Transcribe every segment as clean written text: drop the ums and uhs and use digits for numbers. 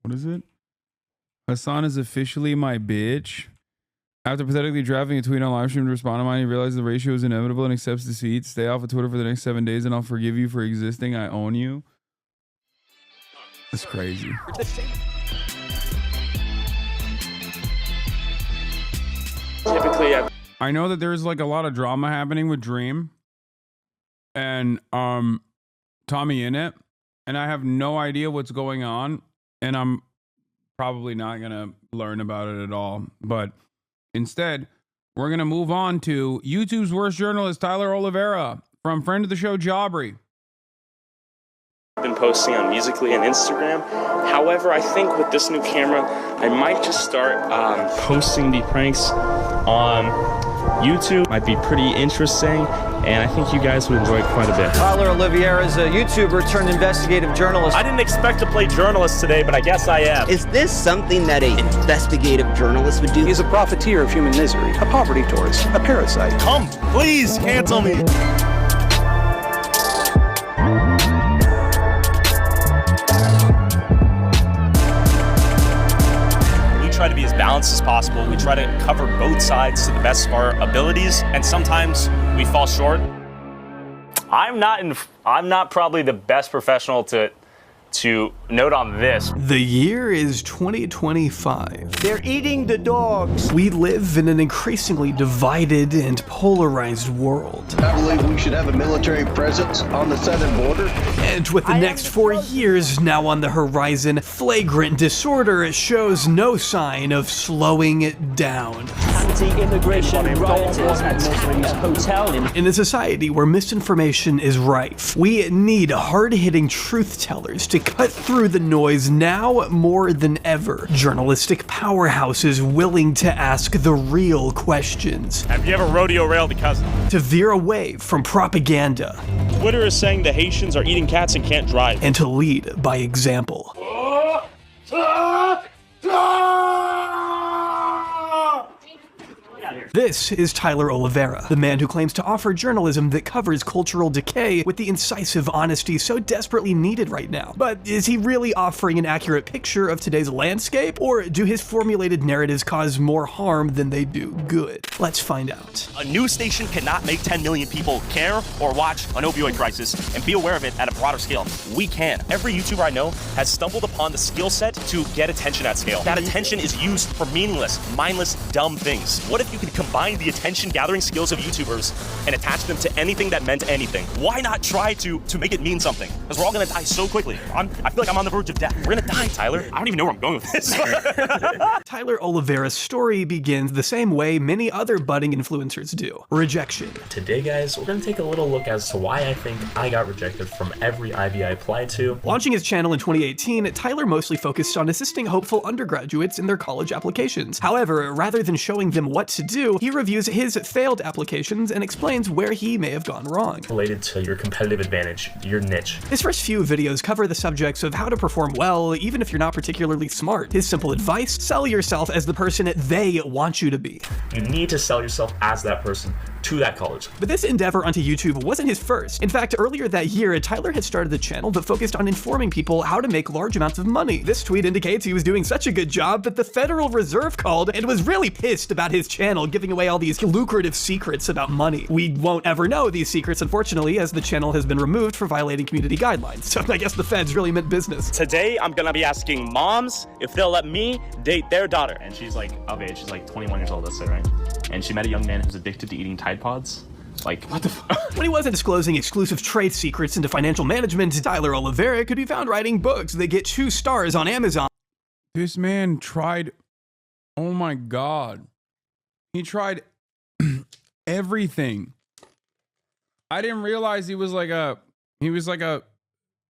What is it? Hasan is officially my bitch. After pathetically drafting a tweet on live stream to respond to mine, he realizes the ratio is inevitable and accepts defeat. Stay off of Twitter for the next 7 days and I'll forgive you for existing. I own you. That's crazy. Typically, I know that there's like a lot of drama happening with Dream and Tommy in it, and I have no idea what's going on, and I'm probably not gonna learn about it at all. But instead, we're gonna move on to YouTube's worst journalist, Tyler Olivera, from friend of the show, J Aubrey. I've been posting on Musical.ly and Instagram. However, I think with this new camera, I might just start posting the pranks on YouTube. Might be pretty interesting, and I think you guys would enjoy it quite a bit. Tyler Olivera is a YouTuber turned investigative journalist. I didn't expect to play journalist today, but I guess I am. Is this something that an investigative journalist would do? He's a profiteer of human misery, a poverty tourist, a parasite. Come, please, cancel me. Try to be as balanced as possible. We try to cover both sides to the best of our abilities, and sometimes we fall short. I'm not probably the best professional to note on this. The year is 2025. They're eating the dogs. We live in an increasingly divided and polarized world. I believe we should have a military presence on the southern border. And with the next 4 years now on the horizon, flagrant disorder shows no sign of slowing it down. Anti-immigration rioters at Muslims hotel In a society where misinformation is rife, we need hard-hitting truth tellers to cut through the noise now more than ever. Journalistic powerhouses willing to ask the real questions. Have you ever rodeo railed a cousin? To veer away from propaganda. Twitter is saying the Haitians are eating cats and can't drive. And to lead by example. This is Tyler Olivera, the man who claims to offer journalism that covers cultural decay with the incisive honesty so desperately needed right now. But is he really offering an accurate picture of today's landscape, or do his formulated narratives cause more harm than they do good? Let's find out. A news station cannot make 10 million people care or watch an opioid crisis and be aware of it at a broader scale. We can. Every YouTuber I know has stumbled upon the skill set to get attention at scale. That attention is used for meaningless, mindless, dumb things. What if you could combine the attention-gathering skills of YouTubers and attach them to anything that meant anything? Why not try to make it mean something? Because we're all gonna die so quickly. I feel like I'm on the verge of death. We're gonna die, Tyler. I don't even know where I'm going with this. Tyler Olivera's story begins the same way many other budding influencers do. Rejection. Today, guys, we're gonna take a little look as to why I think I got rejected from every IB I applied to. Launching his channel in 2018, Tyler mostly focused on assisting hopeful undergraduates in their college applications. However, rather than showing them what to do, he reviews his failed applications and explains where he may have gone wrong. Related to your competitive advantage, your niche. His first few videos cover the subjects of how to perform well, even if you're not particularly smart. His simple advice: sell yourself as the person they want you to be. You need to sell yourself as that person to that college. But this endeavor onto YouTube wasn't his first. In fact, earlier that year, Tyler had started a channel that focused on informing people how to make large amounts of money. This tweet indicates he was doing such a good job that the Federal Reserve called and was really pissed about his channel giving away all these lucrative secrets about money. We won't ever know these secrets, unfortunately, as the channel has been removed for violating community guidelines. So I guess the feds really meant business. Today, I'm gonna be asking moms if they'll let me date their daughter. And she's like of age, she's like 21 years old, that's it, right? And she met a young man who's addicted to eating Tide Pods. Like, what the fuck? When he wasn't disclosing exclusive trade secrets into financial management, Tyler Olivera could be found writing books that get 2 stars on Amazon. This man tried, oh my God. He tried everything. I didn't realize he was like a,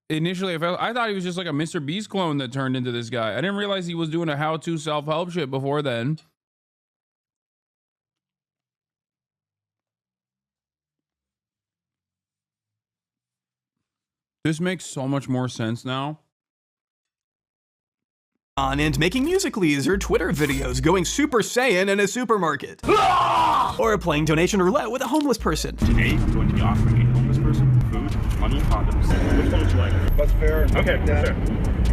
initially I thought he was just like a Mr. Beast clone that turned into this guy. I didn't realize he was doing a how-to self-help shit before then. This makes so much more sense now. And making Musical.lys or Twitter videos, going Super Saiyan in a supermarket. Or playing donation roulette with a homeless person. Today, I'm going to be offering a homeless person food, money, and condoms. Which one would you like? That's fair. Okay, sure.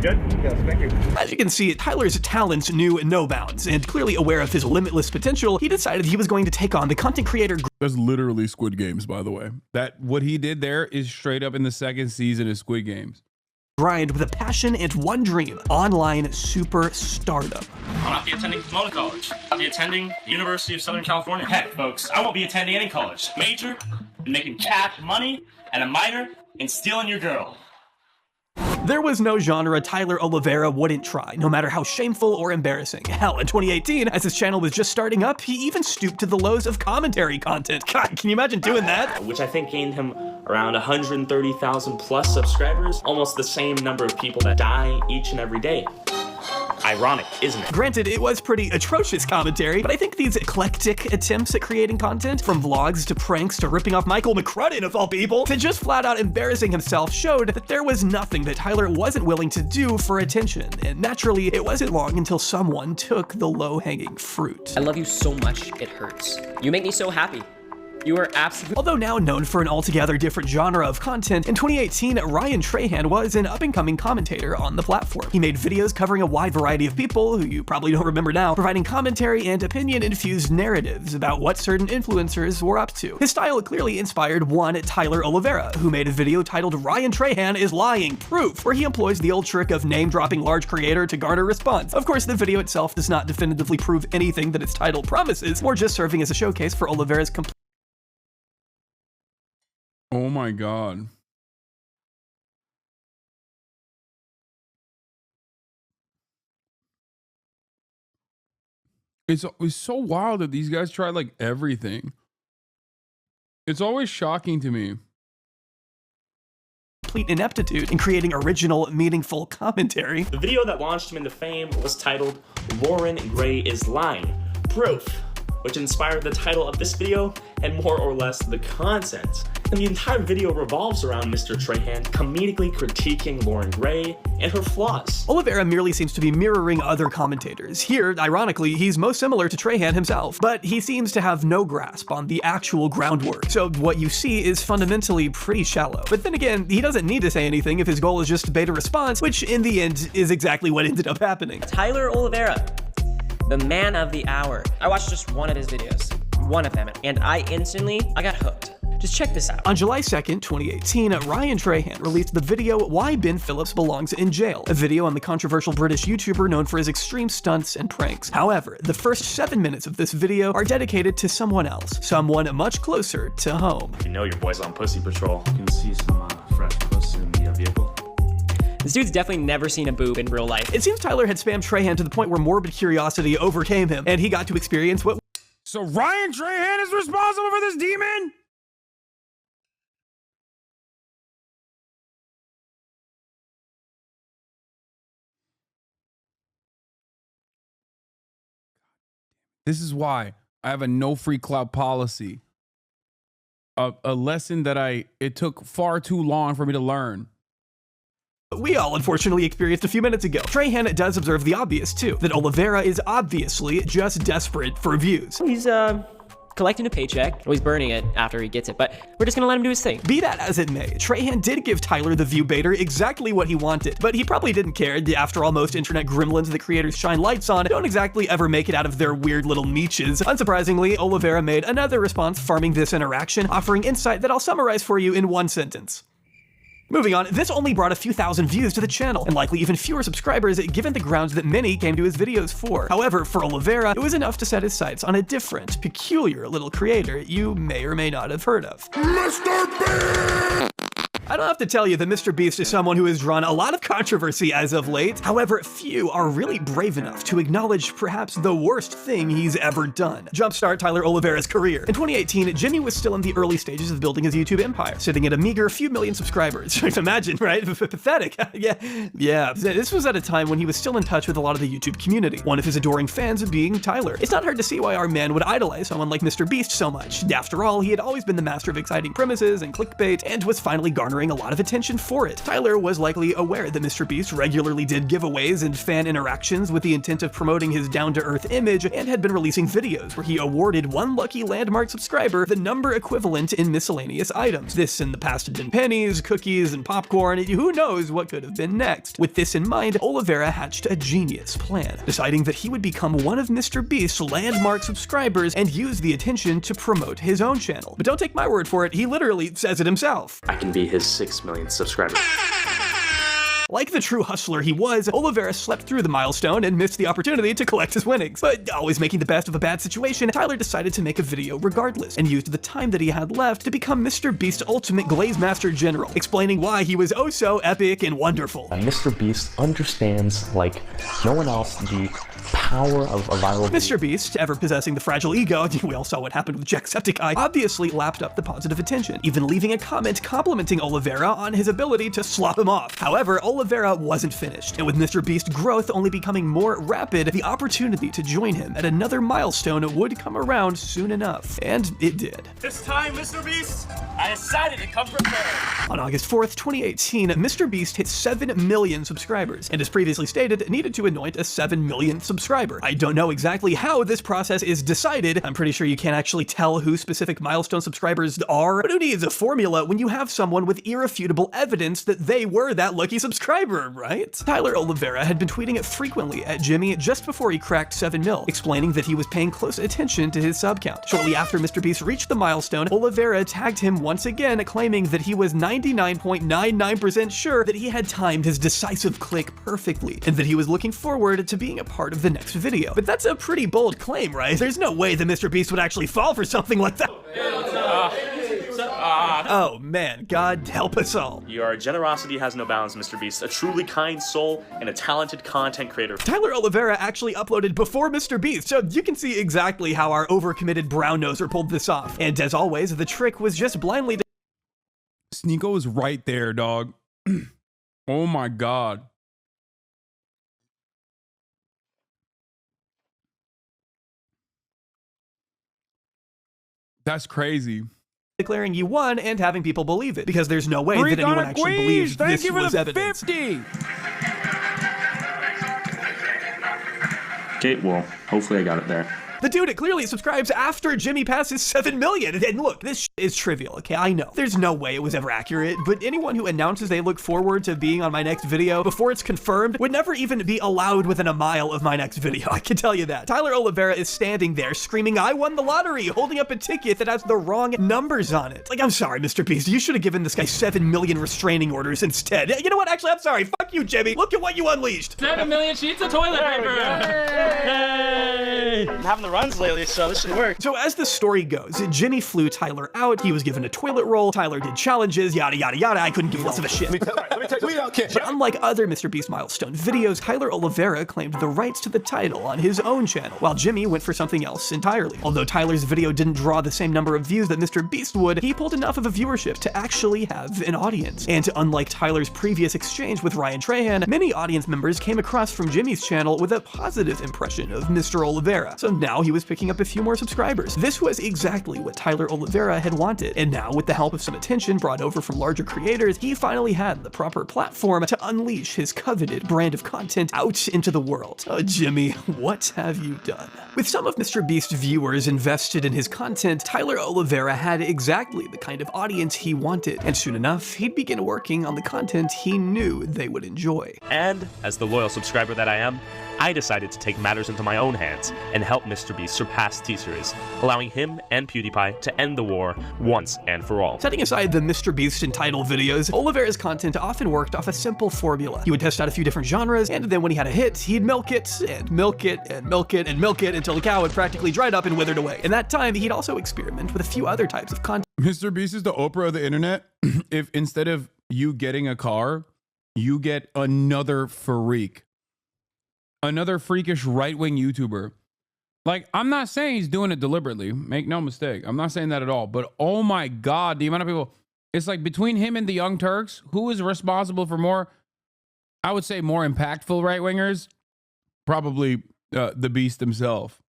Good? Yes, thank you. As you can see, Tyler's talents knew no bounds, and clearly aware of his limitless potential, he decided he was going to take on the content creator. That's literally Squid Games, by the way. That what he did there is straight up in the second season of Squid Games. Grind with a passion and one dream: online super stardom. I'll not be attending Pomona College. I'll be attending the University of Southern California. Heck, folks, I won't be attending any college. Major in making cash money, and a minor in stealing your girl. There was no genre Tyler Olivera wouldn't try, no matter how shameful or embarrassing. Hell, in 2018, as his channel was just starting up, he even stooped to the lows of commentary content. God, can you imagine doing that? Which I think gained him around 130,000 plus subscribers, almost the same number of people that die each and every day. Ironic, isn't it? Granted, it was pretty atrocious commentary, but I think these eclectic attempts at creating content, from vlogs to pranks to ripping off Michael McCrudden of all people, to just flat out embarrassing himself, showed that there was nothing that Tyler wasn't willing to do for attention. And naturally, it wasn't long until someone took the low-hanging fruit. I love you so much, it hurts. You make me so happy. You are absolutely. Although now known for an altogether different genre of content, in 2018, Ryan Trahan was an up-and-coming commentator on the platform. He made videos covering a wide variety of people, who you probably don't remember now, providing commentary and opinion-infused narratives about what certain influencers were up to. His style clearly inspired one Tyler Olivera, who made a video titled "Ryan Trahan is Lying Proof," where he employs the old trick of name-dropping large creator to garner response. Of course, the video itself does not definitively prove anything that its title promises, more just serving as a showcase for Olivera's complete. Oh my God. It's so wild that these guys try like everything. It's always shocking to me. Complete ineptitude in creating original, meaningful commentary. The video that launched him into fame was titled "Lauren Gray is Lying Proof," which inspired the title of this video and more or less the content. And the entire video revolves around Mr. Trahan comedically critiquing Lauren Gray and her flaws. Olivera merely seems to be mirroring other commentators. Here, ironically, he's most similar to Trahan himself, but he seems to have no grasp on the actual groundwork. So what you see is fundamentally pretty shallow. But then again, he doesn't need to say anything if his goal is just to bait a response, which in the end is exactly what ended up happening. Tyler Olivera, the man of the hour. I watched just one of his videos, one of them, and I got hooked. Just check this out. On July 2nd, 2018, Ryan Trahan released the video "Why Ben Phillips Belongs in Jail," a video on the controversial British YouTuber known for his extreme stunts and pranks. However, the first 7 minutes of this video are dedicated to someone else, someone much closer to home. You know your boy's on pussy patrol. You can see some fresh pussy in the vehicle. This dude's definitely never seen a boob in real life. It seems Tyler had spammed Trahan to the point where morbid curiosity overcame him, and he got to experience what. So Ryan Trahan is responsible for this demon? This is why I have a no free cloud policy. A lesson that it took far too long for me to learn. We all unfortunately experienced a few minutes ago. Trahan does observe the obvious too, that Olivera is obviously just desperate for views. He's collecting a paycheck, or he's burning it after he gets it, but we're just gonna let him do his thing. Be that as it may, Trahan did give Tyler the view baiter exactly what he wanted, but he probably didn't care. After all, most internet gremlins that creators shine lights on don't exactly ever make it out of their weird little niches. Unsurprisingly, Olivera made another response farming this interaction, offering insight that I'll summarize for you in one sentence. Moving on, this only brought a few thousand views to the channel, and likely even fewer subscribers given the grounds that many came to his videos for. However, for Olivera, it was enough to set his sights on a different, peculiar little creator you may or may not have heard of. Mr. Beast! I don't have to tell you that Mr. Beast is someone who has drawn a lot of controversy as of late. However, few are really brave enough to acknowledge perhaps the worst thing he's ever done: jumpstart Tyler Olivera's career. In 2018, Jimmy was still in the early stages of building his YouTube empire, sitting at a meager few million subscribers. Imagine, right? Pathetic. Yeah. This was at a time when he was still in touch with a lot of the YouTube community, one of his adoring fans being Tyler. It's not hard to see why our man would idolize someone like Mr. Beast so much. After all, he had always been the master of exciting premises and clickbait, and was finally garnering garnering a lot of attention for it. Tyler was likely aware that MrBeast regularly did giveaways and fan interactions with the intent of promoting his down-to-earth image, and had been releasing videos where he awarded one lucky landmark subscriber the number equivalent in miscellaneous items. This in the past had been pennies, cookies, and popcorn, and who knows what could have been next. With this in mind, Olivera hatched a genius plan, deciding that he would become one of MrBeast's landmark subscribers and use the attention to promote his own channel. But don't take my word for it, he literally says it himself. I can be his 6 millionth subscriber. Like the true hustler he was, Olivera slept through the milestone and missed the opportunity to collect his winnings. But always making the best of a bad situation, Tyler decided to make a video regardless, and used the time that he had left to become MrBeast's ultimate Glaze Master General, explaining why he was oh so epic and wonderful. MrBeast understands, like no one else, the power of a viral video. MrBeast, ever possessing the fragile ego, we all saw what happened with Jacksepticeye, obviously lapped up the positive attention, even leaving a comment complimenting Olivera on his ability to slop him off. However, Olivera wasn't finished, and with MrBeast's growth only becoming more rapid, the opportunity to join him at another milestone would come around soon enough. And it did. This time, MrBeast, I decided to come prepared. On August 4th, 2018, MrBeast hit 7 million subscribers, and as previously stated, needed to anoint a 7 millionth subscriber. I don't know exactly how this process is decided. I'm pretty sure you can't actually tell who specific milestone subscribers are, but who needs a formula when you have someone with irrefutable evidence that they were that lucky subscriber, right? Tyler Olivera had been tweeting frequently at Jimmy just before he cracked 7 mil, explaining that he was paying close attention to his sub count. Shortly after MrBeast reached the milestone, Olivera tagged him once again, claiming that he was 99.99% sure that he had timed his decisive click perfectly, and that he was looking forward to being a part of the next video. But that's a pretty bold claim, right? There's no way that MrBeast would actually fall for something like that. Oh man, God help us all. Your generosity has no bounds, MrBeast. A truly kind soul and a talented content creator. Tyler Olivera actually uploaded before MrBeast, so you can see exactly how our overcommitted brown noser pulled this off. And as always, the trick was just blindly... Sneeko is right there, dog. Oh my God. That's crazy. Declaring you won and having people believe it, because there's no way that anyone actually believes this was evidence. 50. Okay, well, hopefully I got it there. The dude clearly subscribes after Jimmy passes 7 million. And look, this is trivial, okay? I know. There's no way it was ever accurate, but anyone who announces they look forward to being on my next video before it's confirmed would never even be allowed within a mile of my next video. I can tell you that. Tyler Olivera is standing there screaming, "I won the lottery," holding up a ticket that has the wrong numbers on it. Like, I'm sorry, MrBeast. You should have given this guy 7 million restraining orders instead. You know what? Actually, I'm sorry. Fuck you, Jimmy. Look at what you unleashed. 7 million sheets of toilet paper. Yay! I'm having the runs lately, so this should work. So as the story goes, Jimmy flew Tyler out, he was given a toilet roll, Tyler did challenges, yada yada yada. I couldn't give less of a shit. But unlike other MrBeast milestone videos, Tyler Olivera claimed the rights to the title on his own channel, while Jimmy went for something else entirely. Although Tyler's video didn't draw the same number of views that MrBeast would, he pulled enough of a viewership to actually have an audience. And unlike Tyler's previous exchange with Ryan Trahan, many audience members came across from Jimmy's channel with a positive impression of Mr. Olivera. So now he was picking up a few more subscribers. This was exactly what Tyler Olivera had wanted, and now with the help of some attention brought over from larger creators, he finally had the proper platform to unleash his coveted brand of content out into the world. Jimmy, what have you done? With some of MrBeast's viewers invested in his content, Tyler Olivera had exactly the kind of audience he wanted, and soon enough, he'd begin working on the content he knew they would enjoy. And as the loyal subscriber that I am, I decided to take matters into my own hands and help MrBeast surpass T-Series, allowing him and PewDiePie to end the war once and for all. Setting aside the MrBeast entitled videos, Olivera's content often worked off a simple formula. He would test out a few different genres, and then when he had a hit, he'd milk it, and milk it, and milk it, and milk it until the cow had practically dried up and withered away. In that time, he'd also experiment with a few other types of content. MrBeast is the Oprah of the internet. If instead of you getting a car, you get another freak. Another freakish right-wing YouTuber. Like, I'm not saying he's doing it deliberately. Make no mistake. I'm not saying that at all. But oh my God, the amount of people. It's like between him and the Young Turks, who is responsible for more, I would say more impactful right-wingers? Probably the Beast himself.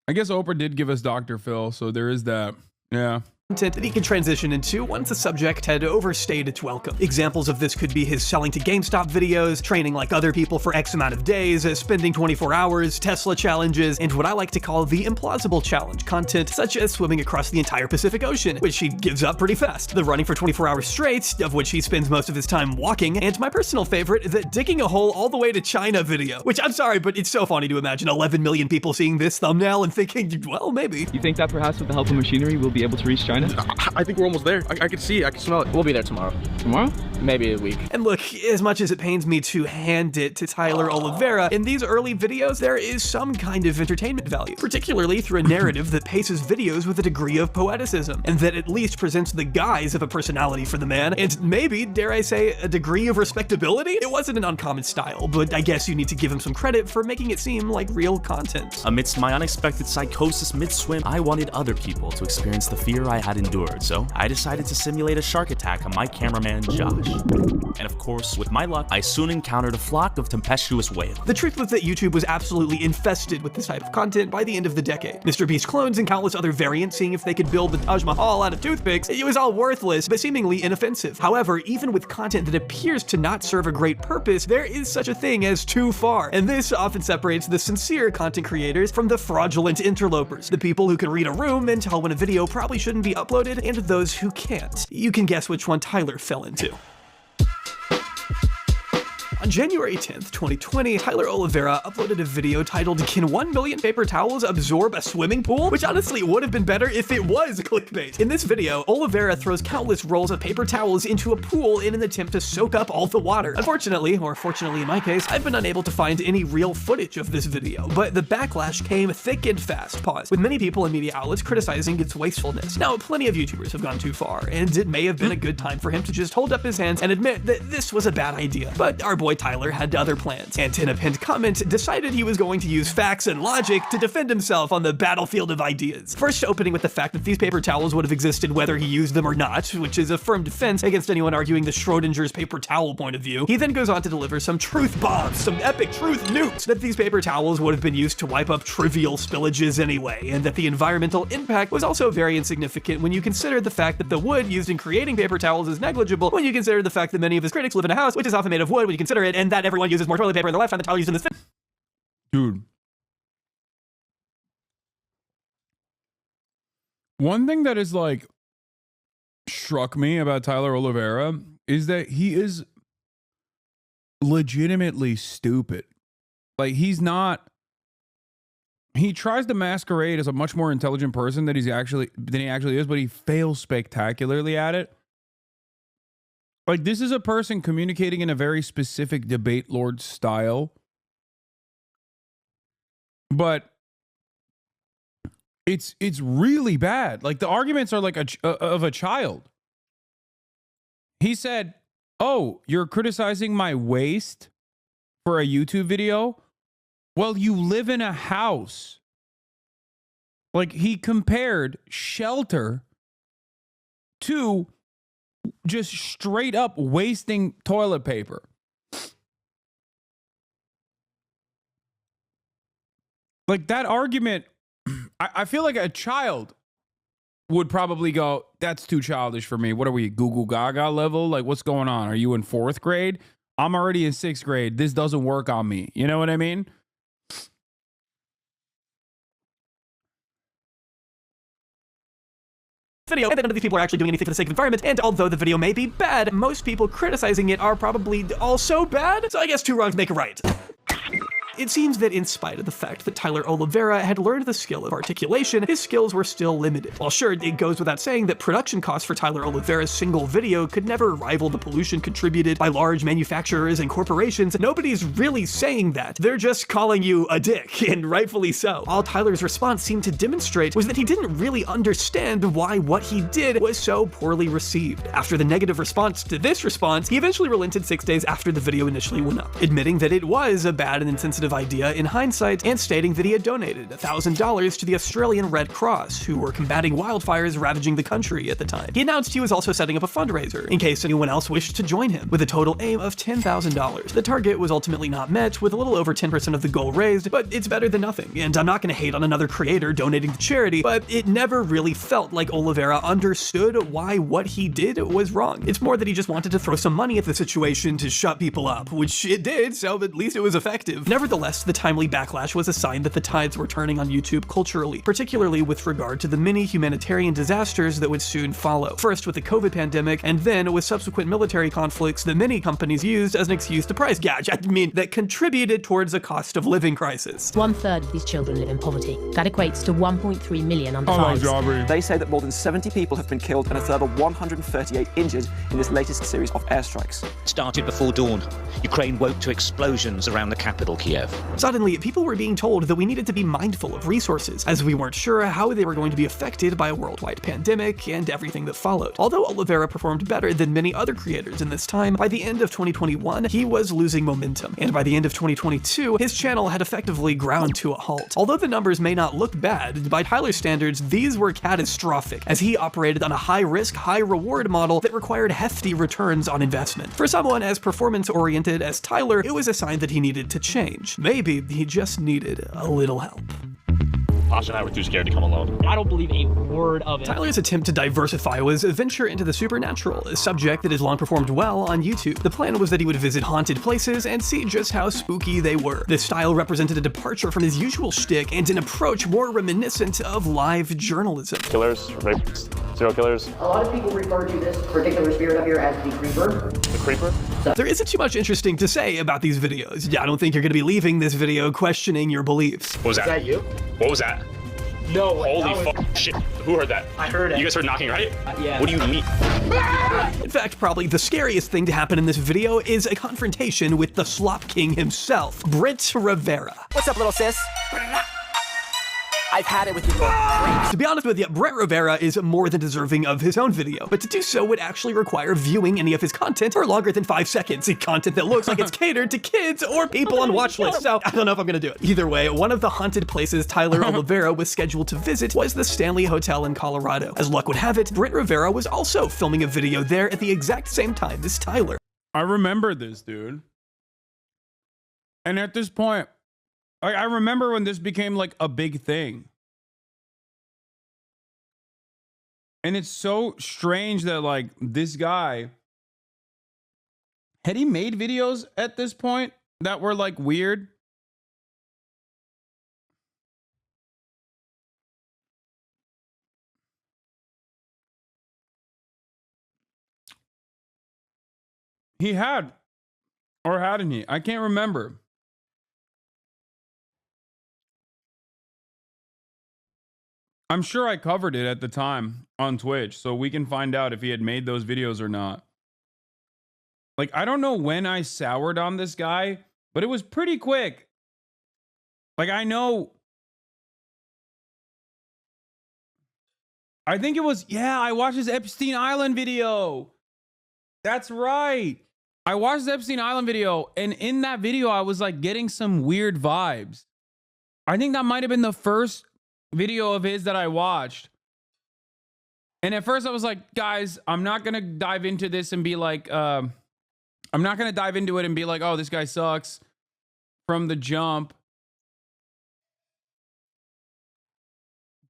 I guess Oprah did give us Dr. Phil, so there is that. Yeah. Content that he can transition into once the subject had overstayed its welcome. Examples of this could be his selling to GameStop videos, training like other people for X amount of days, spending 24 hours, Tesla challenges, and what I like to call the implausible challenge content, such as swimming across the entire Pacific Ocean, which he gives up pretty fast, the running for 24 hours straight, of which he spends most of his time walking, and my personal favorite, the digging a hole all the way to China video, which I'm sorry, but it's so funny to imagine 11 million people seeing this thumbnail and thinking, well, maybe. You think that perhaps with the help of machinery we'll be able to reach China? I think we're almost there. I can see it. I can smell it. We'll be there tomorrow. Tomorrow? Maybe a week. And look, as much as it pains me to hand it to Tyler Olivera, in these early videos, there is some kind of entertainment value, particularly through a narrative that paces videos with a degree of poeticism, and that at least presents the guise of a personality for the man, and maybe, dare I say, a degree of respectability? It wasn't an uncommon style, but I guess you need to give him some credit for making it seem like real content. Amidst my unexpected psychosis mid-swim, I wanted other people to experience the fear I had endured, so I decided to simulate a shark attack on my cameraman, Josh. And of course, with my luck, I soon encountered a flock of tempestuous whales. The truth was that YouTube was absolutely infested with this type of content by the end of the decade. Mr. Beast clones and countless other variants seeing if they could build the Taj Mahal out of toothpicks. It was all worthless, but seemingly inoffensive. However, even with content that appears to not serve a great purpose, there is such a thing as too far. And this often separates the sincere content creators from the fraudulent interlopers, the people who can read a room and tell when a video probably shouldn't be uploaded, and those who can't. You can guess which one Tyler fell into. On January 10th, 2020, Tyler Olivera uploaded a video titled, "Can 1 million paper towels absorb a swimming pool?" Which honestly would have been better if it was clickbait. In this video, Olivera throws countless rolls of paper towels into a pool in an attempt to soak up all the water. Unfortunately, or fortunately in my case, I've been unable to find any real footage of this video, but the backlash came thick and fast, with many people and media outlets criticizing its wastefulness. Now, plenty of YouTubers have gone too far, and it may have been a good time for him to just hold up his hands and admit that this was a bad idea. But our boy Tyler had other plans, and in a pinned comment decided he was going to use facts and logic to defend himself on the battlefield of ideas. First opening with the fact that these paper towels would have existed whether he used them or not, which is a firm defense against anyone arguing the Schrodinger's paper towel point of view. He then goes on to deliver some truth bombs, some epic truth nukes, that these paper towels would have been used to wipe up trivial spillages anyway, and that the environmental impact was also very insignificant when you consider the fact that the wood used in creating paper towels is negligible when you consider the fact that many of his critics live in a house which is often made of wood when you consider it, and that everyone uses more toilet paper in their lifetime than Tyler used in this video. Dude. One thing that is like struck me about Tyler Olivera is that he is legitimately stupid. Like he tries to masquerade as a much more intelligent person than he actually is, but he fails spectacularly at it. Like, this is a person communicating in a very specific debate lord style. But it's really bad. Like, the arguments are like of a child. He said, "Oh, you're criticizing my waist for a YouTube video? Well, you live in a house." Like, he compared shelter to just straight up wasting toilet paper. Like, that argument, I feel like a child would probably go, "That's too childish for me. What are we, Google Gaga level? Like, what's going on? Are you in 4th grade? I'm already in 6th grade. This doesn't work on me." You know what I mean? Video, and that none of these people are actually doing anything for the sake of environment, and although the video may be bad, most people criticizing it are probably also bad, so I guess two wrongs make a right. It seems that in spite of the fact that Tyler Olivera had learned the skill of articulation, his skills were still limited. While sure, it goes without saying that production costs for Tyler Olivera's single video could never rival the pollution contributed by large manufacturers and corporations, nobody's really saying that. They're just calling you a dick, and rightfully so. All Tyler's response seemed to demonstrate was that he didn't really understand why what he did was so poorly received. After the negative response to this response, he eventually relented 6 days after the video initially went up, admitting that it was a bad and insensitive sensitive idea in hindsight, and stating that he had donated $1,000 to the Australian Red Cross, who were combating wildfires ravaging the country at the time. He announced he was also setting up a fundraiser, in case anyone else wished to join him, with a total aim of $10,000. The target was ultimately not met, with a little over 10% of the goal raised, but it's better than nothing, and I'm not going to hate on another creator donating to charity, but it never really felt like Olivera understood why what he did was wrong. It's more that he just wanted to throw some money at the situation to shut people up, which it did, so at least it was effective. Nevertheless, the timely backlash was a sign that the tides were turning on YouTube culturally, particularly with regard to the many humanitarian disasters that would soon follow. First with the COVID pandemic, and then with subsequent military conflicts that many companies used as an excuse to price gouge. That contributed towards a cost of living crisis. 1/3 of these children live in poverty. That equates to 1.3 million under fives. J Aubrey. They say that more than 70 people have been killed and a further 138 injured in this latest series of airstrikes. Started before dawn. Ukraine woke to explosions around the capital, Kiev. Suddenly, people were being told that we needed to be mindful of resources, as we weren't sure how they were going to be affected by a worldwide pandemic and everything that followed. Although Olivera performed better than many other creators in this time, by the end of 2021, he was losing momentum, and by the end of 2022, his channel had effectively ground to a halt. Although the numbers may not look bad, by Tyler's standards, these were catastrophic, as he operated on a high-risk, high-reward model that required hefty returns on investment. For someone as performance-oriented as Tyler, it was a sign that he needed to change. Maybe he just needed a little help. Hasan and I were too scared to come alone. I don't believe a word of it. Tyler's attempt to diversify was a venture into the supernatural, a subject that has long performed well on YouTube. The plan was that he would visit haunted places and see just how spooky they were. This style represented a departure from his usual shtick and an approach more reminiscent of live journalism. Killers, rapists, serial killers. A lot of people refer to this particular spirit up here as the creeper. The creeper? There isn't too much interesting to say about these videos. I don't think you're going to be leaving this video questioning your beliefs. What was that? Is that you? What was that? No way. Holy fuck shit. Who heard that? I heard it. You guys heard knocking, right? Yeah. What do you mean? In fact, probably the scariest thing to happen in this video is a confrontation with the Slop King himself, Brent Rivera. What's up, little sis? I've had it with you for To be honest with you, Brent Rivera is more than deserving of his own video, but to do so would actually require viewing any of his content for longer than 5 seconds, content that looks like it's catered to kids or people on watch lists, so I don't know if I'm gonna do it. Either way, one of the haunted places Tyler Olivera was scheduled to visit was the Stanley Hotel in Colorado. As luck would have it, Brent Rivera was also filming a video there at the exact same time as Tyler. I remember this, dude. And at this point, I remember when this became like a big thing. And it's so strange that like this guy, had he made videos at this point that were like weird? He had, or hadn't he? I can't remember. I'm sure I covered it at the time on Twitch, so we can find out if he had made those videos or not. Like, I don't know when I soured on this guy, but it was pretty quick. Like, I know. I think it was, yeah, I watched his Epstein Island video. That's right. I watched the Epstein Island video, and in that video, I was like getting some weird vibes. I think that might have been the first video of his that I watched. And at first I was like, guys, I'm not going to dive into this and be like, I'm not going to dive into it and be like, oh, this guy sucks from the jump.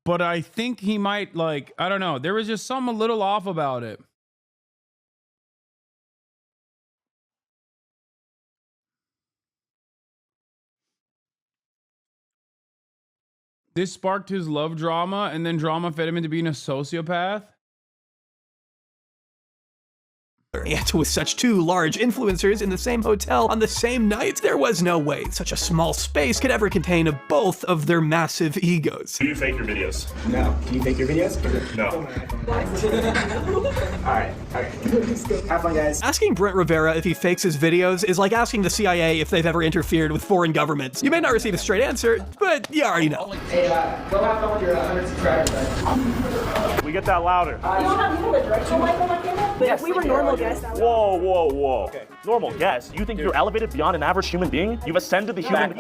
But I think he might like, I don't know. There was just something a little off about it. This sparked his love drama, and then drama fed him into being a sociopath. And with such two large influencers in the same hotel on the same night, there was no way such a small space could ever contain both of their massive egos. Do you fake your videos? No. Do you fake your videos? No. Alright. Have fun, guys. Asking Brent Rivera if he fakes his videos is like asking the CIA if they've ever interfered with foreign governments. You may not receive a straight answer, but you already know. Hey, go have fun with your 100 subscribers. We get that louder. You don't have a directional mic on my camera? But if we were normal guess. Whoa, whoa, whoa. Okay. Normal guess. You think you're elevated beyond an average human being? You've ascended the human.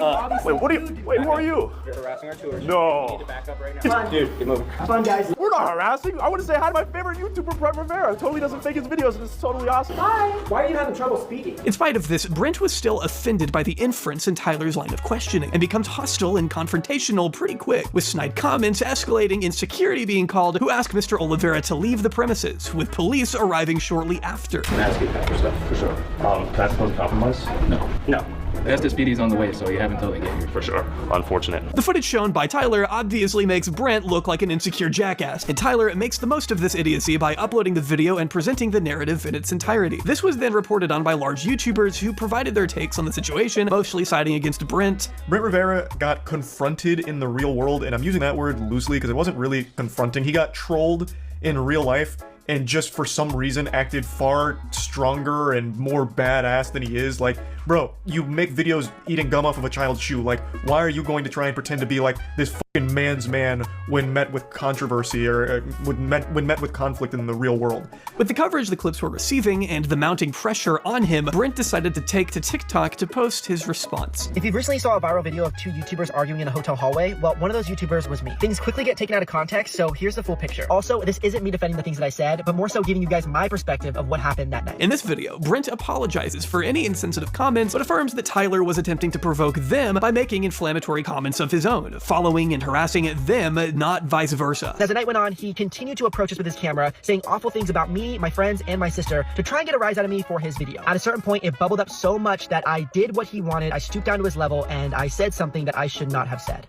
Wait, what are you? Wait, who are you? You're harassing our tours. No. You need to back up right now. Come on, dude. Get moving. Come on, guys. We're not harassing. I want to say hi to my favorite YouTuber, Brent Rivera. Totally doesn't fake his videos, and it's totally awesome. Hi. Why are you having trouble speaking? In spite of this, Brent was still offended by the inference in Tyler's line of questioning and becomes hostile and confrontational pretty quick, with snide comments escalating in security being called, who asked Mr. Olivera to leave the premises, with police arriving shortly after. Can I ask you that for stuff? For sure. Can I suppose compromise? No. No. SSPD's on the way, so you have until they get here. For sure. Unfortunate. The footage shown by Tyler obviously makes Brent look like an insecure jackass, and Tyler makes the most of this idiocy by uploading the video and presenting the narrative in its entirety. This was then reported on by large YouTubers who provided their takes on the situation, mostly siding against Brent. Brent Rivera got confronted in the real world, and I'm using that word loosely because it wasn't really confronting. He got trolled in real life, and just for some reason acted far stronger and more badass than he is. Like, bro, you make videos eating gum off of a child's shoe. Like, why are you going to try and pretend to be like this fucking man's man when met with controversy or when met with conflict in the real world? With the coverage the clips were receiving and the mounting pressure on him, Brent decided to take to TikTok to post his response. If you recently saw a viral video of two YouTubers arguing in a hotel hallway, well, one of those YouTubers was me. Things quickly get taken out of context, so here's the full picture. Also, this isn't me defending the things that I said, but more so giving you guys my perspective of what happened that night. In this video, Brent apologizes for any insensitive comments, but affirms that Tyler was attempting to provoke them by making inflammatory comments of his own, following and harassing them, not vice versa. As the night went on, he continued to approach us with his camera, saying awful things about me, my friends, and my sister to try and get a rise out of me for his video. At a certain point, it bubbled up so much that I did what he wanted. I stooped down to his level, and I said something that I should not have said.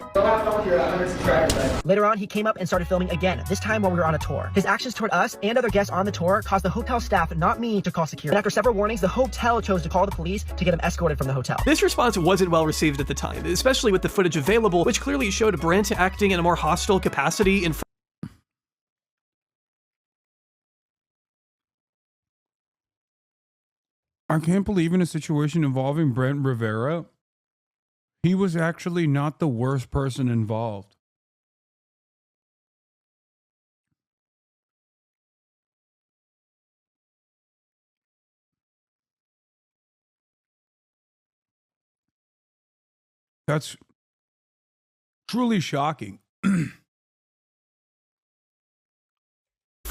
Later on, he came up and started filming again, this time while we were on a tour. His actions toward us and other guests on the tour caused the hotel staff, not me, to call security. And after several warnings, the hotel chose to call the police to get him escorted from the hotel. This response wasn't well received at the time, especially with the footage available, which clearly showed Brent acting in a more hostile capacity in I can't believe in a situation involving Brent Rivera, he was actually not the worst person involved. That's truly shocking.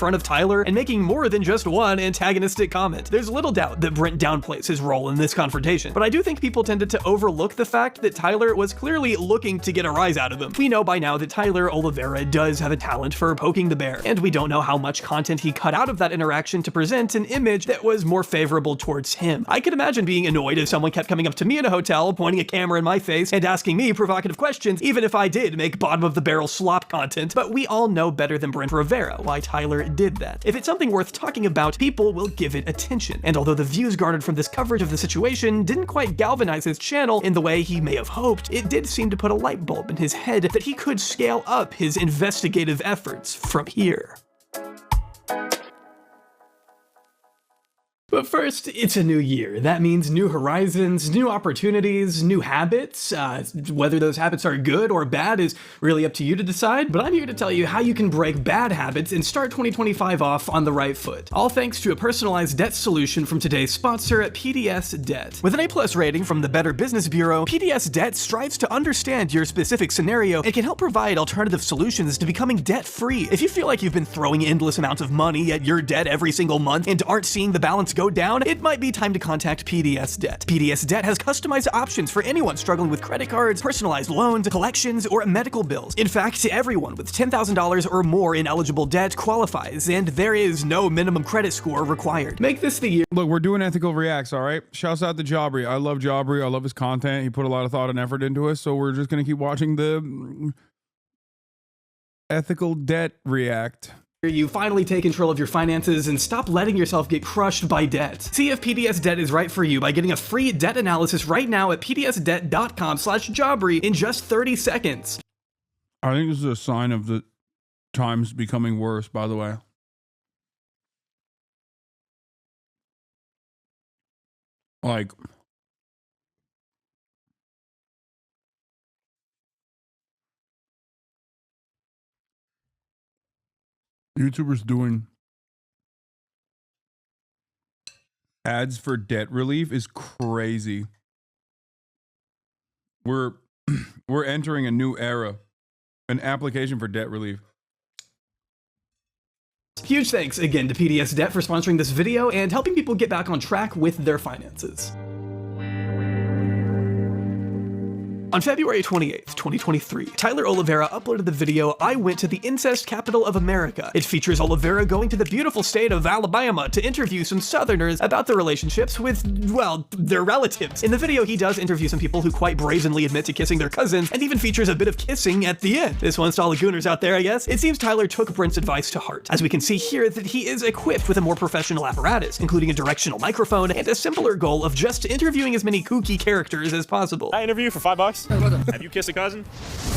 front of Tyler and making more than just one antagonistic comment. There's little doubt that Brent downplays his role in this confrontation, but I do think people tended to overlook the fact that Tyler was clearly looking to get a rise out of him. We know by now that Tyler Olivera does have a talent for poking the bear, and we don't know how much content he cut out of that interaction to present an image that was more favorable towards him. I could imagine being annoyed if someone kept coming up to me in a hotel, pointing a camera in my face, and asking me provocative questions, even if I did make bottom-of-the-barrel slop content, but we all know better than Brent Rivera why Tyler did that. If it's something worth talking about, people will give it attention, and although the views garnered from this coverage of the situation didn't quite galvanize his channel in the way he may have hoped, it did seem to put a light bulb in his head that he could scale up his investigative efforts from here. But first, it's a new year. That means new horizons, new opportunities, new habits. Whether those habits are good or bad is really up to you to decide, but I'm here to tell you how you can break bad habits and start 2025 off on the right foot. All thanks to a personalized debt solution from today's sponsor at PDS Debt. With an A+ rating from the Better Business Bureau, PDS Debt strives to understand your specific scenario and can help provide alternative solutions to becoming debt-free. If you feel like you've been throwing endless amounts of money at your debt every single month and aren't seeing the balance go down, it might be time to contact PDS Debt. PDS Debt has customized options for anyone struggling with credit cards, personalized loans, collections, or medical bills. In fact, everyone with $10,000 or more in eligible debt qualifies, and there is no minimum credit score required. Make this the year. Look, we're doing ethical reacts, all right? Shouts out to J Aubrey. I love J Aubrey. I love his content. He put a lot of thought and effort into us, so we're just going to keep watching the ethical debt react. You finally take control of your finances and stop letting yourself get crushed by debt. See if PDS Debt is right for you by getting a free debt analysis right now at pdsdebt.com/jobry in just 30 seconds. I think this is a sign of the times becoming worse, by the way. Like, YouTubers doing Ads for debt relief is crazy. We're entering a new era. An application for debt relief. Huge thanks again to PDS Debt for sponsoring this video and helping people get back on track with their finances. On February 28th, 2023, Tyler Olivera uploaded the video, "I Went to the Incest Capital of America." It features Olivera going to the beautiful state of Alabama to interview some Southerners about their relationships with, well, their relatives. In the video, he does interview some people who quite brazenly admit to kissing their cousins, and even features a bit of kissing at the end. This one's to all the gooners out there, I guess. It seems Tyler took Brent's advice to heart, as we can see here that he is equipped with a more professional apparatus, including a directional microphone and a simpler goal of just interviewing as many kooky characters as possible. I interview you for $5. Have you kissed a cousin?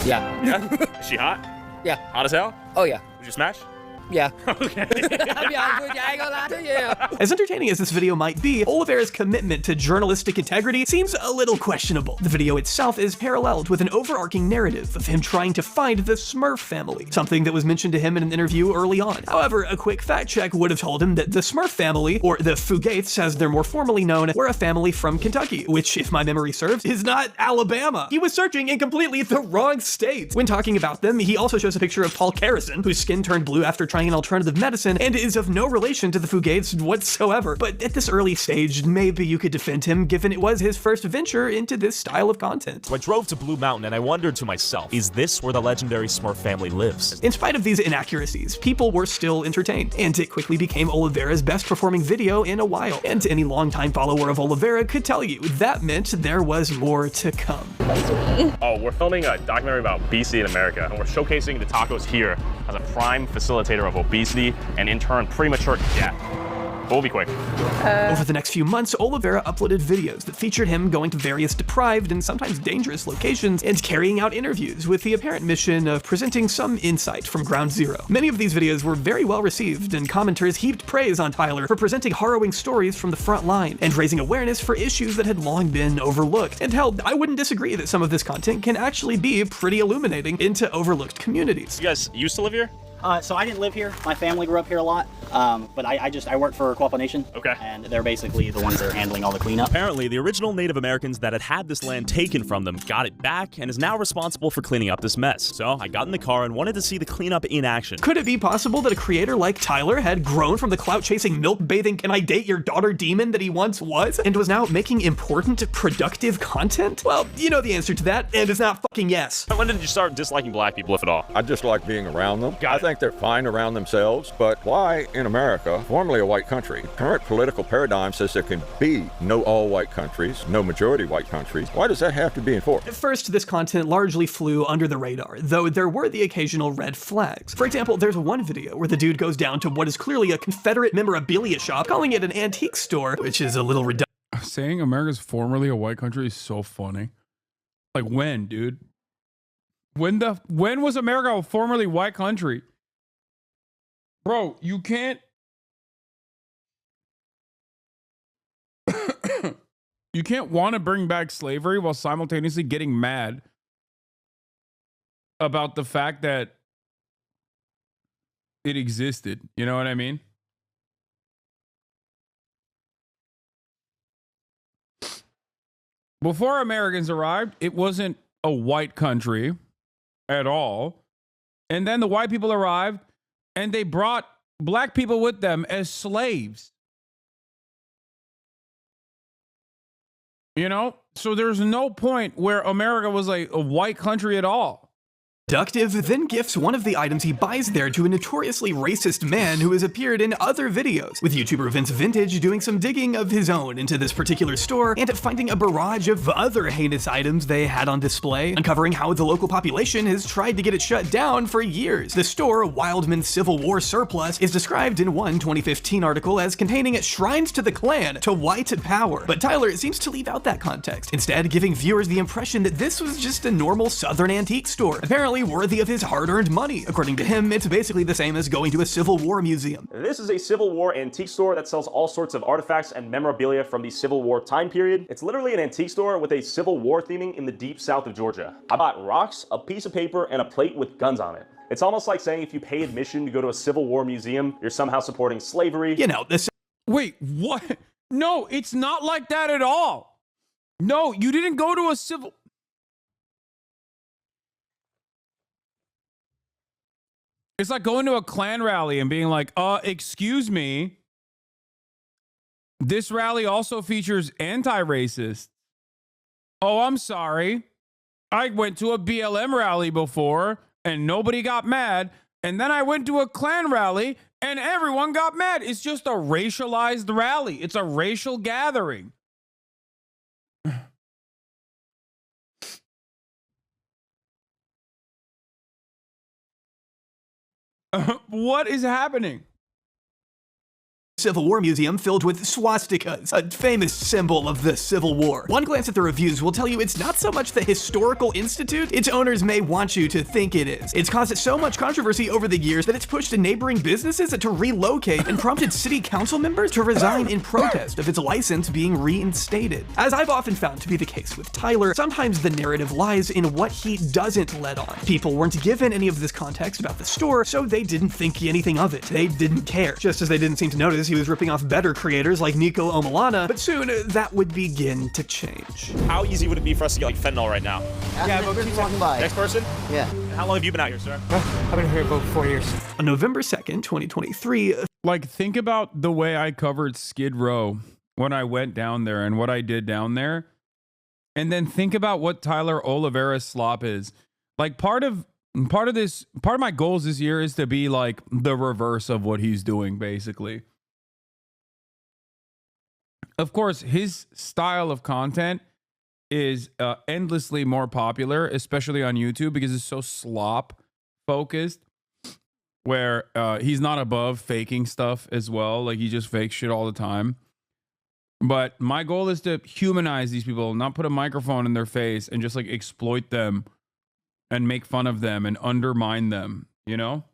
Yeah. Yeah? Is she hot? Yeah. Hot as hell? Oh yeah. Did you smash? Yeah. Okay. I'll be honest with you, I ain't gonna lie to you. As entertaining as this video might be, Olivera's commitment to journalistic integrity seems a little questionable. The video itself is paralleled with an overarching narrative of him trying to find the Smurf family, something that was mentioned to him in an interview early on. However, a quick fact check would have told him that the Smurf family, or the Fugates as they're more formally known, were a family from Kentucky, which, if my memory serves, is not Alabama. He was searching in completely the wrong state. When talking about them, he also shows a picture of Paul Carrison, whose skin turned blue after trying an alternative medicine and is of no relation to the Fugates whatsoever. But at this early stage, maybe you could defend him given it was his first venture into this style of content. So I drove to Blue Mountain and I wondered to myself, is this where the legendary Smurf family lives? In spite of these inaccuracies, people were still entertained, and it quickly became Olivera's best performing video in a while. And any longtime follower of Olivera could tell you that meant there was more to come. Oh, we're filming a documentary about obesity in America, and we're showcasing the tacos here as a prime facilitator of obesity and in turn premature death. We'll be quick. Over the next few months, Olivera uploaded videos that featured him going to various deprived and sometimes dangerous locations and carrying out interviews with the apparent mission of presenting some insight from ground zero. Many of these videos were very well received, and commenters heaped praise on Tyler for presenting harrowing stories from the front line and raising awareness for issues that had long been overlooked. And hell, I wouldn't disagree that some of this content can actually be pretty illuminating into overlooked communities. You guys used to live here? So I didn't live here. My family grew up here a lot, but I work for Co-op Nation. Okay. And they're basically the ones that are handling all the cleanup. Apparently, the original Native Americans that had this land taken from them got it back and is now responsible for cleaning up this mess. So I got in the car and wanted to see the cleanup in action. Could it be possible that a creator like Tyler had grown from the clout-chasing, milk-bathing, can I date your daughter demon that he once was, and was now making important, productive content? Well, you know the answer to that, and it's not fucking yes. When did you start disliking black people, if at all? I just like being around them. I think they're fine around themselves, but why in America, formerly a white country, current political paradigm says there can be no all-white countries, no majority white countries. Why does that have to be enforced? At first, this content largely flew under the radar, though there were the occasional red flags. For example, there's one video where the dude goes down to what is clearly a Confederate memorabilia shop, calling it an antique store, which is a little redundant. Saying America's formerly a white country is so funny. Like when, dude? When was America a formerly white country? Bro, you can't you can't want to bring back slavery while simultaneously getting mad about the fact that it existed. You know what I mean? Before Americans arrived, it wasn't a white country at all. And then the white people arrived and they brought black people with them as slaves. You know? So there's no point where America was like a white country at all. Productive, then gifts one of the items he buys there to a notoriously racist man who has appeared in other videos, with YouTuber Vince Vintage doing some digging of his own into this particular store and finding a barrage of other heinous items they had on display, uncovering how the local population has tried to get it shut down for years. The store, Wildman Civil War Surplus, is described in one 2015 article as containing shrines to the Klan, to white power, but Tyler seems to leave out that context, instead giving viewers the impression that this was just a normal southern antique store, apparently worthy of his hard-earned money. According to him, it's basically the same as going to a Civil War museum. This is a Civil War antique store that sells all sorts of artifacts and memorabilia from the Civil War time period. It's literally an antique store with a Civil War theming in the deep south of Georgia. I bought rocks, a piece of paper, and a plate with guns on it. It's almost like saying if you pay admission to go to a Civil War museum, you're somehow supporting slavery. You know, this... Wait, what? No, it's not like that at all. No, you didn't go to a civil... It's like going to a Klan rally and being like, excuse me. This rally also features anti-racists. Oh, I'm sorry. I went to a BLM rally before and nobody got mad. And then I went to a Klan rally and everyone got mad. It's just a racialized rally. It's a racial gathering. What is happening? Civil War museum filled with swastikas, a famous symbol of the Civil War. One glance at the reviews will tell you it's not so much the historical institute its owners may want you to think it is. It's caused so much controversy over the years that it's pushed neighboring businesses to relocate and prompted city council members to resign in protest of its license being reinstated. As I've often found to be the case with Tyler, sometimes the narrative lies in what he doesn't let on. People weren't given any of this context about the store, so they didn't think anything of it. They didn't care, just as they didn't seem to notice he was ripping off better creators like Nico Omalana, but soon that would begin to change. How easy would it be for us to get like fentanyl right now? Yeah, but keep walking by. Next person? Yeah. How long have you been out here, sir? I've been here about 4 years. On November 2nd, 2023, like, think about the way I covered Skid Row when I went down there and what I did down there. And then think about what Tyler Olivera's slop is. Like, part of my goals this year is to be like the reverse of what he's doing, basically. Of course, his style of content is endlessly more popular, especially on YouTube, because it's so slop focused, where he's not above faking stuff as well. Like, he just fakes shit all the time. But my goal is to humanize these people, not put a microphone in their face and just like exploit them and make fun of them and undermine them, you know?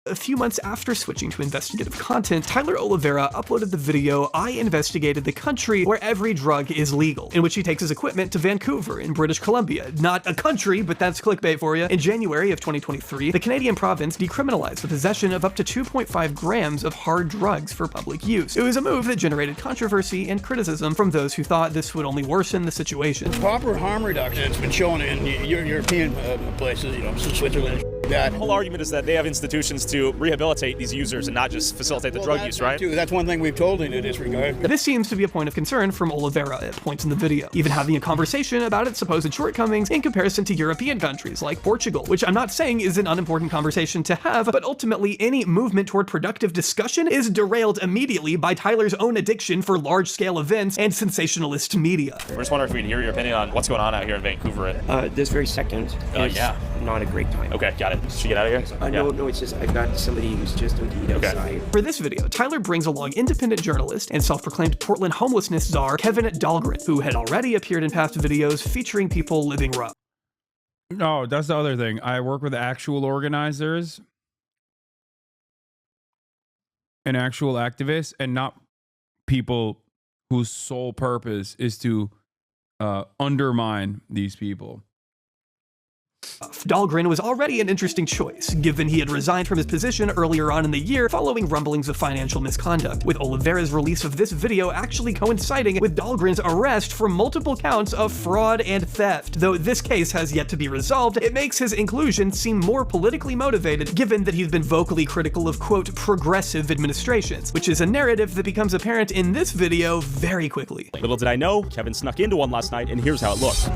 A few months after switching to investigative content, Tyler Olivera uploaded the video I Investigated the Country Where Every Drug is Legal, in which he takes his equipment to Vancouver in British Columbia. Not a country, but that's clickbait for you. In January of 2023, the Canadian province decriminalized the possession of up to 2.5 grams of hard drugs for public use. It was a move that generated controversy and criticism from those who thought this would only worsen the situation. Proper harm reduction, it's been shown in European places, you know, Switzerland. The whole argument is that they have institutions to rehabilitate these users and not just facilitate the drug use, right? That's one thing we've told in this regard. This seems to be a point of concern from Olivera at points in the video, even having a conversation about its supposed shortcomings in comparison to European countries like Portugal, which I'm not saying is an unimportant conversation to have, but ultimately any movement toward productive discussion is derailed immediately by Tyler's own addiction for large-scale events and sensationalist media. We're just wondering if we can hear your opinion on what's going on out here in Vancouver. This very second is not a great time. Okay, got it. Should we get out of here? No, it's just I've got somebody who's just on the outside. For this video, Tyler brings along independent journalist and self-proclaimed Portland homelessness czar Kevin Dahlgren, who had already appeared in past videos featuring people living rough. No, that's the other thing. I work with actual organizers and actual activists, and not people whose sole purpose is to undermine these people. Dahlgren was already an interesting choice, given he had resigned from his position earlier on in the year following rumblings of financial misconduct, with Olivera's release of this video actually coinciding with Dahlgren's arrest for multiple counts of fraud and theft. Though this case has yet to be resolved, it makes his inclusion seem more politically motivated, given that he's been vocally critical of, quote, progressive administrations, which is a narrative that becomes apparent in this video very quickly. Little did I know, Kevin snuck into one last night, and here's how it looked.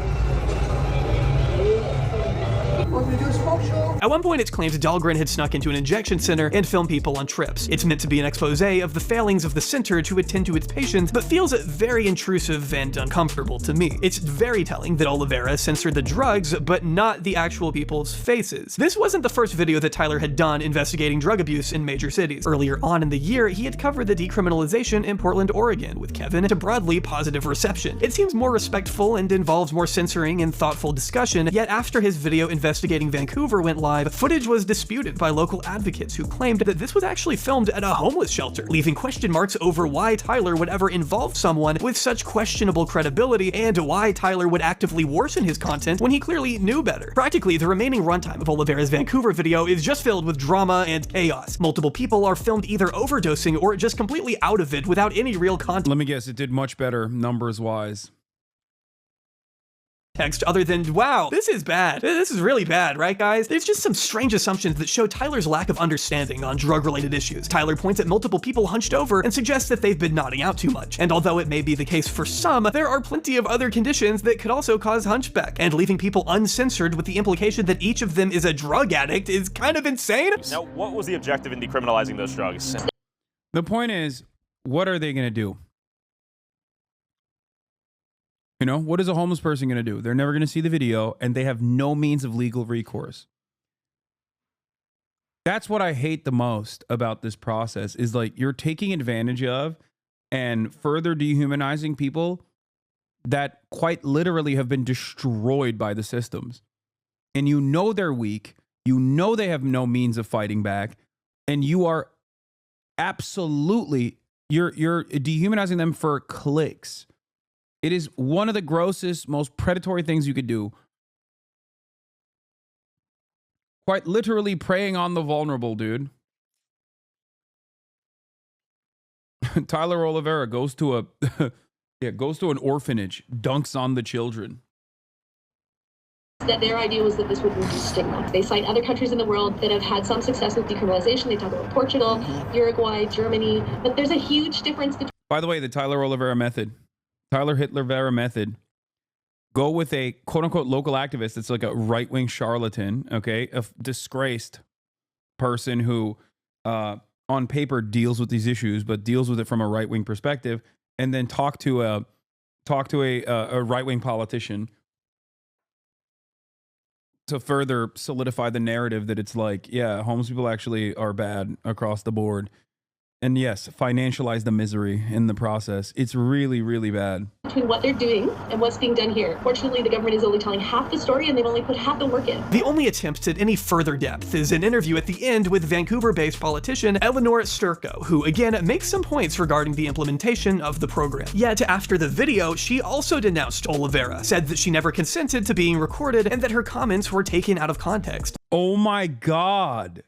At one point, it's claimed Dahlgren had snuck into an injection center and filmed people on trips. It's meant to be an expose of the failings of the center to attend to its patients, but feels very intrusive and uncomfortable to me. It's very telling that Olivera censored the drugs, but not the actual people's faces. This wasn't the first video that Tyler had done investigating drug abuse in major cities. Earlier on in the year, he had covered the decriminalization in Portland, Oregon, with Kevin to broadly positive reception. It seems more respectful and involves more censoring and thoughtful discussion, yet after his video investigating Vancouver went live, footage was disputed by local advocates who claimed that this was actually filmed at a homeless shelter, leaving question marks over why Tyler would ever involve someone with such questionable credibility and why Tyler would actively worsen his content when he clearly knew better. Practically, the remaining runtime of Olivera's Vancouver video is just filled with drama and chaos. Multiple people are filmed either overdosing or just completely out of it without any real context. Let me guess, it did much better numbers-wise. Text other than, wow, this is bad. This is really bad, right, guys? There's just some strange assumptions that show Tyler's lack of understanding on drug-related issues. Tyler points at multiple people hunched over and suggests that they've been nodding out too much. And although it may be the case for some, there are plenty of other conditions that could also cause hunchback. And leaving people uncensored with the implication that each of them is a drug addict is kind of insane. Now, what was the objective in decriminalizing those drugs? The point is, what are they going to do? You know, what is a homeless person going to do? They're never going to see the video, and they have no means of legal recourse. That's what I hate the most about this process, is like you're taking advantage of and further dehumanizing people that quite literally have been destroyed by the systems. And you know they're weak. You know they have no means of fighting back. And you are absolutely, you're dehumanizing them for clicks. It is one of the grossest, most predatory things you could do. Quite literally preying on the vulnerable, dude. Tyler Olivera goes to goes to an orphanage, dunks on the children. That their idea was that this would reduce stigma. They cite other countries in the world that have had some success with decriminalization. They talk about Portugal, Uruguay, Germany, but there's a huge difference between. By the way, the Tyler Olivera method. Tyler Hitler-Vera method. Go with a quote-unquote local activist that's like a right-wing charlatan, okay? A disgraced person who on paper deals with these issues, but deals with it from a right-wing perspective, and then talk to a right-wing politician to further solidify the narrative that it's like, yeah, homeless people actually are bad across the board. And yes, financialize the misery in the process. It's really, really bad. Between what they're doing and what's being done here. Fortunately, the government is only telling half the story and they've only put half the work in. The only attempt at any further depth is an interview at the end with Vancouver-based politician Eleanor Sturko, who again makes some points regarding the implementation of the program. Yet after the video, she also denounced Olivera, said that she never consented to being recorded and that her comments were taken out of context. Oh my God.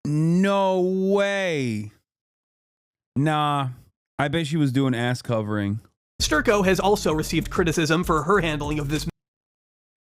No way. Nah, I bet she was doing ass covering. Sturko has also received criticism for her handling of this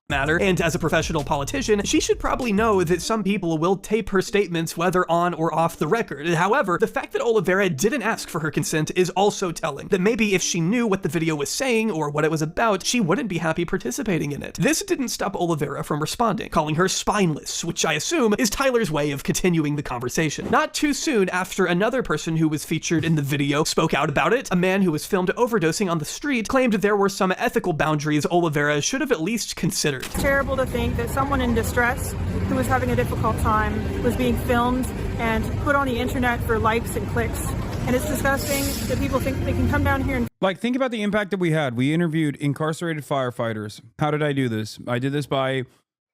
matter, and as a professional politician, she should probably know that some people will tape her statements whether on or off the record. However, the fact that Olivera didn't ask for her consent is also telling, that maybe if she knew what the video was saying or what it was about, she wouldn't be happy participating in it. This didn't stop Olivera from responding, calling her spineless, which I assume is Tyler's way of continuing the conversation. Not too soon after another person who was featured in the video spoke out about it, a man who was filmed overdosing on the street claimed there were some ethical boundaries Olivera should have at least considered. It's terrible to think that someone in distress who was having a difficult time was being filmed and put on the internet for likes and clicks. And it's disgusting that people think they can come down here and... Like, think about the impact that we had. We interviewed incarcerated firefighters. How did I do this? I did this by,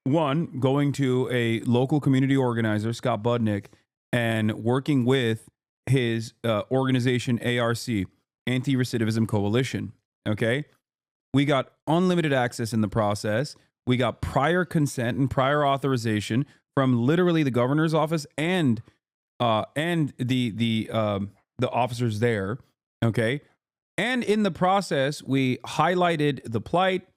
one, going to a local community organizer, Scott Budnick, and working with his organization, ARC, Anti-Recidivism Coalition, okay? We got unlimited access in the process. We got prior consent and prior authorization from literally the governor's office and the officers there, okay? And in the process, we highlighted the plight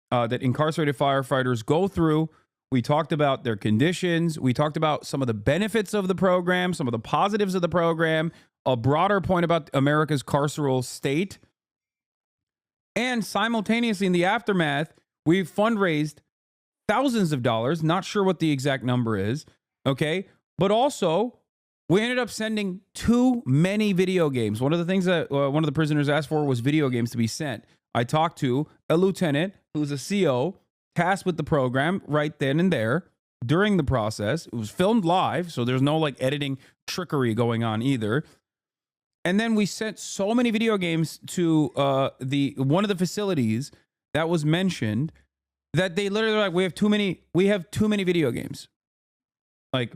that incarcerated firefighters go through. We talked about their conditions. We talked about some of the benefits of the program, some of the positives of the program, a broader point about America's carceral state. And simultaneously, in the aftermath, we've fundraised thousands of dollars, not sure what the exact number is, okay? But also, we ended up sending too many video games. One of the things that one of the prisoners asked for was video games to be sent. I talked to a lieutenant who's a CO tasked with the program right then and there during the process. It was filmed live, so there's no like editing trickery going on either. And then we sent so many video games to one of the facilities that was mentioned that they literally like, we have too many video games. Like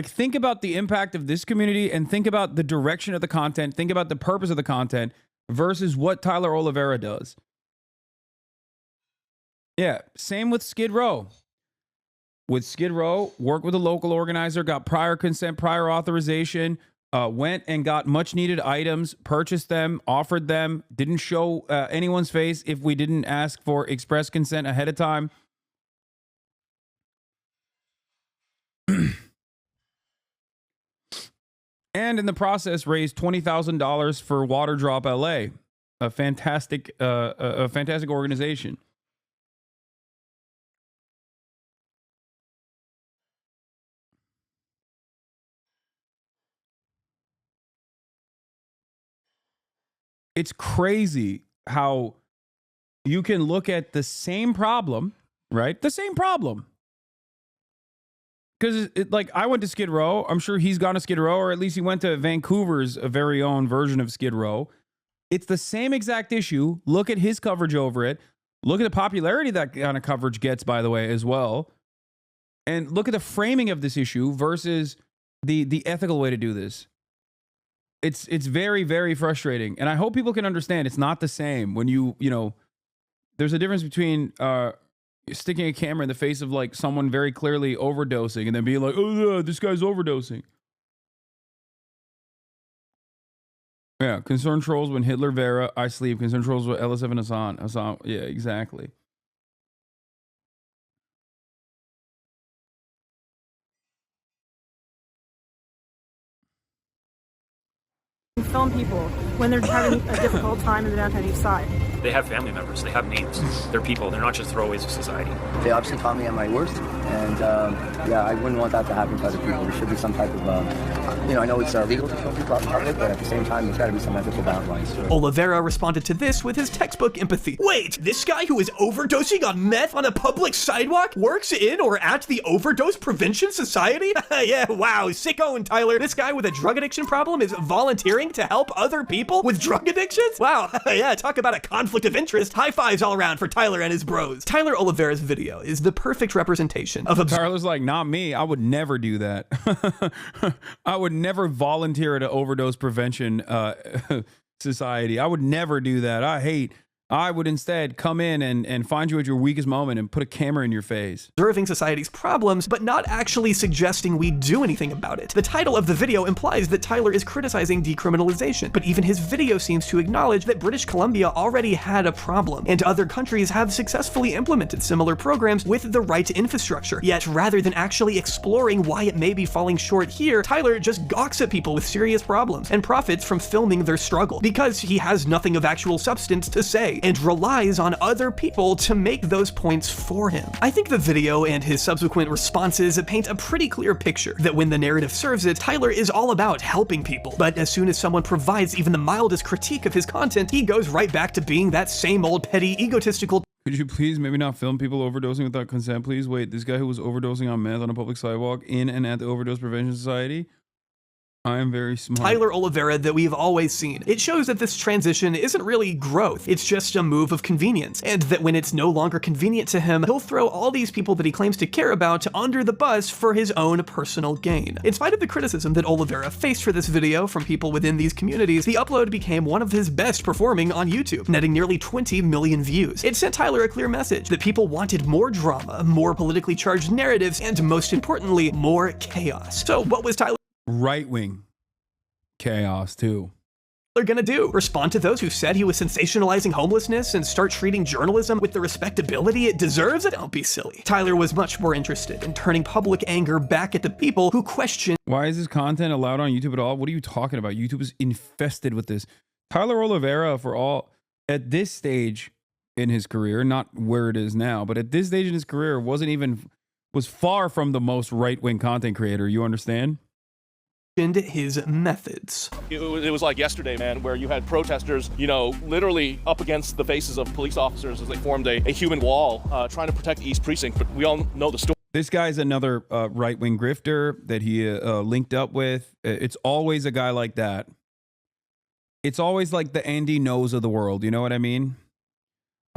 think about the impact of this community and think about the direction of the content, think about the purpose of the content versus what Tyler Olivera does. Yeah, same with Skid Row. With Skid Row, worked with a local organizer, got prior consent, prior authorization, went and got much needed items, purchased them, offered them, didn't show anyone's face if we didn't ask for express consent ahead of time. And in the process, raised $20,000 for Water Drop LA, a fantastic organization. It's crazy how you can look at the same problem, right? The same problem. Because like I went to Skid Row. I'm sure he's gone to Skid Row, or at least he went to Vancouver's very own version of Skid Row. It's the same exact issue. Look at his coverage over it. Look at the popularity that kind of coverage gets, by the way, as well. And look at the framing of this issue versus the ethical way to do this. It's very, very frustrating. And I hope people can understand it's not the same when you know, there's a difference between sticking a camera in the face of like someone very clearly overdosing and then being like, oh yeah, this guy's overdosing. Yeah, concern trolls when Hitler Vera, I sleep. Concern trolls with LS7 Hasan. Yeah, exactly. Film people when they're having a difficult time in the downtown east side. They have family members. They have names. They're people. They're not just throwaways of society. They obviously taught me at my worst, and yeah, I wouldn't want that to happen to other people. There should be some type of, I know it's illegal to kill people out in public, but at the same time, there's got to be some ethical boundaries. Olivera responded to this with his textbook empathy. Wait, this guy who is overdosing on meth on a public sidewalk works in or at the Overdose Prevention Society? Yeah, wow, sick own, Tyler. This guy with a drug addiction problem is volunteering to help other people with drug addictions? Wow, yeah, talk about a conflict of interest. High fives all around for Tyler and his bros. Tyler Olivera's video is the perfect representation of Tyler's like, not me. I would never do that. I would never volunteer at an overdose prevention society. I would never do that. I would instead come in and find you at your weakest moment and put a camera in your face. Observing society's problems, but not actually suggesting we do anything about it. The title of the video implies that Tyler is criticizing decriminalization, but even his video seems to acknowledge that British Columbia already had a problem, and other countries have successfully implemented similar programs with the right infrastructure. Yet, rather than actually exploring why it may be falling short here, Tyler just gawks at people with serious problems and profits from filming their struggle, because he has nothing of actual substance to say, and relies on other people to make those points for him. I think the video and his subsequent responses paint a pretty clear picture that when the narrative serves it, Tyler is all about helping people. But as soon as someone provides even the mildest critique of his content, he goes right back to being that same old petty, egotistical. Could you please maybe not film people overdosing without consent, please? Wait, this guy who was overdosing on meth on a public sidewalk in and at the Overdose Prevention Society? I am very smart. Tyler Olivera that we've always seen. It shows that this transition isn't really growth, it's just a move of convenience, and that when it's no longer convenient to him, he'll throw all these people that he claims to care about under the bus for his own personal gain. In spite of the criticism that Olivera faced for this video from people within these communities, the upload became one of his best performing on YouTube, netting nearly 20 million views. It sent Tyler a clear message that people wanted more drama, more politically charged narratives, and most importantly, more chaos. So what was Tyler right-wing chaos too gonna do? Respond to those who said he was sensationalizing homelessness and start treating journalism with the respectability it deserves? Don't be silly. Tyler was much more interested in turning public anger back at the people who question. Why is this content allowed on YouTube at all? What are you talking about? YouTube is infested with this. Tyler Olivera, for all at this stage in his career, not where it is now, but at this stage in his career, was far from the most right-wing content creator. You understand? His methods. It was like yesterday, man, where you had protesters, literally up against the faces of police officers as they formed a human wall trying to protect East Precinct. But we all know the story. This guy's another right-wing grifter that he linked up with. It's always a guy like that. It's always like the Andy Knows of the world. You know what I mean?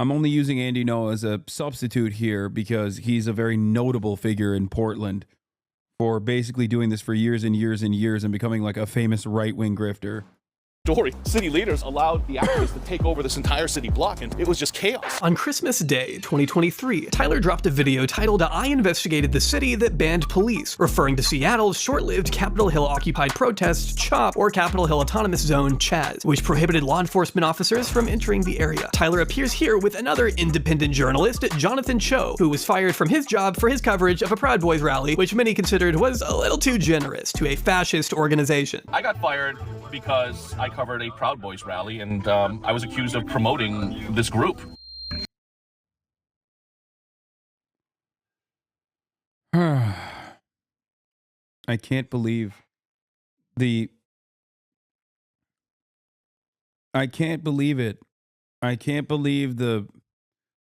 I'm only using Andy Ngo as a substitute here because he's a very notable figure in Portland for basically doing this for years and years and years and becoming like a famous right-wing grifter. Story. City leaders allowed the activists to take over this entire city block, and it was just chaos. On Christmas Day, 2023, Tyler dropped a video titled "I investigated the city that banned police," referring to Seattle's short-lived Capitol Hill occupied protest CHOP, or Capitol Hill Autonomous Zone CHAZ, which prohibited law enforcement officers from entering the area. Tyler appears here with another independent journalist, Jonathan Cho, who was fired from his job for his coverage of a Proud Boys rally, which many considered was a little too generous to a fascist organization. I got fired because I covered a Proud Boys rally, and I was accused of promoting this group. I can't believe it. I can't believe the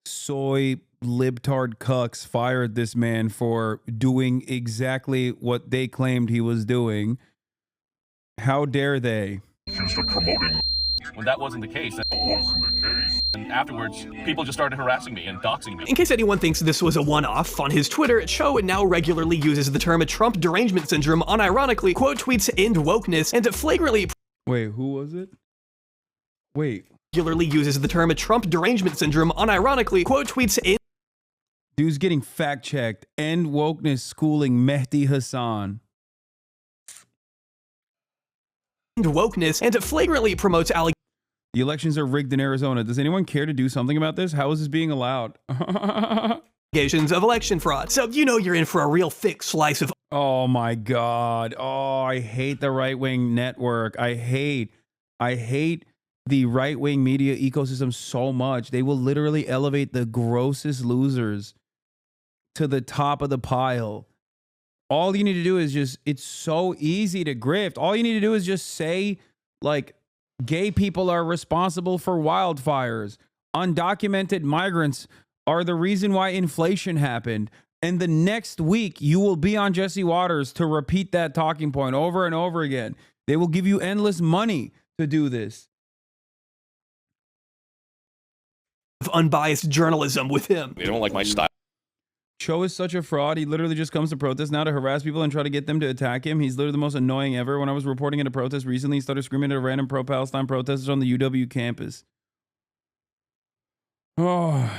soy libtard cucks fired this man for doing exactly what they claimed he was doing. How dare they? Accused of promoting. When that wasn't the case. And afterwards, people just started harassing me and doxing me. In case anyone thinks this was a one-off, on his Twitter, Cho now regularly uses the term Trump derangement syndrome, unironically quote tweets "end wokeness" and flagrantly Wait, who was it? Wait. Regularly uses the term Trump derangement syndrome, unironically quote tweets "end." Dude's getting fact-checked. End wokeness schooling Mehdi Hasan. Wokeness and flagrantly promotes The elections are rigged in Arizona. Does anyone care to do something about this? How is this being allowed? allegations of election fraud. So you know you're in for a real thick slice of. Oh my God. Oh, I hate the right-wing network. I hate the right-wing media ecosystem so much. They will literally elevate the grossest losers to the top of the pile. All you need to do is it's so easy to grift. All you need to do is just say, like, gay people are responsible for wildfires. Undocumented migrants are the reason why inflation happened. And the next week, you will be on Jesse Waters to repeat that talking point over and over again. They will give you endless money to do this. Unbiased journalism with him. They don't like my style. Cho is such a fraud. He literally just comes to protest now to harass people and try to get them to attack him. He's literally the most annoying ever. When I was reporting at a protest recently, he started screaming at random pro-Palestine protesters on the UW campus. Oh.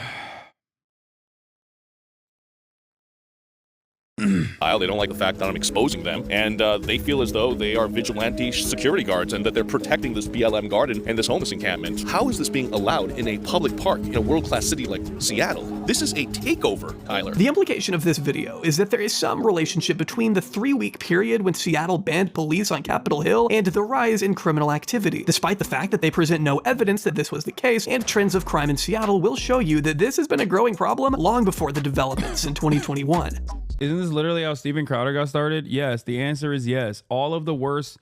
They don't like the fact that I'm exposing them, and they feel as though they are vigilante security guards and that they're protecting this BLM garden and this homeless encampment. How is this being allowed in a public park in a world-class city like Seattle? This is a takeover, Tyler. The implication of this video is that there is some relationship between the 3-week period when Seattle banned police on Capitol Hill and the rise in criminal activity, despite the fact that they present no evidence that this was the case, and trends of crime in Seattle will show you that this has been a growing problem long before the developments in 2021. Isn't this literally how Steven Crowder got started? Yes, the answer is yes. All of the worst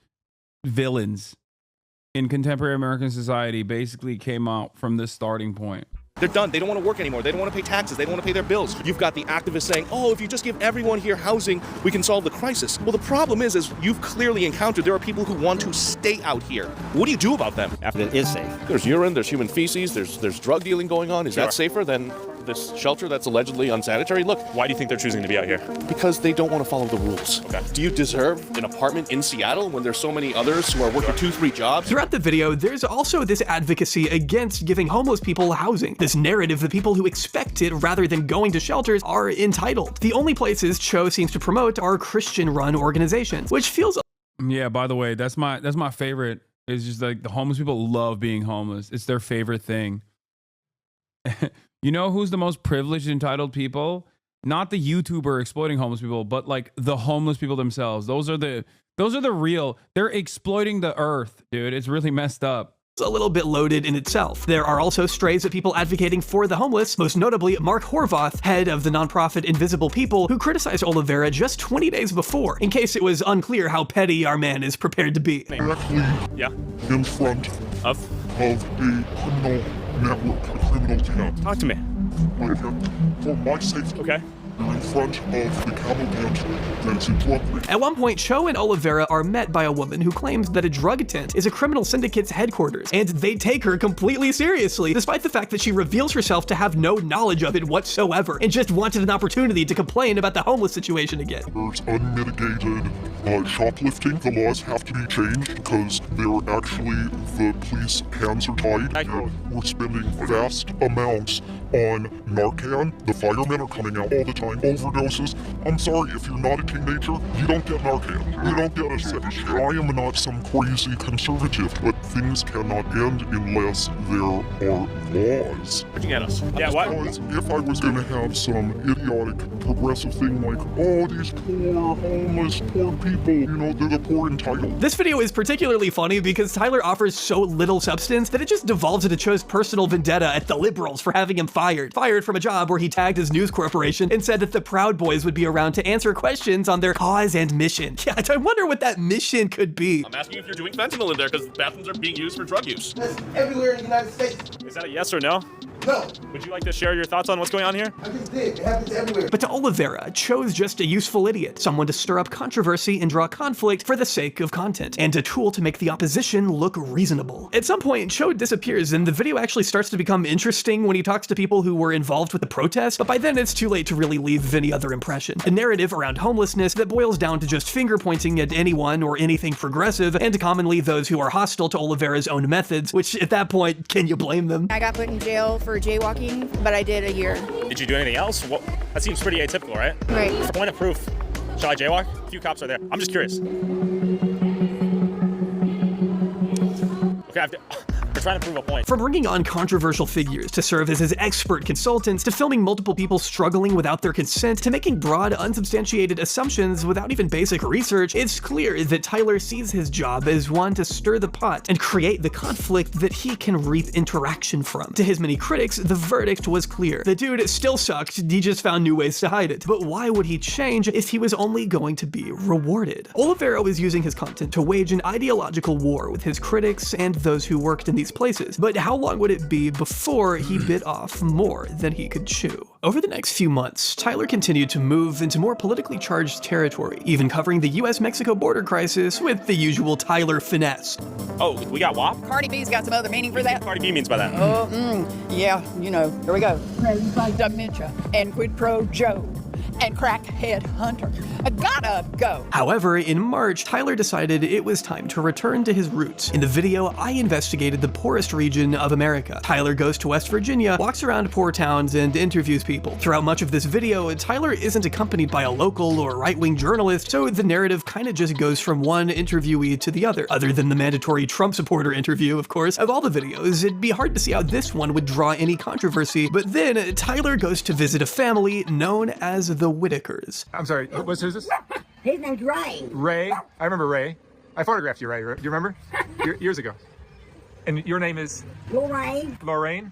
villains in contemporary American society basically came out from this starting point. They're done. They don't want to work anymore. They don't want to pay taxes. They don't want to pay their bills. You've got the activists saying, oh, if you just give everyone here housing, we can solve the crisis. Well, the problem is you've clearly encountered there are people who want to stay out here. What do you do about them? After it is safe. There's urine, there's human feces, there's drug dealing going on. Is that safer than this shelter that's allegedly unsanitary? Look, why do you think they're choosing to be out here? Because they don't want to follow the rules. Okay. Do you deserve an apartment in Seattle when there's so many others who are working 2-3 jobs? Throughout the video, there's also this advocacy against giving homeless people housing. This narrative that people who expect it rather than going to shelters are entitled. The only places Cho seems to promote are Christian-run organizations, which feels... Yeah, by the way, that's my favorite. It's just like the homeless people love being homeless. It's their favorite thing. You know who's the most privileged, entitled people? Not the YouTuber exploiting homeless people, but like the homeless people themselves. Those are the real. They're exploiting the earth, dude. It's really messed up. It's a little bit loaded in itself. There are also strays of people advocating for the homeless, most notably Mark Horvath, head of the nonprofit Invisible People, who criticized Olivera just 20 days before, in case it was unclear how petty our man is prepared to be. Directly in front of a criminal network, a criminal camp. Talk to me. For my safety. Okay. You're in front of the camel tent that is a drug ring. At one point, Cho and Olivera are met by a woman who claims that a drug tent is a criminal syndicate's headquarters, and they take her completely seriously, despite the fact that she reveals herself to have no knowledge of it whatsoever, and just wanted an opportunity to complain about the homeless situation again. There's unmitigated shoplifting. The laws have to be changed because they're actually, the police hands are tied. We're spending vast amounts on Narcan. The firemen are coming out all the time. Overdoses. I'm sorry, if you're not a teenager, you don't get Narcan. You don't get a session. I am not some crazy conservative, but things cannot end unless there are laws. What'd you get us? Yeah, what? Because if I was going to have some idiotic progressive thing like, oh, these poor homeless, poor people, you know, they're the poor entitled. This video is particularly funny because Tyler offers so little substance that it just devolves into Cho's personal vendetta at the liberals for having him fired from a job where he tagged his news corporation and said that the Proud Boys would be around to answer questions on their cause and mission. Yeah, I wonder what that mission could be. I'm asking if you're doing fentanyl in there because bathrooms are being used for drug use. That's everywhere in the United States. Is that a yes or no? No. Would you like to share your thoughts on what's going on here? I just did. It happens everywhere. But to Olivera, Cho's just a useful idiot, someone to stir up controversy and draw conflict for the sake of content, and a tool to make the opposition look reasonable. At some point, Cho disappears, and the video actually starts to become interesting when he talks to people who were involved with the protests, but by then it's too late to really leave any other impression. A narrative around homelessness that boils down to just finger-pointing at anyone or anything progressive, and commonly those who are hostile to Olivera's own methods, which at that point, can you blame them? I got put in jail for jaywalking, but I did a year. Did you do anything else? Well, that seems pretty atypical, right? Right. For point of proof, shall I jaywalk? A few cops are there. I'm just curious. Okay, we're trying to prove a point. From bringing on controversial figures to serve as his expert consultants, to filming multiple people struggling without their consent, to making broad, unsubstantiated assumptions without even basic research, it's clear that Tyler sees his job as one to stir the pot and create the conflict that he can reap interaction from. To his many critics, the verdict was clear. The dude still sucked, he just found new ways to hide it. But why would he change if he was only going to be rewarded? Olivera was using his content to wage an ideological war with his critics and those who worked in these places, but how long would it be before he bit off more than he could chew? Over the next few months, Tyler continued to move into more politically charged territory, even covering the US-Mexico border crisis with the usual Tyler finesse. Oh, we got WAP? Cardi B's got some other meaning for that. Cardi B means by that. Oh, yeah, you know, here we go. Dementia and quid pro Joe and crackhead hunter. I gotta go. However, in March, Tyler decided it was time to return to his roots. In the video, I investigated the poorest region of America. Tyler goes to West Virginia, walks around poor towns, and interviews people. Throughout much of this video, Tyler isn't accompanied by a local or right-wing journalist, so the narrative kinda just goes from one interviewee to the other. Other than the mandatory Trump supporter interview, of course. Of all the videos, it'd be hard to see how this one would draw any controversy, but then Tyler goes to visit a family known as the Whitakers. I'm sorry, who's this? His name's Ray. Ray? I remember Ray. I photographed you, Ray. Do you remember? Years ago. And your name is? Lorraine. Lorraine?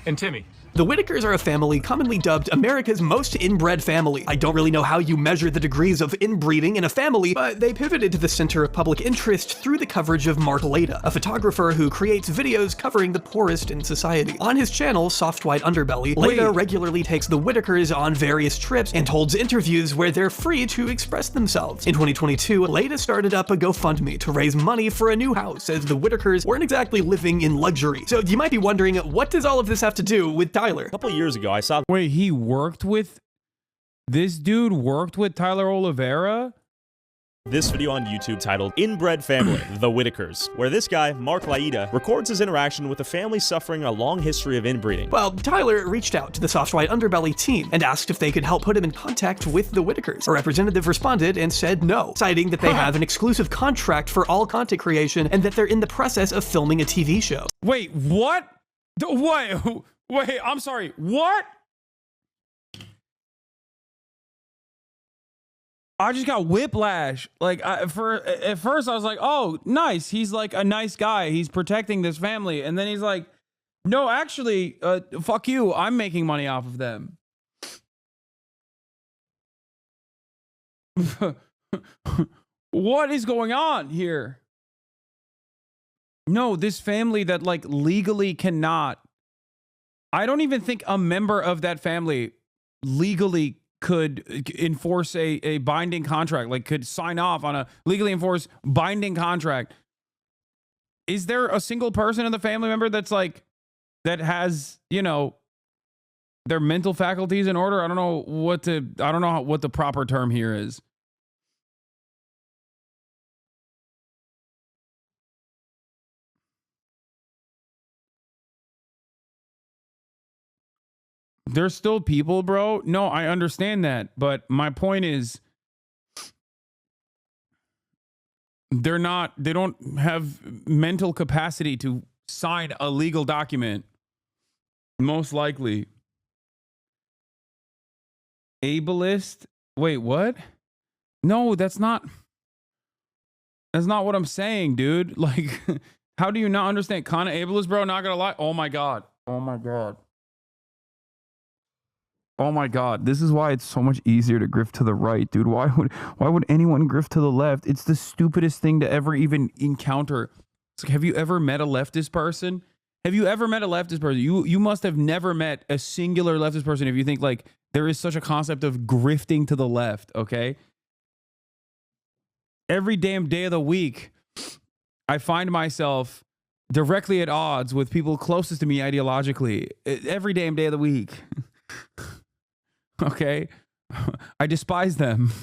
And Timmy. The Whitakers are a family commonly dubbed America's most inbred family. I don't really know how you measure the degrees of inbreeding in a family, but they pivoted to the center of public interest through the coverage of Mark Leda, a photographer who creates videos covering the poorest in society. On his channel, Soft White Underbelly, Leda regularly takes the Whitakers on various trips and holds interviews where they're free to express themselves. In 2022, Leda started up a GoFundMe to raise money for a new house, as the Whitakers weren't exactly living in luxury. So you might be wondering, what does all of this have to do with Tyler? A couple years ago, I saw... Wait, this dude worked with Tyler Olivera? This video on YouTube titled Inbred Family, The Whitakers, where this guy, Mark Laida, records his interaction with a family suffering a long history of inbreeding. Well, Tyler reached out to the Soft White Underbelly team and asked if they could help put him in contact with the Whitakers. A representative responded and said no, citing that they have an exclusive contract for all content creation and that they're in the process of filming a TV show. Wait, what? Wait, I'm sorry, what? I just got whiplash. Like, at first I was like, oh, nice. He's like a nice guy. He's protecting this family. And then he's like, no, actually, fuck you. I'm making money off of them. What is going on here? No, this family that like legally cannot. I don't even think a member of that family legally could enforce a binding contract, like could sign off on a legally enforced binding contract. Is there a single person in the family member that's like, that has, you know, their mental faculties in order? I don't know what the proper term here is. There's still people, bro. No, I understand that. But my point is, they don't have mental capacity to sign a legal document. Most likely. Ableist? Wait, what? No, that's not what I'm saying, dude. Like, how do you not understand? Kinda ableist, bro. Not gonna lie. Oh my God. Oh my God. Oh my God, this is why it's so much easier to grift to the right, dude. Why would anyone grift to the left? It's the stupidest thing to ever even encounter. It's like, have you ever met a leftist person? Have you ever met a leftist person? You must have never met a singular leftist person if you think like there is such a concept of grifting to the left, okay? Every damn day of the week, I find myself directly at odds with people closest to me ideologically. Every damn day of the week. Okay, I despise them.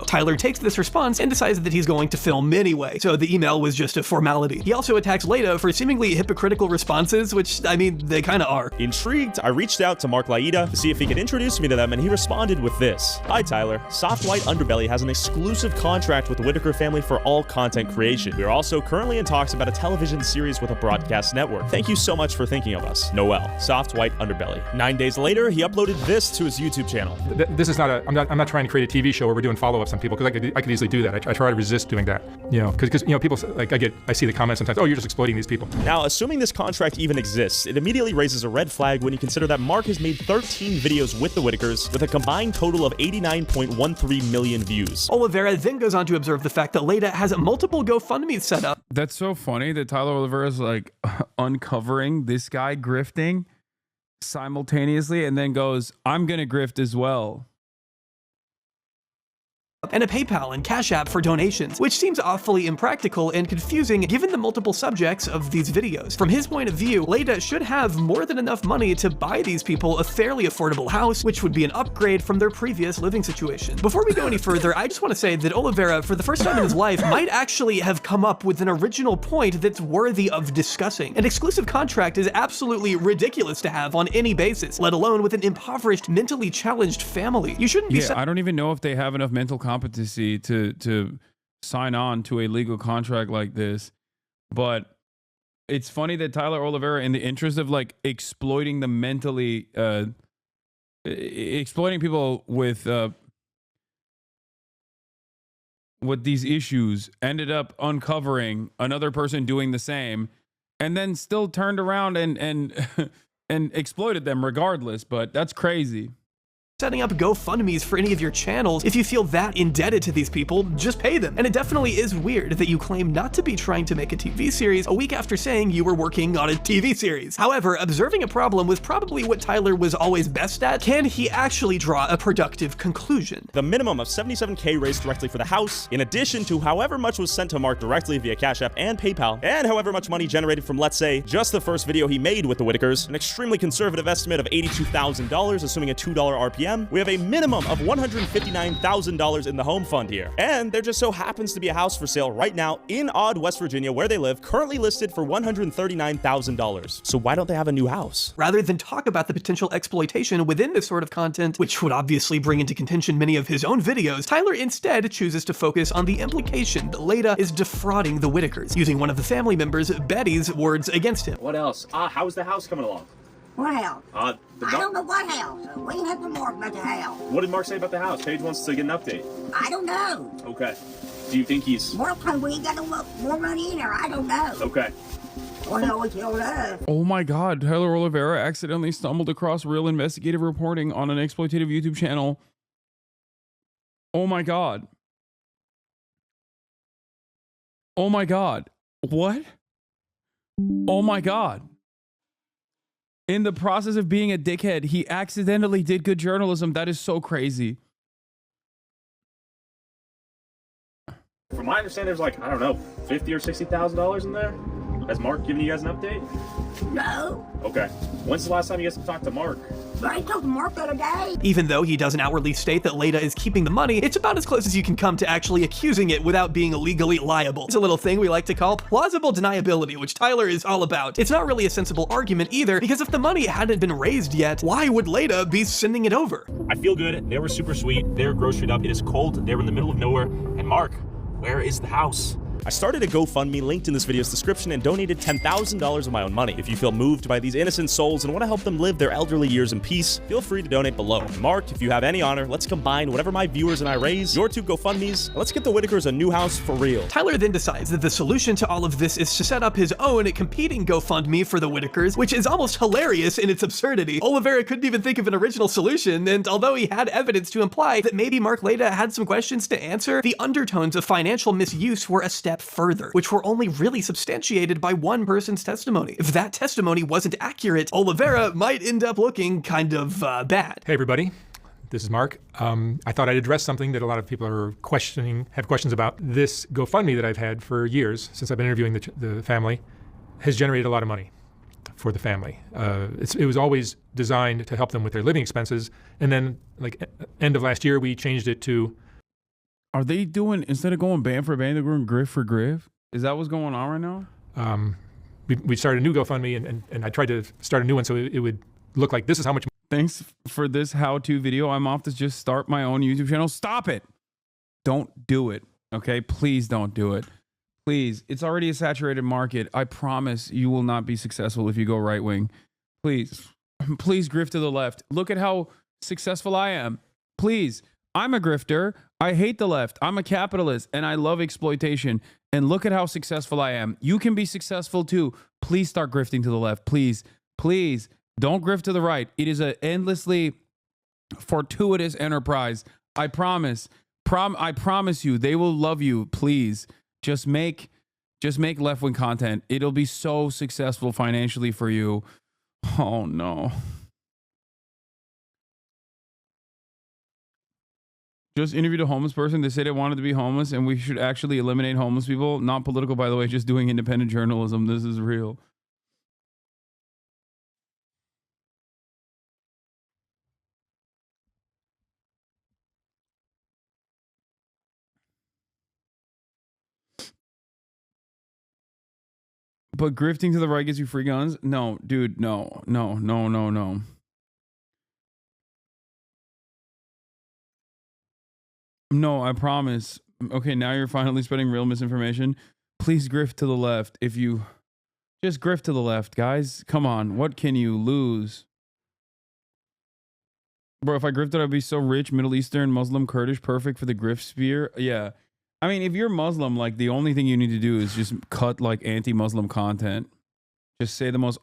Tyler takes this response and decides that he's going to film anyway, so the email was just a formality. He also attacks Leda for seemingly hypocritical responses, which, I mean, they kinda are. Intrigued, I reached out to Mark Laida to see if he could introduce me to them, and he responded with this. Hi Tyler, Soft White Underbelly has an exclusive contract with the Whitaker family for all content creation. We are also currently in talks about a television series with a broadcast network. Thank you so much for thinking of us. Noel, Soft White Underbelly. 9 days later, he uploaded this to his YouTube channel. This is not I'm not trying to create a TV show where we're doing follow-ups on people, because I could easily do that. I try to resist doing that, you know, because you know, people, like, I see the comments sometimes, oh, you're just exploiting these people. Now, assuming this contract even exists, it immediately raises a red flag when you consider that Mark has made 13 videos with the Whitakers with a combined total of 89.13 million views. Olivera then goes on to observe the fact that Leda has multiple GoFundMes set up. That's so funny that Tyler Olivera is like uncovering this guy grifting simultaneously and then goes, I'm gonna grift as well. And a PayPal and Cash App for donations, which seems awfully impractical and confusing given the multiple subjects of these videos. From his point of view, Leda should have more than enough money to buy these people a fairly affordable house, which would be an upgrade from their previous living situation. Before we go any further, I just want to say that Olivera, for the first time in his life, might actually have come up with an original point that's worthy of discussing. An exclusive contract is absolutely ridiculous to have on any basis, let alone with an impoverished, mentally challenged family. You shouldn't be— I don't even know if they have enough mental competency to sign on to a legal contract like this. But it's funny that Tyler Olivera, in the interest of like exploiting the mentally exploiting people with these issues, ended up uncovering another person doing the same and then still turned around and exploited them regardless. But that's crazy. Setting up GoFundMes for any of your channels. If you feel that indebted to these people, just pay them. And it definitely is weird that you claim not to be trying to make a TV series a week after saying you were working on a TV series. However, observing a problem was probably what Tyler was always best at. Can he actually draw a productive conclusion? The minimum of $77K raised directly for the house, in addition to however much was sent to Mark directly via Cash App and PayPal, and however much money generated from, let's say, just the first video he made with the Whitakers, an extremely conservative estimate of $82,000, assuming a $2 RPM, we have a minimum of $159,000 in the home fund here. And there just so happens to be a house for sale right now in Odd, West Virginia, where they live, currently listed for $139,000. So why don't they have a new house? Rather than talk about the potential exploitation within this sort of content, which would obviously bring into contention many of his own videos, Tyler instead chooses to focus on the implication that Leda is defrauding the Whitakers, using one of the family members, Betty's, words against him. What else? How's the house coming along? What house? I don't know what house. We didn't have to Mark about the house. What did Mark say about the house? Paige wants to get an update. I don't know. Okay. Do you think he's... Mark told we ain't got no more money in there. I don't know. Okay. Well, no, he told us. Oh my God, Tyler Olivera accidentally stumbled across real investigative reporting on an exploitative YouTube channel. Oh my God. Oh my God. What? Oh my God. In the process of being a dickhead, he accidentally did good journalism. That is so crazy. From my understanding, there's like, I don't know, $50,000 or $60,000 in there. Has Mark given you guys an update? No. Okay. When's the last time you guys talked to Mark? I talked to Mark the other day. Even though he doesn't outwardly state that Leda is keeping the money, it's about as close as you can come to actually accusing it without being legally liable. It's a little thing we like to call plausible deniability, which Tyler is all about. It's not really a sensible argument either, because if the money hadn't been raised yet, why would Leda be sending it over? I feel good. They were super sweet. They were groceried up. It is cold. They were in the middle of nowhere. And Mark, where is the house? I started a GoFundMe linked in this video's description and donated $10,000 of my own money. If you feel moved by these innocent souls and want to help them live their elderly years in peace, feel free to donate below. And Mark, if you have any honor, let's combine whatever my viewers and I raise, your 2 GoFundMes, and let's get the Whitakers a new house for real. Tyler then decides that the solution to all of this is to set up his own competing GoFundMe for the Whitakers, which is almost hilarious in its absurdity. Olivera couldn't even think of an original solution, and although he had evidence to imply that maybe Mark Leda had some questions to answer, the undertones of financial misuse were a step further, which were only really substantiated by one person's testimony. If that testimony wasn't accurate, Olivera might end up looking kind of bad. Hey everybody, this is Mark. I thought I'd address something that a lot of people are have questions about. This GoFundMe that I've had for years, since I've been interviewing the family, has generated a lot of money for the family. It was always designed to help them with their living expenses, and then like end of last year, we changed it to... Are they doing, instead of going band for band, they're going griff for griff? Is that what's going on right now? We started a new GoFundMe, and I tried to start a new one so it would look like this is how much... Thanks for this how-to video. I'm off to just start my own YouTube channel. Stop it. Don't do it. Okay? Please don't do it. Please. It's already a saturated market. I promise you will not be successful if you go right wing. Please. Please grift to the left. Look at how successful I am. Please. I'm a grifter. I hate the left. I'm a capitalist and I love exploitation. And look at how successful I am. You can be successful too. Please start grifting to the left. Please. Please. Don't grift to the right. It is an endlessly fortuitous enterprise. I promise. I promise you, they will love you. Please. Just make left-wing content. It'll be so successful financially for you. Oh no. Just interviewed a homeless person. They said they wanted to be homeless and we should actually eliminate homeless people. Not political, by the way, just doing independent journalism. This is real. But grifting to the right gets you free guns? No, dude, no. No, I promise. Okay, now you're finally spreading real misinformation. Please grift to the left. If you just grift to the left, guys. Come on, what can you lose? Bro, if I grifted, I'd be so rich. Middle Eastern, Muslim, Kurdish, perfect for the grift sphere. Yeah. I mean, if you're Muslim, like the only thing you need to do is just cut like anti-Muslim content. Just say the most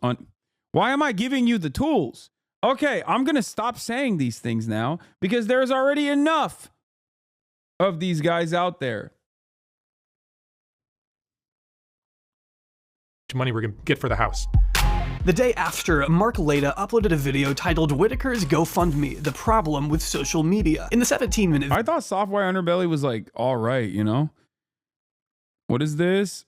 Why am I giving you the tools? Okay, I'm going to stop saying these things now because there's already enough of these guys out there. Money we're going to get for the house. The day after, Mark Leda uploaded a video titled Whitaker's GoFundMe, the problem with social media. In the 17-minute... I thought Software Underbelly was like, all right, you know? What is this?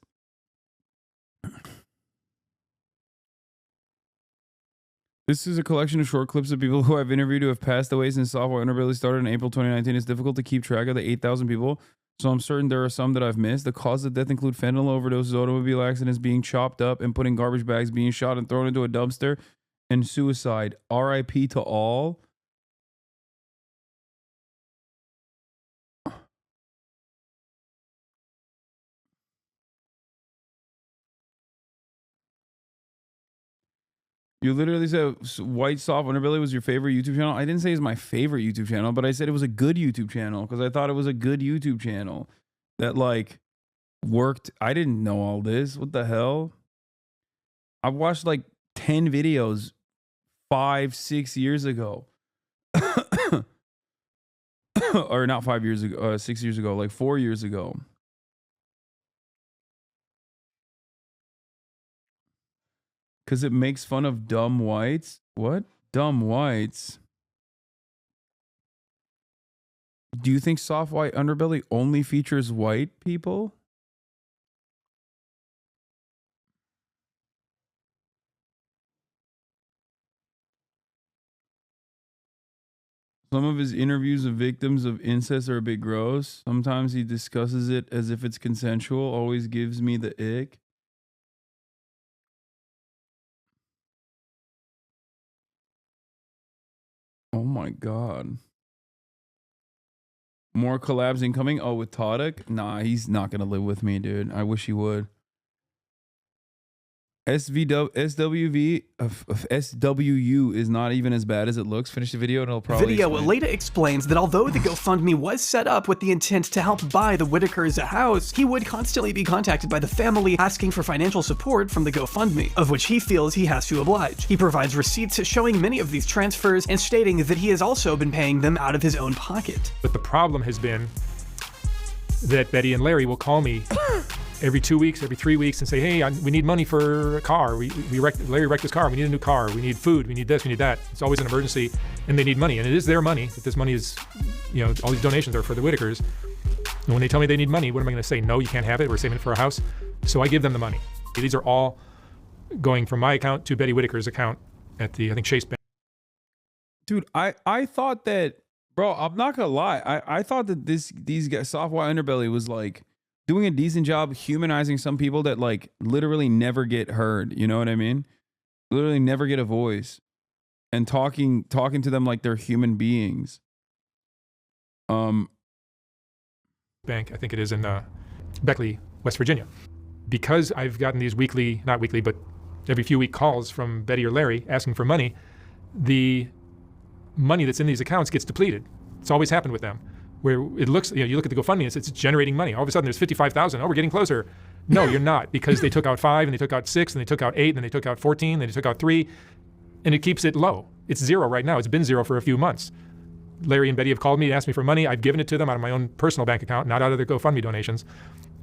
This is a collection of short clips of people who I've interviewed who have passed away since Software Underbelly started in April 2019. It's difficult to keep track of the 8,000 people, so I'm certain there are some that I've missed. The causes of death include fentanyl overdoses, automobile accidents, being chopped up and put in garbage bags, being shot and thrown into a dumpster, and suicide. RIP to all. You literally said White Soft Underbelly was your favorite YouTube channel. I didn't say it's my favorite YouTube channel, but I said it was a good YouTube channel because I thought it was a good YouTube channel that like worked. I didn't know all this. What the hell? I've watched like 10 videos 5-6 years ago. Or not 5 years ago, 6 years ago, like 4 years ago. Because it makes fun of dumb whites. What? Dumb whites. Do you think soft white underbelly only features white people? Some of his interviews of victims of incest are a bit gross. Sometimes he discusses it as if it's consensual. Always gives me the ick. Oh my God. More collabs incoming. Oh, with Todek? Nah, he's not going to live with me, dude. I wish he would. SWU is not even as bad as it looks. Finish the video and it'll probably Later explains that although the GoFundMe was set up with the intent to help buy the Whitakers a house, he would constantly be contacted by the family asking for financial support from the GoFundMe, of which he feels he has to oblige. He provides receipts showing many of these transfers and stating that he has also been paying them out of his own pocket. But the problem has been that Betty and Larry will call me every 2 weeks, every 3 weeks, and say, hey, we need money for a car. Larry wrecked his car. We need a new car. We need food. We need this. We need that. It's always an emergency, and they need money. And it is their money. But this money is, all these donations are for the Whitakers. And when they tell me they need money, what am I going to say? No, you can't have it. We're saving it for a house. So I give them the money. These are all going from my account to Betty Whitaker's account at the, I think, Chase Bank. Dude, I thought that, bro, I'm not going to lie. I thought that these guys, Soft White Underbelly, was like doing a decent job humanizing some people that like literally never get heard. You know what I mean? Literally never get a voice, and talking to them like they're human beings. Bank, I think it is in Beckley, West Virginia. Because I've gotten these weekly, not weekly, but every few week calls from Betty or Larry asking for money, the money that's in these accounts gets depleted. It's always happened with them. Where it looks, you look at the GoFundMe, it's generating money. All of a sudden there's 55,000. Oh, we're getting closer. No, you're not, because they took out 5 and they took out 6 and they took out 8 and they took out 14 and they took out 3, and it keeps it low. It's 0 right now. It's been 0 for a few months. Larry and Betty have called me and asked me for money. I've given it to them out of my own personal bank account, not out of their GoFundMe donations,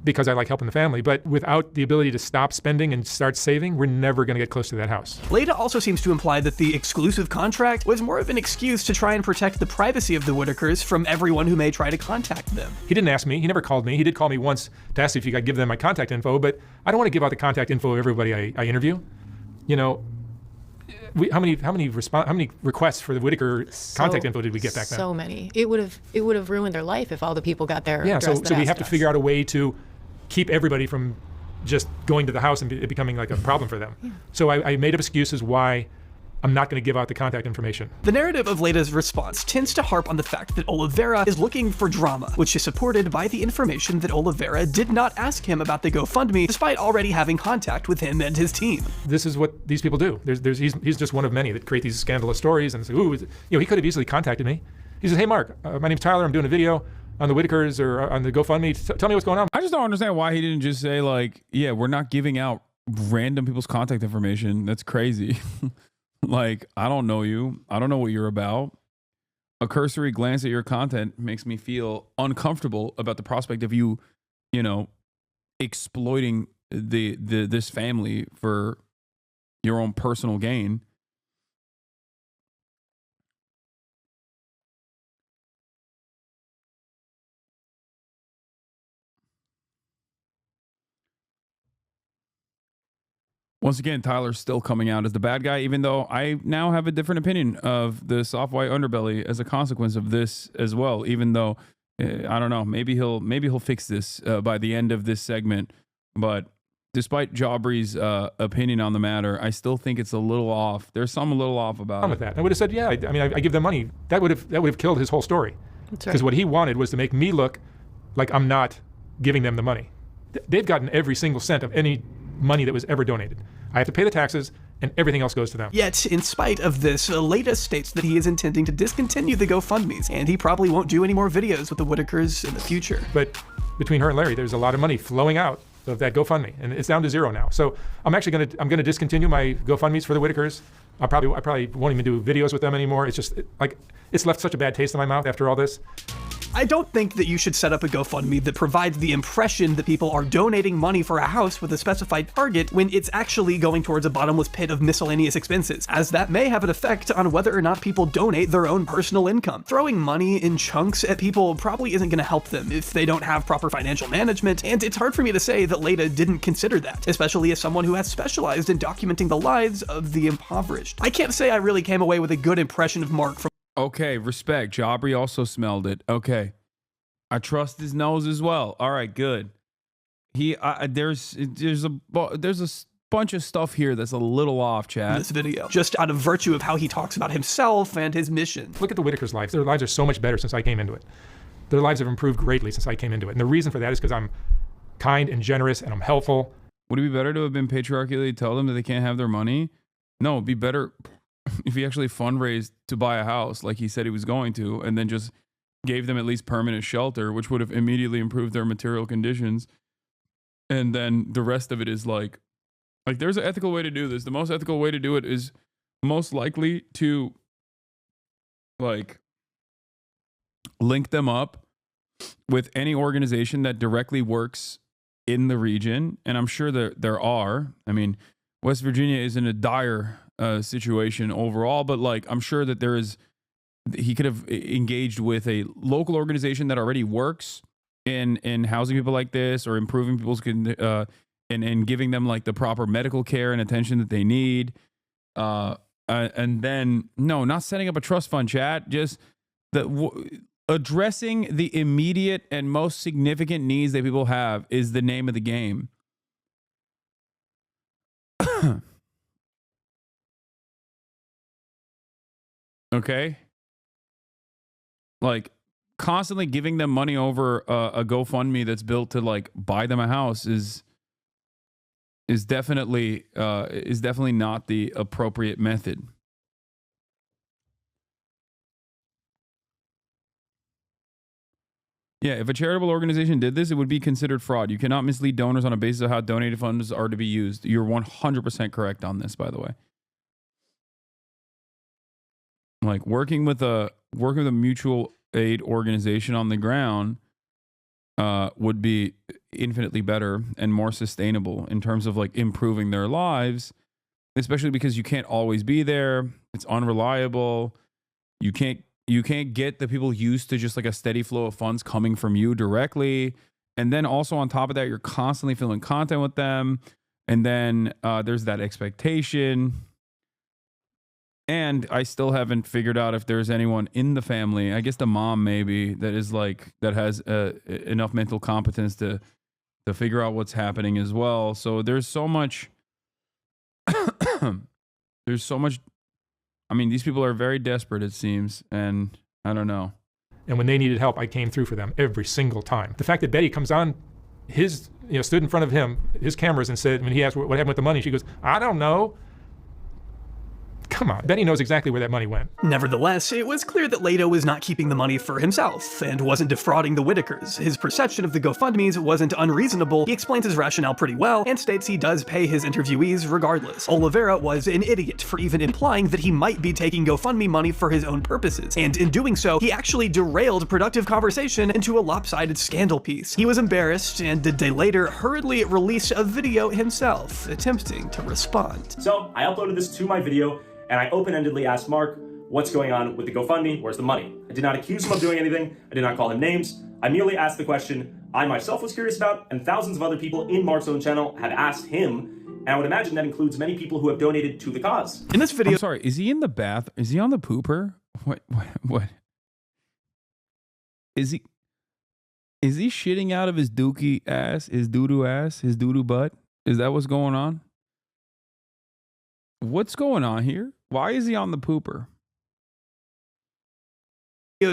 because I like helping the family. But without the ability to stop spending and start saving, we're never going to get close to that house. Leda also seems to imply that the exclusive contract was more of an excuse to try and protect the privacy of the Whitakers from everyone who may try to contact them. He didn't ask me. He never called me. He did call me once to ask if he could give them my contact info, but I don't want to give out the contact info of everybody I interview. How many requests for the Whitaker contact info did we get back then? So many. It would have ruined their life if all the people got their yeah. address. So we have to figure out a way to keep everybody from just going to the house and it becoming like a problem for them. Yeah. So I made up excuses why I'm not going to give out the contact information. The narrative of Leda's response tends to harp on the fact that Olivera is looking for drama, which is supported by the information that Olivera did not ask him about the GoFundMe, despite already having contact with him and his team. This is what these people do. He's just one of many that create these scandalous stories and say, ooh, he could have easily contacted me. He says, hey, Mark, my name's Tyler. I'm doing a video on the Whitakers or on the GoFundMe. Tell me what's going on. I just don't understand why he didn't just say like, yeah, we're not giving out random people's contact information. That's crazy. Like, I don't know you. I don't know what you're about. A cursory glance at your content makes me feel uncomfortable about the prospect of you, exploiting this family for your own personal gain. Once again, Tyler's still coming out as the bad guy, even though I now have a different opinion of the soft white underbelly as a consequence of this as well. Even though I don't know, maybe he'll fix this by the end of this segment. But despite J Aubrey's opinion on the matter, I still think it's a little off. There's some a little off about it. With that, I would have said, yeah. I give them money. That would have killed his whole story. That's right. Because what he wanted was to make me look like I'm not giving them the money. They've gotten every single cent of any money that was ever donated. I have to pay the taxes, and everything else goes to them. Yet, in spite of this, Leda states that he is intending to discontinue the GoFundMes, and he probably won't do any more videos with the Whitakers in the future. But between her and Larry, there's a lot of money flowing out of that GoFundMe, and it's down to 0 now. So I'm gonna discontinue my GoFundMes for the Whitakers. I probably won't even do videos with them anymore. It's just it's left such a bad taste in my mouth after all this. I don't think that you should set up a GoFundMe that provides the impression that people are donating money for a house with a specified target when it's actually going towards a bottomless pit of miscellaneous expenses, as that may have an effect on whether or not people donate their own personal income. Throwing money in chunks at people probably isn't going to help them if they don't have proper financial management, and it's hard for me to say that Leda didn't consider that, especially as someone who has specialized in documenting the lives of the impoverished. I can't say I really came away with a good impression of Mark from— Okay, respect. J Aubrey also smelled it. Okay. I trust his nose as well. All right, good. There's a bunch of stuff here that's a little off, chat. This video, just out of virtue of how he talks about himself and his mission. Look at the Whitakers' lives. Their lives are so much better since I came into it. Their lives have improved greatly since I came into it. And the reason for that is because I'm kind and generous and I'm helpful. Would it be better to have been patriarchally tell them that they can't have their money? No, it'd be better if he actually fundraised to buy a house like he said he was going to, and then just gave them at least permanent shelter, which would have immediately improved their material conditions. And then the rest of it is like there's an ethical way to do this. The most ethical way to do it is most likely to like link them up with any organization that directly works in the region. And I'm sure there are. I mean, West Virginia is in a dire situation overall, but like I'm sure that he could have engaged with a local organization that already works in housing people like this, or improving people's and giving them like the proper medical care and attention that they need. And then not setting up a trust fund, chat, just addressing the immediate and most significant needs that people have is the name of the game. Okay? Like constantly giving them money over a GoFundMe that's built to like buy them a house is definitely not the appropriate method. Yeah, if a charitable organization did this, it would be considered fraud. You cannot mislead donors on a basis of how donated funds are to be used. You're 100% correct on this, by the way. Like working with a mutual aid organization on the ground would be infinitely better and more sustainable in terms of like improving their lives, especially because you can't always be there. It's unreliable. You can't get the people used to just like a steady flow of funds coming from you directly. And then also on top of that, you're constantly filming content with them. And then there's that expectation. And I still haven't figured out if there's anyone in the family, I guess the mom maybe, that has enough mental competence to figure out what's happening as well. So there's so much, I mean, these people are very desperate, it seems, and I don't know. And when they needed help, I came through for them every single time. The fact that Betty comes on stood in front of him, his cameras, and said, when he asked what happened with the money, she goes, I don't know. Come on, Betty knows exactly where that money went. Nevertheless, it was clear that Leda was not keeping the money for himself and wasn't defrauding the Whitakers. His perception of the GoFundMes wasn't unreasonable. He explains his rationale pretty well and states he does pay his interviewees regardless. Olivera was an idiot for even implying that he might be taking GoFundMe money for his own purposes, and in doing so, he actually derailed productive conversation into a lopsided scandal piece. He was embarrassed and a day later hurriedly released a video himself, attempting to respond. So I uploaded this to my video, and I open-endedly asked Mark, what's going on with the GoFundMe? Where's the money? I did not accuse him of doing anything. I did not call him names. I merely asked the question I myself was curious about, and thousands of other people in Mark's own channel have asked him, and I would imagine that includes many people who have donated to the cause. In this video— I'm sorry, is he in the bath? Is he on the pooper? What? Is he shitting out of his dookie ass, his doo-doo butt? Is that what's going on? What's going on here? Why is he on the pooper?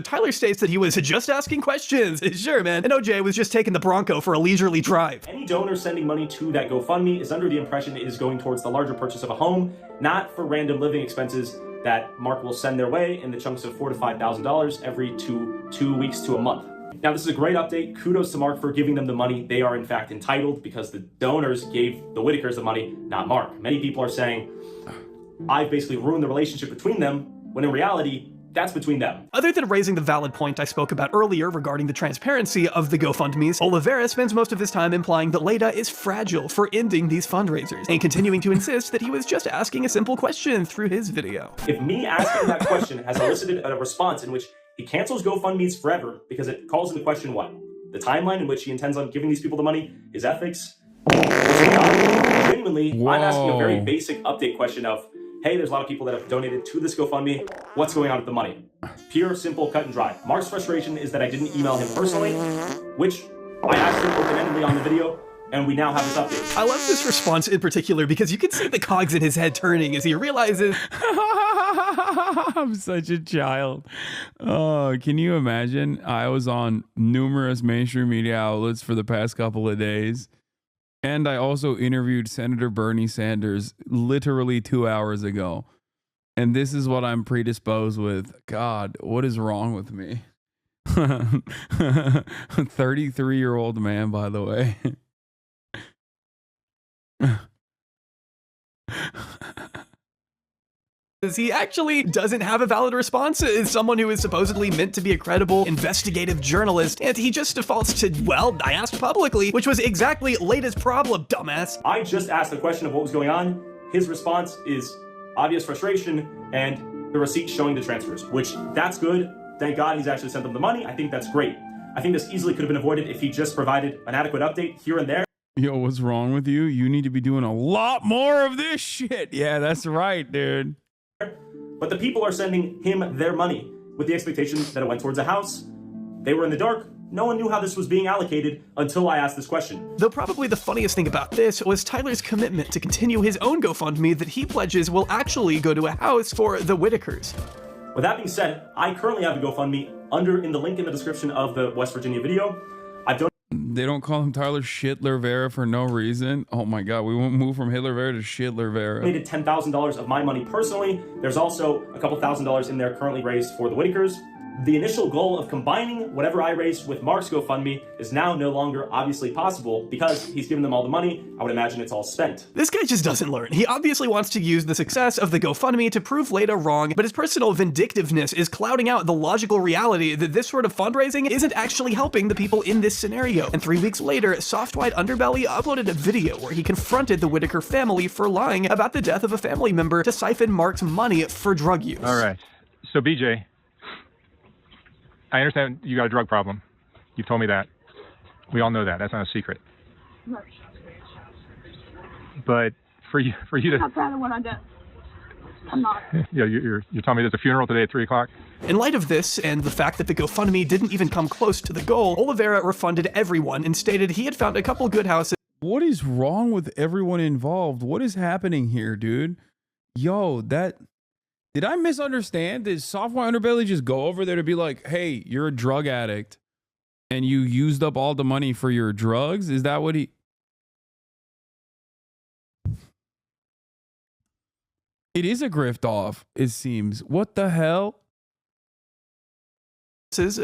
Tyler states that he was just asking questions. Sure, man. And OJ was just taking the Bronco for a leisurely drive. Any donor sending money to that GoFundMe is under the impression it is going towards the larger purchase of a home, not for random living expenses that Mark will send their way in the chunks of $4,000 to $5,000 every two weeks to a month. Now, this is a great update. Kudos to Mark for giving them the money they are in fact entitled, because the donors gave the Whitakers the money, not Mark. Many people are saying, I've basically ruined the relationship between them, when in reality, that's between them. Other than raising the valid point I spoke about earlier regarding the transparency of the GoFundMes, Olivera spends most of his time implying that Leda is fragile for ending these fundraisers, and continuing to insist that he was just asking a simple question through his video. If me asking that question has elicited a response in which he cancels GoFundMes forever because it calls into question what? The timeline in which he intends on giving these people the money, his ethics. Genuinely, I'm asking a very basic update question of, hey, there's a lot of people that have donated to this GoFundMe. What's going on with the money? Pure, simple, cut and dry. Mark's frustration is that I didn't email him personally, which I asked him open-endedly on the video, and we now have this update. I love this response in particular because you can see the cogs in his head turning as he realizes I'm such a child. Oh, can you imagine? I was on numerous mainstream media outlets for the past couple of days. And I also interviewed Senator Bernie Sanders literally 2 hours ago. And this is what I'm predisposed with. God, what is wrong with me? 33-year-old man, by the way. He actually doesn't have a valid response as someone who is supposedly meant to be a credible investigative journalist, and he just defaults to, well, I asked publicly, which was exactly Leda's problem, dumbass. I just asked the question of what was going on. His response is obvious frustration and the receipt showing the transfers, which that's good. Thank God he's actually sent them the money. I think that's great. I think this easily could have been avoided if he just provided an adequate update here and there. Yo, what's wrong with you? You need to be doing a lot more of this shit. Yeah, that's right, dude. But the people are sending him their money with the expectation that it went towards a house. They were in the dark. No one knew how this was being allocated until I asked this question. Though probably the funniest thing about this was Tyler's commitment to continue his own GoFundMe that he pledges will actually go to a house for the Whitakers. With that being said, I currently have a GoFundMe in the link in the description of the West Virginia video. They don't call him Tyler Shitler Vera for no reason. Oh my God, we won't move from Hitler Vera to Shitler Vera. I donated $10,000 of my money personally. There's also a couple $1,000s in there currently raised for the Whitakers. The initial goal of combining whatever I raised with Mark's GoFundMe is now no longer obviously possible because he's given them all the money. I would imagine it's all spent. This guy just doesn't learn. He obviously wants to use the success of the GoFundMe to prove Leda wrong, but his personal vindictiveness is clouding out the logical reality that this sort of fundraising isn't actually helping the people in this scenario. And 3 weeks later, Soft White Underbelly uploaded a video where he confronted the Whitaker family for lying about the death of a family member to siphon Mark's money for drug use. All right. So BJ, I understand you got a drug problem. You've told me that. We all know that. That's not a secret. Right. But for you to... I'm not proud of what I did. I'm not. Yeah, you're telling me there's a funeral today at 3 o'clock? In light of this, and the fact that the GoFundMe didn't even come close to the goal, Olivera refunded everyone and stated he had found a couple good houses. What is wrong with everyone involved? What is happening here, dude? Yo, did I misunderstand? Did Soft White Underbelly just go over there to be like, hey, you're a drug addict and you used up all the money for your drugs? Is that what he... It is a grift off, it seems. What the hell?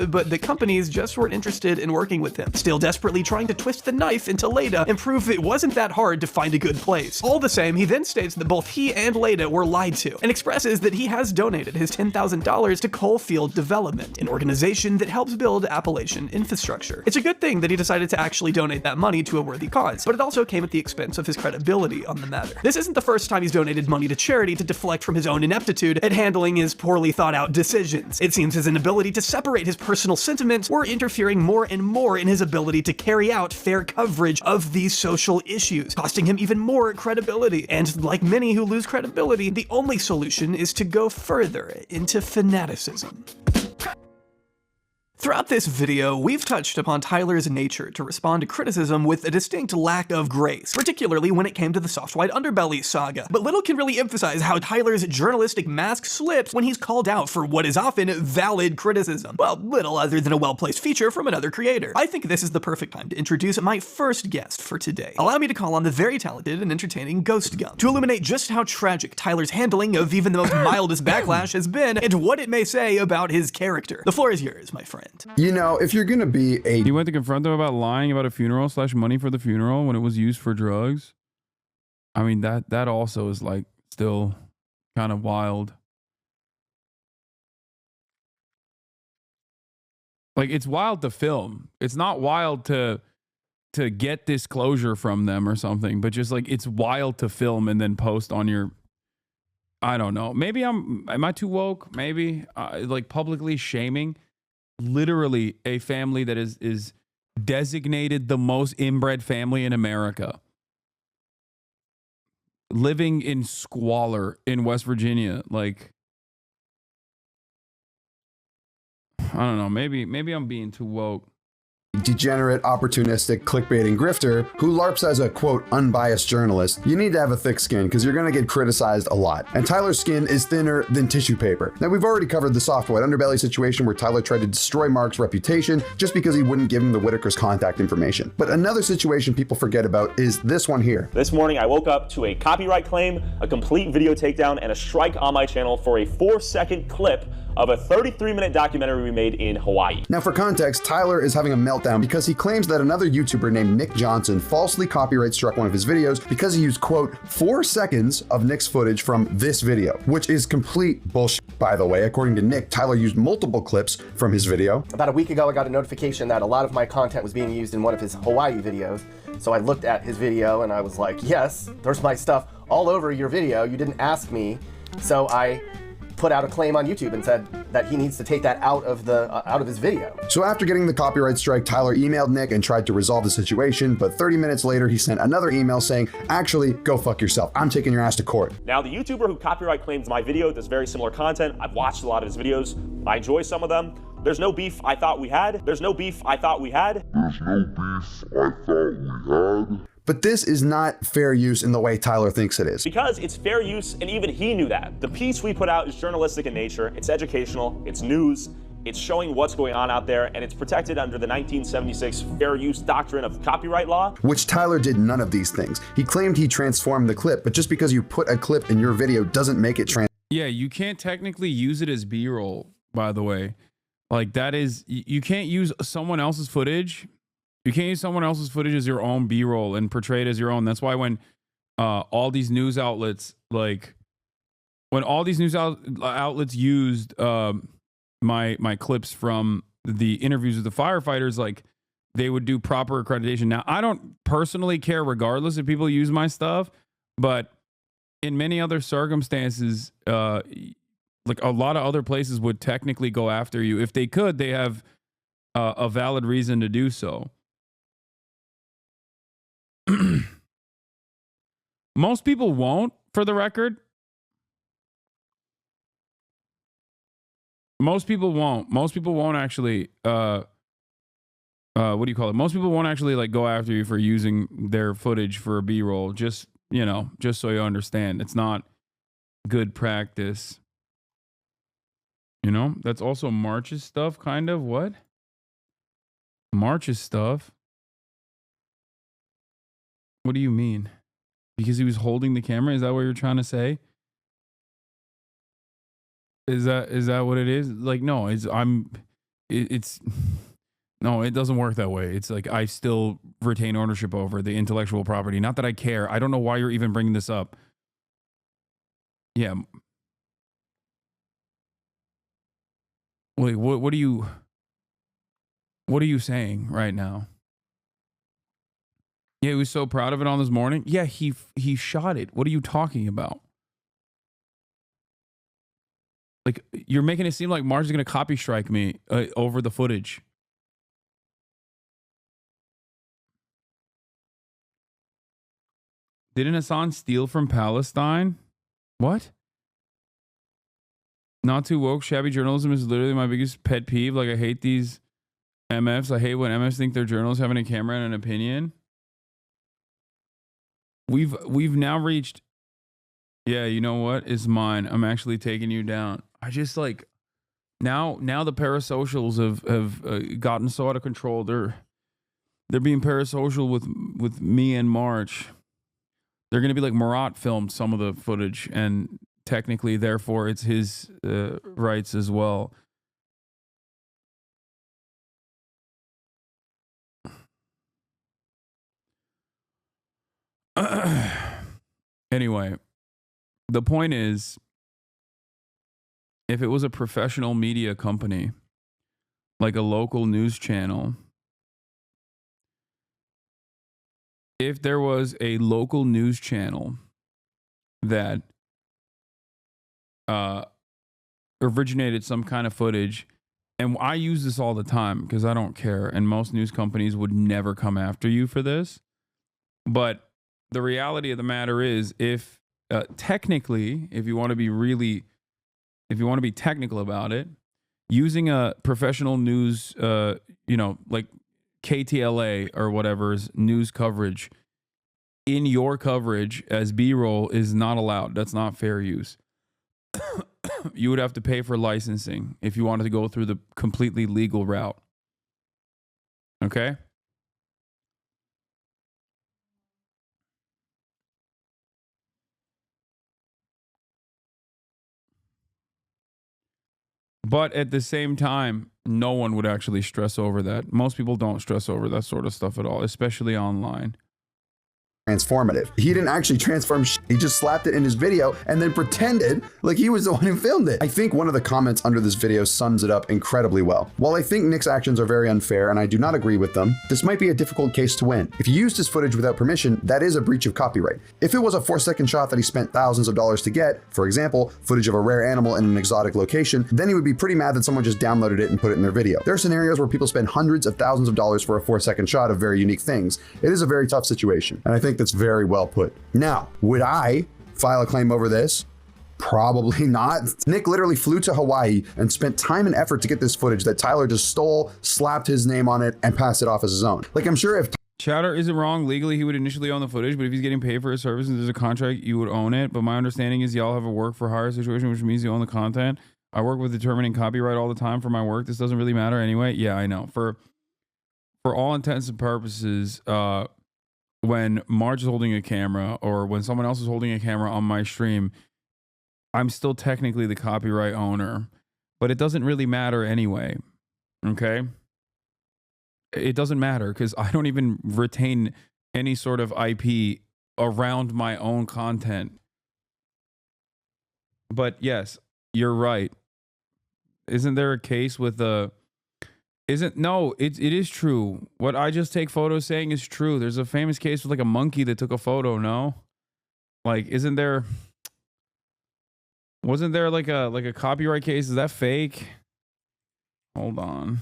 But the companies just weren't interested in working with him, still desperately trying to twist the knife into Leda and prove it wasn't that hard to find a good place. All the same, he then states that both he and Leda were lied to, and expresses that he has donated his $10,000 to Coalfield Development, an organization that helps build Appalachian infrastructure. It's a good thing that he decided to actually donate that money to a worthy cause, but it also came at the expense of his credibility on the matter. This isn't the first time he's donated money to charity to deflect from his own ineptitude at handling his poorly thought out decisions. It seems his inability to separate his personal sentiments were interfering more and more in his ability to carry out fair coverage of these social issues, costing him even more credibility. And like many who lose credibility, the only solution is to go further into fanaticism. Throughout this video, we've touched upon Tyler's nature to respond to criticism with a distinct lack of grace, particularly when it came to the Soft White Underbelly saga. But little can really emphasize how Tyler's journalistic mask slips when he's called out for what is often valid criticism. Well, little other than a well-placed feature from another creator. I think this is the perfect time to introduce my first guest for today. Allow me to call on the very talented and entertaining Ghost Gum to illuminate just how tragic Tyler's handling of even the most mildest backlash has been and what it may say about his character. The floor is yours, my friend. You know, if you're gonna be a... You went to confront them about lying about a funeral / money for the funeral when it was used for drugs? I mean, that also is like still kind of wild. Like, it's wild to film. It's not wild to get disclosure from them or something, but just like, it's wild to film and then post on your, I don't know. Maybe am I too woke? Maybe like publicly shaming literally a family that is designated the most inbred family in America, living in squalor in West Virginia. Like, I don't know. Maybe I'm being too woke. Degenerate, opportunistic, clickbaiting grifter who LARPs as a, quote, unbiased journalist, you need to have a thick skin because you're going to get criticized a lot. And Tyler's skin is thinner than tissue paper. Now, we've already covered the soft white underbelly situation where Tyler tried to destroy Mark's reputation just because he wouldn't give him the Whitaker's contact information. But another situation people forget about is this one here. This morning, I woke up to a copyright claim, a complete video takedown, and a strike on my channel for a 4-second clip of a 33-minute documentary we made in Hawaii. Now, for context, Tyler is having a meltdown because he claims that another YouTuber named Nick Johnson falsely copyright struck one of his videos because he used, quote, 4 seconds of Nick's footage from this video, which is complete bullshit, by the way. According to Nick, Tyler used multiple clips from his video. About a week ago, I got a notification that a lot of my content was being used in one of his Hawaii videos. So I looked at his video and I was like, yes, there's my stuff all over your video. You didn't ask me. So I put out a claim on YouTube and said that he needs to take that out of his video. So after getting the copyright strike, Tyler emailed Nick and tried to resolve the situation, but 30 minutes later, he sent another email saying, actually, go fuck yourself. I'm taking your ass to court. Now, the YouTuber who copyright claims my video does very similar content. I've watched a lot of his videos. I enjoy some of them. There's no beef I thought we had. There's no beef I thought we had. There's no beef I thought we had. But this is not fair use in the way Tyler thinks it is. Because it's fair use, and even he knew that. The piece we put out is journalistic in nature, it's educational, it's news, it's showing what's going on out there, and it's protected under the 1976 fair use doctrine of copyright law. Which Tyler did none of these things. He claimed he transformed the clip, but just because you put a clip in your video doesn't make it Yeah, you can't technically use it as B-roll, by the way. Like, that is, you can't use someone else's footage. You can't use someone else's footage as your own B-roll and portray it as your own. That's why when all these news outlets, like when all these news outlets used my clips from the interviews with the firefighters, like they would do proper accreditation. Now, I don't personally care regardless if people use my stuff, but in many other circumstances, like a lot of other places would technically go after you. If they could, they have a valid reason to do so. Most people won't, for the record. Most people won't. Most people won't actually, what do you call it? Most people won't actually like go after you for using their footage for a B-roll. Just, you know, just so you understand. It's not good practice. You know, that's also March's stuff, kind of. What? March's stuff? What do you mean? Because he was holding the camera? Is that what you're trying to say? Is that what it is? Like, no, it's no, it doesn't work that way. It's like I still retain ownership over the intellectual property. Not that I care. I don't know why you're even bringing this up. Yeah. Wait, what are you saying right now? Yeah, he was so proud of it on this morning. Yeah, he shot it. What are you talking about? Like, you're making it seem like Marge is going to copy strike me over the footage. Didn't Hasan steal from Palestine? What? Not too woke. Shabby journalism is literally my biggest pet peeve. Like, I hate these MFs. I hate when MFs think they're journalists having a camera and an opinion. We've now reached. Yeah, you know what? It's mine. I'm actually taking you down. I just like now the parasocials have gotten so out of control. They're being parasocial with me and March. They're gonna be like Marat filmed some of the footage, and technically, therefore, it's his rights as well. Anyway, the point is, if it was a professional media company, like a local news channel, if there was a local news channel that originated some kind of footage, and I use this all the time because I don't care, and most news companies would never come after you for this, but the reality of the matter is, if technically, if you want to be technical about it, using a professional news, like KTLA or whatever's news coverage in your coverage as B-roll is not allowed. That's not fair use. You would have to pay for licensing if you wanted to go through the completely legal route. Okay? But at the same time, no one would actually stress over that. Most people don't stress over that sort of stuff at all, especially online. Transformative. He didn't actually transform shit. He just slapped it in his video and then pretended like he was the one who filmed it. I think one of the comments under this video sums it up incredibly well. While I think Nick's actions are very unfair and I do not agree with them, this might be a difficult case to win. If you used his footage without permission, that is a breach of copyright. If it was a 4-second shot that he spent thousands of dollars to get, for example, footage of a rare animal in an exotic location, then he would be pretty mad that someone just downloaded it and put it in their video. There are scenarios where people spend hundreds of thousands of dollars for a 4-second shot of very unique things. It is a very tough situation, and I think that's very well put. Now, would I file a claim over this? Probably not. Nick literally flew to Hawaii and spent time and effort to get this footage that Tyler just stole, slapped his name on it, and passed it off as his own. Like, I'm sure if Chowder isn't wrong. Legally, he would initially own the footage, but if he's getting paid for his service and there's a contract, you would own it. But my understanding is y'all have a work for hire situation, which means you own the content. I work with determining copyright all the time for my work. This doesn't really matter anyway. Yeah, I know. For all intents and purposes, when Marge is holding a camera or when someone else is holding a camera on my stream, I'm still technically the copyright owner, but it doesn't really matter anyway. Okay? It doesn't matter because I don't even retain any sort of IP around my own content. But yes, you're right. Isn't there a case with the... No, it is true. What I just take photos saying is true. There's a famous case with like a monkey that took a photo, no? Like, wasn't there like a copyright case? Is that fake? Hold on.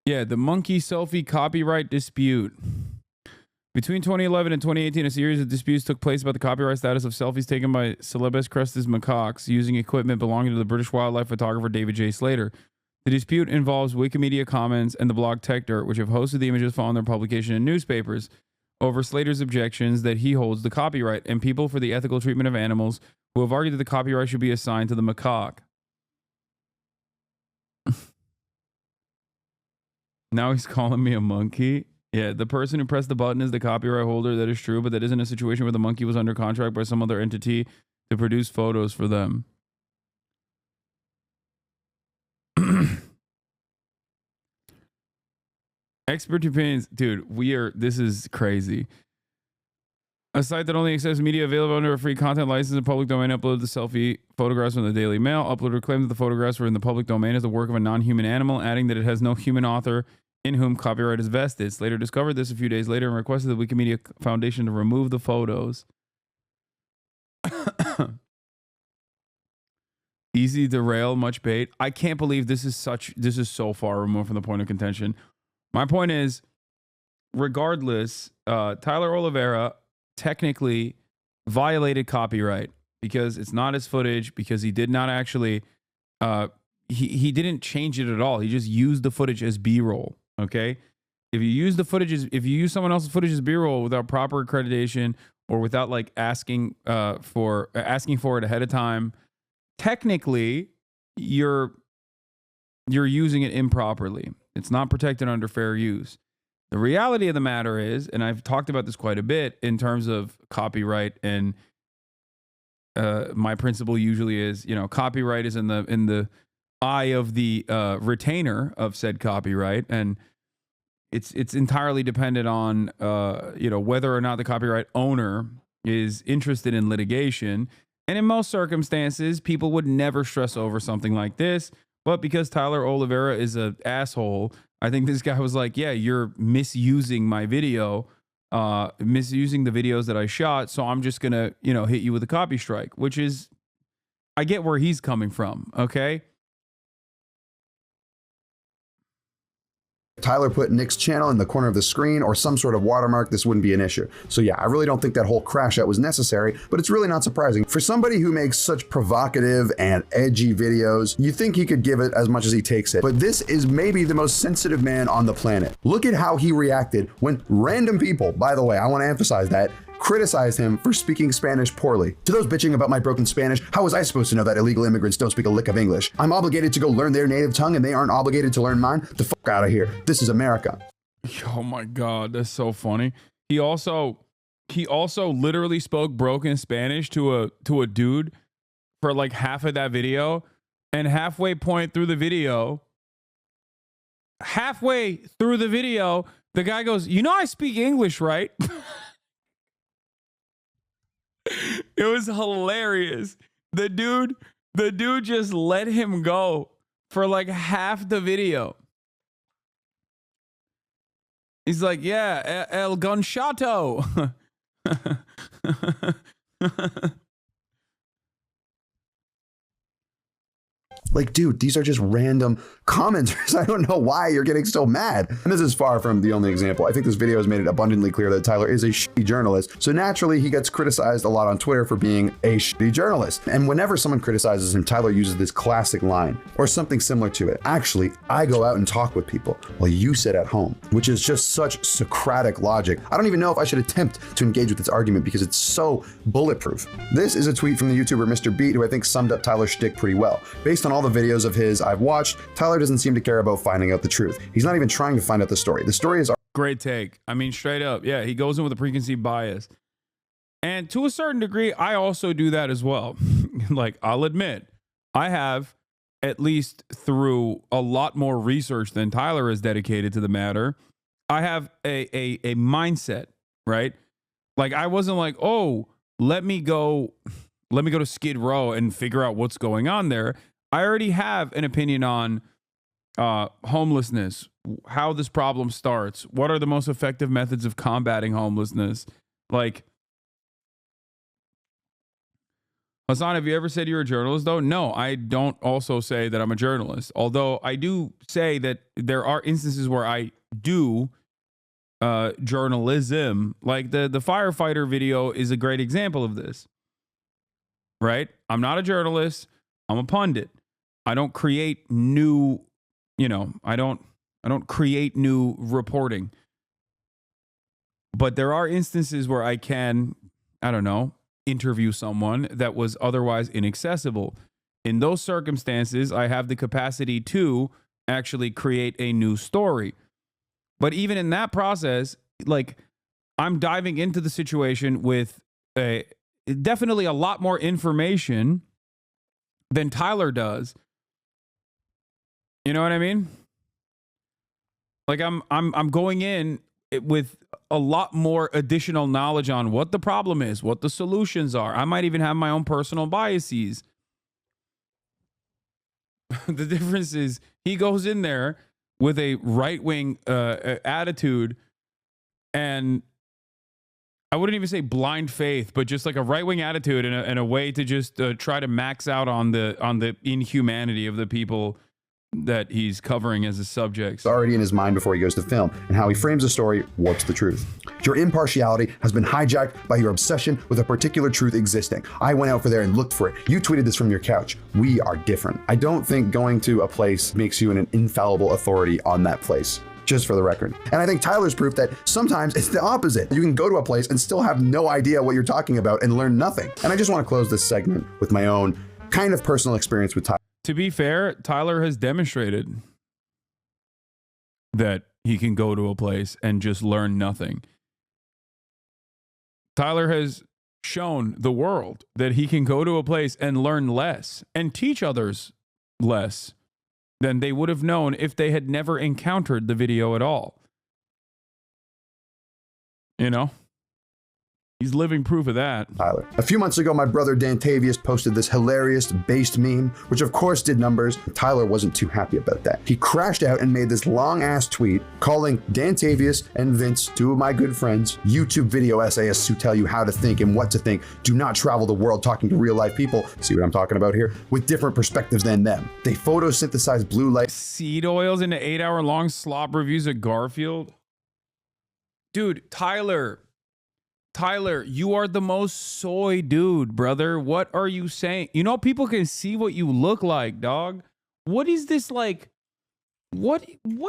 Yeah, the monkey selfie copyright dispute. Between 2011 and 2018, a series of disputes took place about the copyright status of selfies taken by Celebes crested macaques using equipment belonging to the British wildlife photographer David J. Slater. The dispute involves Wikimedia Commons and the blog TechDirt, which have hosted the images following their publication in newspapers, over Slater's objections that he holds the copyright, and people for the ethical treatment of animals who have argued that the copyright should be assigned to the macaque. Now he's calling me a monkey. Yeah, the person who pressed the button is the copyright holder. That is true, but that isn't a situation where the monkey was under contract by some other entity to produce photos for them. Expert opinions. Dude, this is crazy. A site that only accepts media available under a free content license in public domain uploaded the selfie photographs from the Daily Mail. Uploader claimed that the photographs were in the public domain as the work of a non-human animal, adding that it has no human author in whom copyright is vested. Slater discovered this a few days later and requested the Wikimedia Foundation to remove the photos. Easy to rail, much bait. I can't believe this is so far removed from the point of contention. My point is, regardless, Tyler Olivera technically violated copyright because it's not his footage, because he did not actually he didn't change it at all. He just used the footage as B-roll. Okay, if you use someone else's footage as B-roll without proper accreditation or without like asking for it ahead of time, technically you're using it improperly. It's not protected under fair use. The reality of the matter is, and I've talked about this quite a bit in terms of copyright, and my principle usually is, copyright is in the eye of the retainer of said copyright, and it's entirely dependent on whether or not the copyright owner is interested in litigation. And in most circumstances, people would never stress over something like this. But because Tyler Olivera is an asshole, I think this guy was like, yeah, you're misusing my video, misusing the videos that I shot. So I'm just going to, hit you with a copy strike, which is, I get where he's coming from. Okay. Tyler put Nick's channel in the corner of the screen or some sort of watermark, this wouldn't be an issue. So yeah, I really don't think that whole crash out was necessary, but it's really not surprising. For somebody who makes such provocative and edgy videos, you think he could give it as much as he takes it. But this is maybe the most sensitive man on the planet. Look at how he reacted when random people, by the way, I want to emphasize that, criticized him for speaking Spanish poorly. To those bitching about my broken Spanish, how was I supposed to know that illegal immigrants don't speak a lick of English? I'm obligated to go learn their native tongue and they aren't obligated to learn mine? The fuck out of here. This is America. Oh my God, that's so funny. He also literally spoke broken Spanish to a dude for like half of that video, and halfway through the video, the guy goes, I speak English, right? It was hilarious. The dude just let him go for like half the video. He's like, yeah, el gonchato. Like, dude, these are just random commenters. I don't know why you're getting so mad. And this is far from the only example. I think this video has made it abundantly clear that Tyler is a shitty journalist. So naturally, he gets criticized a lot on Twitter for being a shitty journalist. And whenever someone criticizes him, Tyler uses this classic line or something similar to it. Actually, I go out and talk with people while you sit at home, which is just such Socratic logic. I don't even know if I should attempt to engage with this argument because it's so bulletproof. This is a tweet from the YouTuber Mr. Beat, who I think summed up Tyler's shtick pretty well. Based on all the videos of his I've watched, Tyler doesn't seem to care about finding out the truth. He's not even trying to find out the story. The story is great take. I mean, straight up. Yeah, he goes in with a preconceived bias. And to a certain degree, I also do that as well. Like, I'll admit, I have, at least through a lot more research than Tyler has dedicated to the matter, I have a mindset, right? Like, I wasn't like, oh, let me go to Skid Row and figure out what's going on there. I already have an opinion on homelessness, how this problem starts, what are the most effective methods of combating homelessness. Like, Hasan, have you ever said you're a journalist, though? No, I don't also say that I'm a journalist, although I do say that there are instances where I do journalism. Like the firefighter video is a great example of this, right? I'm not a journalist. I'm a pundit. I don't create new, I don't create new reporting. But there are instances where I can, interview someone that was otherwise inaccessible. In those circumstances, I have the capacity to actually create a new story. But even in that process, like, I'm diving into the situation with definitely a lot more information than Tyler does. You know what I mean? Like, I'm going in with a lot more additional knowledge on what the problem is, what the solutions are. I might even have my own personal biases. The difference is he goes in there with a right-wing attitude, and I wouldn't even say blind faith, but just like a right-wing attitude and a way to just try to max out on the inhumanity of the people that he's covering as a subject. It's already in his mind before he goes to film, and how he frames a story warps the truth. Your impartiality has been hijacked by your obsession with a particular truth existing. I went out for there and looked for it. You tweeted this from your couch. We are different. I don't think going to a place makes you an infallible authority on that place. Just for the record. And I think Tyler's proof that sometimes it's the opposite. You can go to a place and still have no idea what you're talking about and learn nothing. And I just want to close this segment with my own kind of personal experience with Tyler. To be fair, Tyler has demonstrated that he can go to a place and just learn nothing. Tyler has shown the world that he can go to a place and learn less and teach others less than they would have known if they had never encountered the video at all. He's living proof of that. Tyler. A few months ago, my brother Dantavius posted this hilarious based meme, which of course did numbers. Tyler wasn't too happy about that. He crashed out and made this long ass tweet calling Dantavius and Vince, two of my good friends, YouTube video essayists who tell you how to think and what to think. Do not travel the world talking to real life people. See what I'm talking about here? With different perspectives than them. They photosynthesize blue light. Seed oils into 8-hour-long slop reviews of Garfield. Dude, Tyler, you are the most soy dude, brother. What are you saying? You know, people can see what you look like, dog. What is this like? What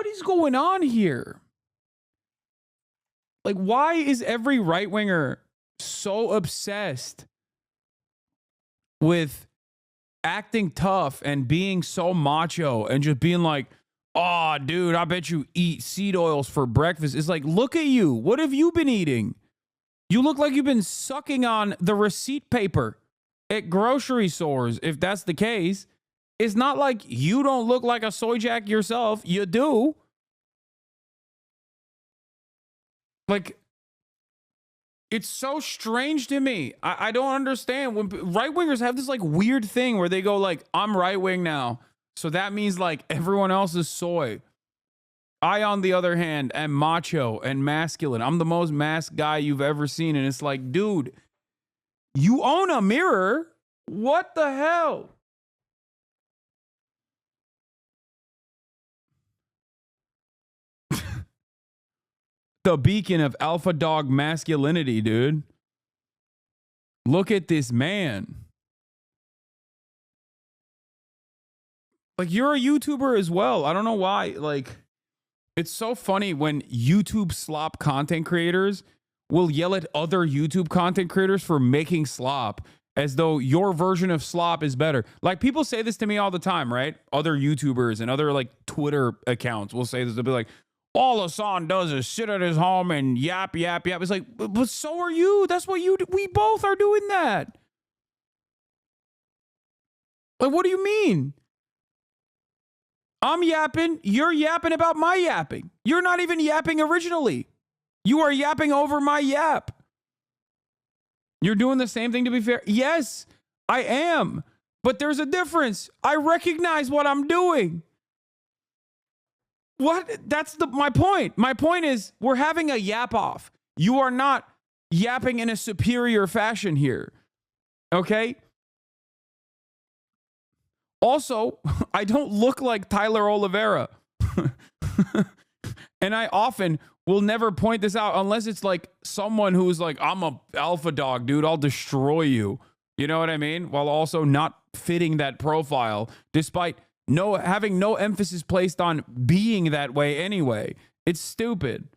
is going on here? Like, why is every right-winger so obsessed with acting tough and being so macho and just being like, oh, dude, I bet you eat seed oils for breakfast. It's like, look at you. What have you been eating? You look like you've been sucking on the receipt paper at grocery stores, if that's the case. It's not like you don't look like a soy jack yourself. You do. Like, it's so strange to me. I don't understand. When right-wingers have this, like, weird thing where they go, like, I'm right-wing now, so that means, like, everyone else is soy. I, on the other hand, am macho and masculine. I'm the most masked guy you've ever seen. And it's like, dude, you own a mirror. What the hell? The beacon of alpha dog masculinity, dude. Look at this man. Like, you're a YouTuber as well. I don't know why. Like, it's so funny when YouTube slop content creators will yell at other YouTube content creators for making slop as though your version of slop is better. Like, people say this to me all the time, right? Other YouTubers and other, like, Twitter accounts will say this. They'll be like, all Hasan does is sit at his home and yap, yap, yap. It's like, but so are you. That's what you do. We both are doing that. Like, what do you mean? I'm yapping. You're yapping about my yapping. You're not even yapping originally. You are yapping over my yap. You're doing the same thing, to be fair. Yes, I am. But there's a difference. I recognize what I'm doing. What? That's my point. My point is we're having a yap off. You are not yapping in a superior fashion here. Okay? Also, I don't look like Tyler Olivera. And I often will never point this out unless it's like someone who's like, I'm a alpha dog, dude. I'll destroy you. You know what I mean? While also not fitting that profile, despite having no emphasis placed on being that way anyway. It's stupid.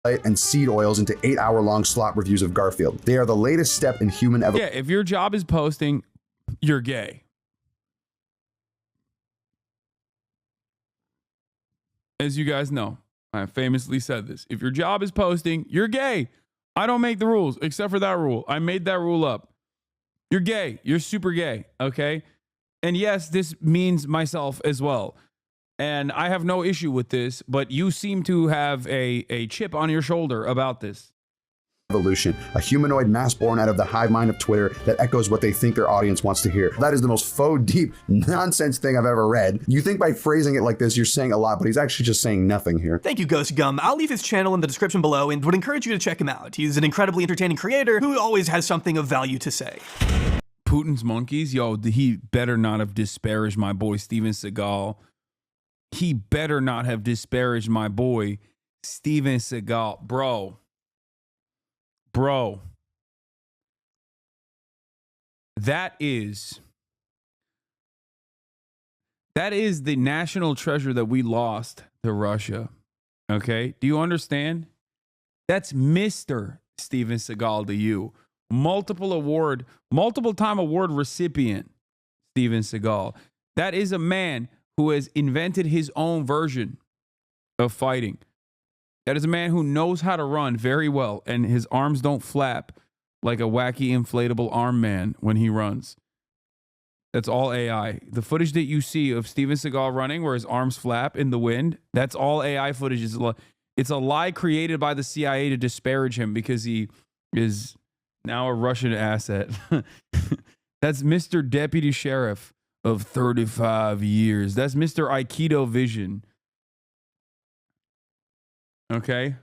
And seed oils into 8-hour-long slot reviews of Garfield. They are the latest step in human evolution. Yeah, if your job is posting, you're gay. As you guys know, I famously said this. If your job is posting, you're gay. I don't make the rules, except for that rule. I made that rule up. You're gay. You're super gay, okay? And yes, this means myself as well. And I have no issue with this, but you seem to have a chip on your shoulder about this. Evolution, a humanoid mass born out of the hive mind of Twitter that echoes what they think their audience wants to hear. That is the most faux deep nonsense thing I've ever read. You think by phrasing it like this, you're saying a lot, but he's actually just saying nothing here. Thank you, Ghost Gum. I'll leave his channel in the description below and would encourage you to check him out. He's an incredibly entertaining creator who always has something of value to say. Putin's monkeys, yo, he better not have disparaged my boy Steven Seagal. He better not have disparaged my boy Steven Seagal. Bro, that is the national treasure that we lost to Russia. Okay? Do you understand? That's Mr. Steven Seagal to you. Multiple time award recipient Steven Seagal. That is a man who has invented his own version of fighting. That is a man who knows how to run very well, and his arms don't flap like a wacky inflatable arm man when he runs. That's all AI. The footage that you see of Steven Seagal running where his arms flap in the wind, that's all AI footage. It's a lie created by the CIA to disparage him because he is now a Russian asset. That's Mr. Deputy Sheriff of 35 years. That's Mr. Aikido Vision. Okay.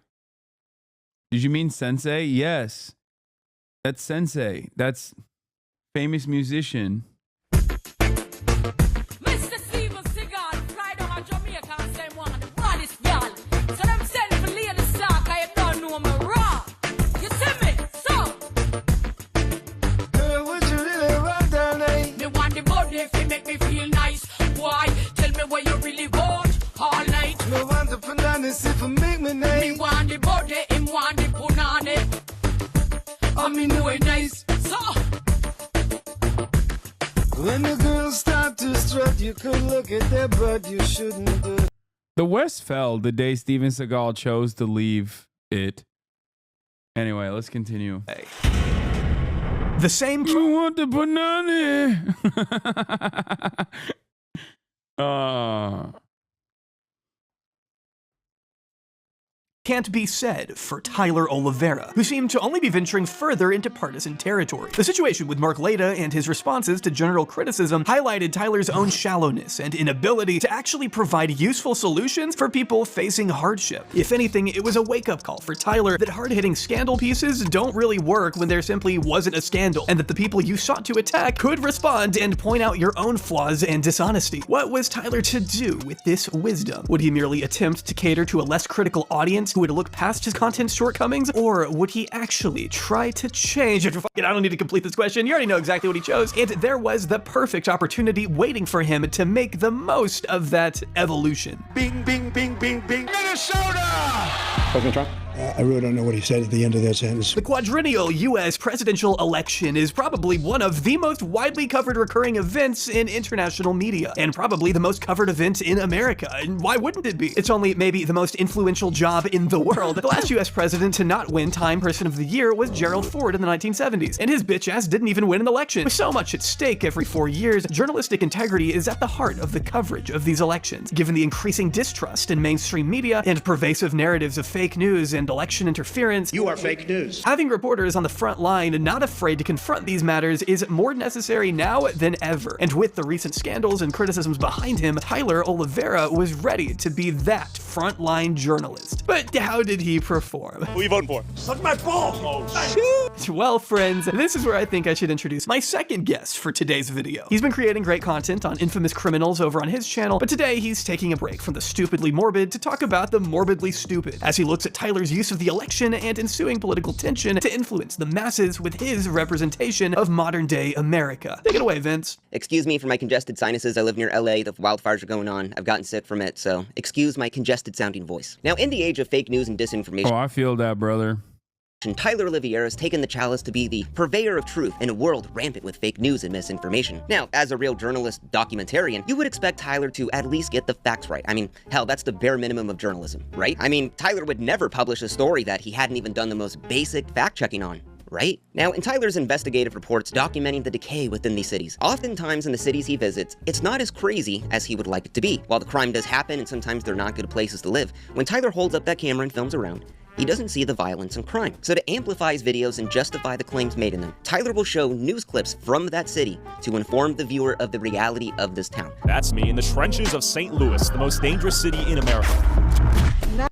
Did you mean Sensei? Yes. That's Sensei. That's famous musician. Mr. Steven Seagal, fly down to Jamaica and say one of the baddest y'all. So them send for Lady Stark, I don't know me raw. You see me? So girl, would you really run down there? Me want the body if it make me feel nice. Why? Tell me what you really want all night. Me want the bananas if it make me nice. Me want the body, him want the punani. I mean, know it nice. So when the girls start to strut, you could look at their butt, you shouldn't do. The West fell the day Steven Seagal chose to leave it. Anyway, let's continue. The same. You want the banana? Can't be said for Tyler Olivera, who seemed to only be venturing further into partisan territory. The situation with Mark Leda and his responses to general criticism highlighted Tyler's own shallowness and inability to actually provide useful solutions for people facing hardship. If anything, it was a wake-up call for Tyler that hard-hitting scandal pieces don't really work when there simply wasn't a scandal, and that the people you sought to attack could respond and point out your own flaws and dishonesty. What was Tyler to do with this wisdom? Would he merely attempt to cater to a less critical audience who would look past his content shortcomings, or would he actually try to change? I don't need to complete this question, you already know exactly what he chose, and there was the perfect opportunity waiting for him to make the most of that evolution. Bing, bing, bing, bing, bing. Minnesota! President Trump? I really don't know what he said at the end of that sentence. The quadrennial U.S. presidential election is probably one of the most widely covered recurring events in international media, and probably the most covered event in America. And why wouldn't it be? It's only maybe the most influential job in the world. The last U.S. president to not win Time Person of the Year was Gerald Ford in the 1970s, and his bitch ass didn't even win an election. With so much at stake every 4 years, journalistic integrity is at the heart of the coverage of these elections. Given the increasing distrust in mainstream media and pervasive narratives of fake news and election interference, You are fake news. having reporters on the front line and not afraid to confront these matters is more necessary now than ever. And with the recent scandals and criticisms behind him, Tyler Olivera was ready to be that frontline journalist. But how did he perform? Who are you voting for? Suck my balls! Well, friends, this is where I think I should introduce my second guest for today's video. He's been creating great content on infamous criminals over on his channel, but today he's taking a break from the stupidly morbid to talk about the morbidly stupid, as he looks at Tyler's use of the election and ensuing political tension to influence the masses with his representation of modern-day America. Take it away, Vince. Excuse me for my congested sinuses. I live near LA. The wildfires are going on. I've gotten sick from it, so excuse my congested-sounding voice. Now, in the age of fake news and disinformation... Oh, I feel that, brother. Tyler Olivera has taken the chalice to be the purveyor of truth in a world rampant with fake news and misinformation. Now, as a real journalist documentarian, you would expect Tyler to at least get the facts right. I mean, hell, that's the bare minimum of journalism, right? I mean, Tyler would never publish a story that he hadn't even done the most basic fact-checking on. Right? Now, in Tyler's investigative reports documenting the decay within these cities, oftentimes in the cities he visits, it's not as crazy as he would like it to be. While the crime does happen and sometimes they're not good places to live, when Tyler holds up that camera and films around, he doesn't see the violence and crime. So to amplify his videos and justify the claims made in them, Tyler will show news clips from that city to inform the viewer of the reality of this town. That's me in the trenches of St. Louis, the most dangerous city in America.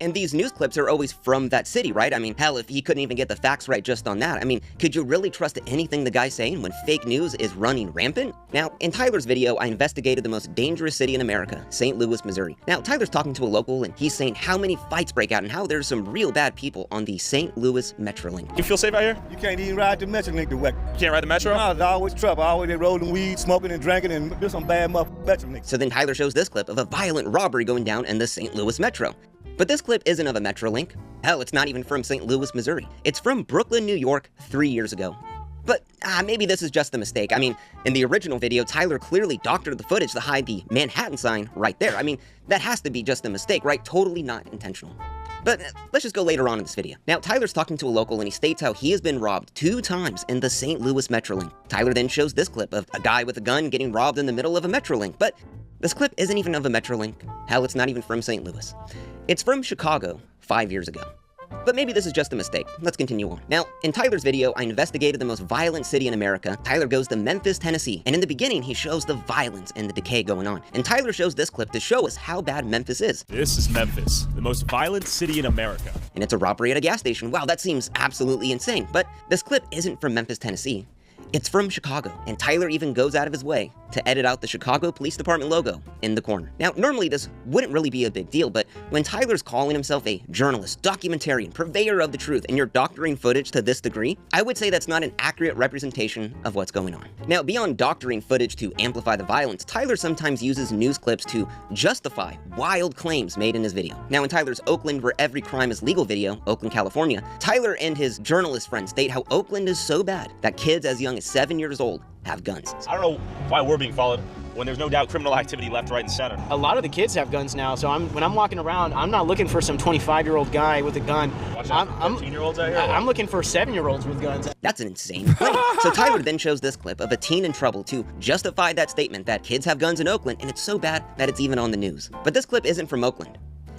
And these news clips are always from that city, right? I mean, hell, if he couldn't even get the facts right just on that, I mean, could you really trust anything the guy's saying when fake news is running rampant? Now, in Tyler's video, I investigated the most dangerous city in America, St. Louis, Missouri. Now, Tyler's talking to a local, and he's saying how many fights break out and how there's some real bad people on the St. Louis Metrolink. You feel safe out here? You can't even ride the Metrolink direct. You can't ride the Metro? No, there's always trouble. Always they rolling weed, smoking and drinking, and there's some bad Metrolink. So then Tyler shows this clip of a violent robbery going down in the St. Louis Metro. But this clip isn't of a Metrolink. Hell, it's not even from St. Louis, Missouri. It's from Brooklyn, New York, 3 years ago. But maybe this is just a mistake. I mean, in the original video, Tyler clearly doctored the footage to hide the Manhattan sign right there. I mean, that has to be just a mistake, right? Totally not intentional. But let's just go later on in this video. Now, Tyler's talking to a local and he states how he has been robbed 2 times in the St. Louis Metrolink. Tyler then shows this clip of a guy with a gun getting robbed in the middle of a Metrolink, but this clip isn't even of a Metrolink. Hell, it's not even from St. Louis. It's from Chicago 5 years ago. But maybe this is just a mistake. Let's continue on. Now, in Tyler's video, I investigated the most violent city in America. Tyler goes to Memphis, Tennessee, and in the beginning, he shows the violence and the decay going on. And Tyler shows this clip to show us how bad Memphis is. This is Memphis, the most violent city in America. And it's a robbery at a gas station. Wow, that seems absolutely insane. But this clip isn't from Memphis, Tennessee. It's from Chicago, and Tyler even goes out of his way to edit out the Chicago Police Department logo in the corner. Now, normally this wouldn't really be a big deal, but when Tyler's calling himself a journalist, documentarian, purveyor of the truth, and you're doctoring footage to this degree, I would say that's not an accurate representation of what's going on. Now, beyond doctoring footage to amplify the violence, Tyler sometimes uses news clips to justify wild claims made in his video. Now, in Tyler's Oakland Where Every Crime is Legal video, Oakland, California, Tyler and his journalist friend state how Oakland is so bad that kids as young as 7 years old have guns. I don't know why we're being followed when there's no doubt criminal activity left, right, and center. A lot of the kids have guns now, so when I'm walking around, I'm not looking for some 25-year-old guy with a gun. I'm 15-year-olds out here? I'm looking for 7-year-olds with guns. That's an insane claim. So Tyler then shows this clip of a teen in trouble to justify that statement that kids have guns in Oakland, and it's so bad that it's even on the news. But this clip isn't from Oakland.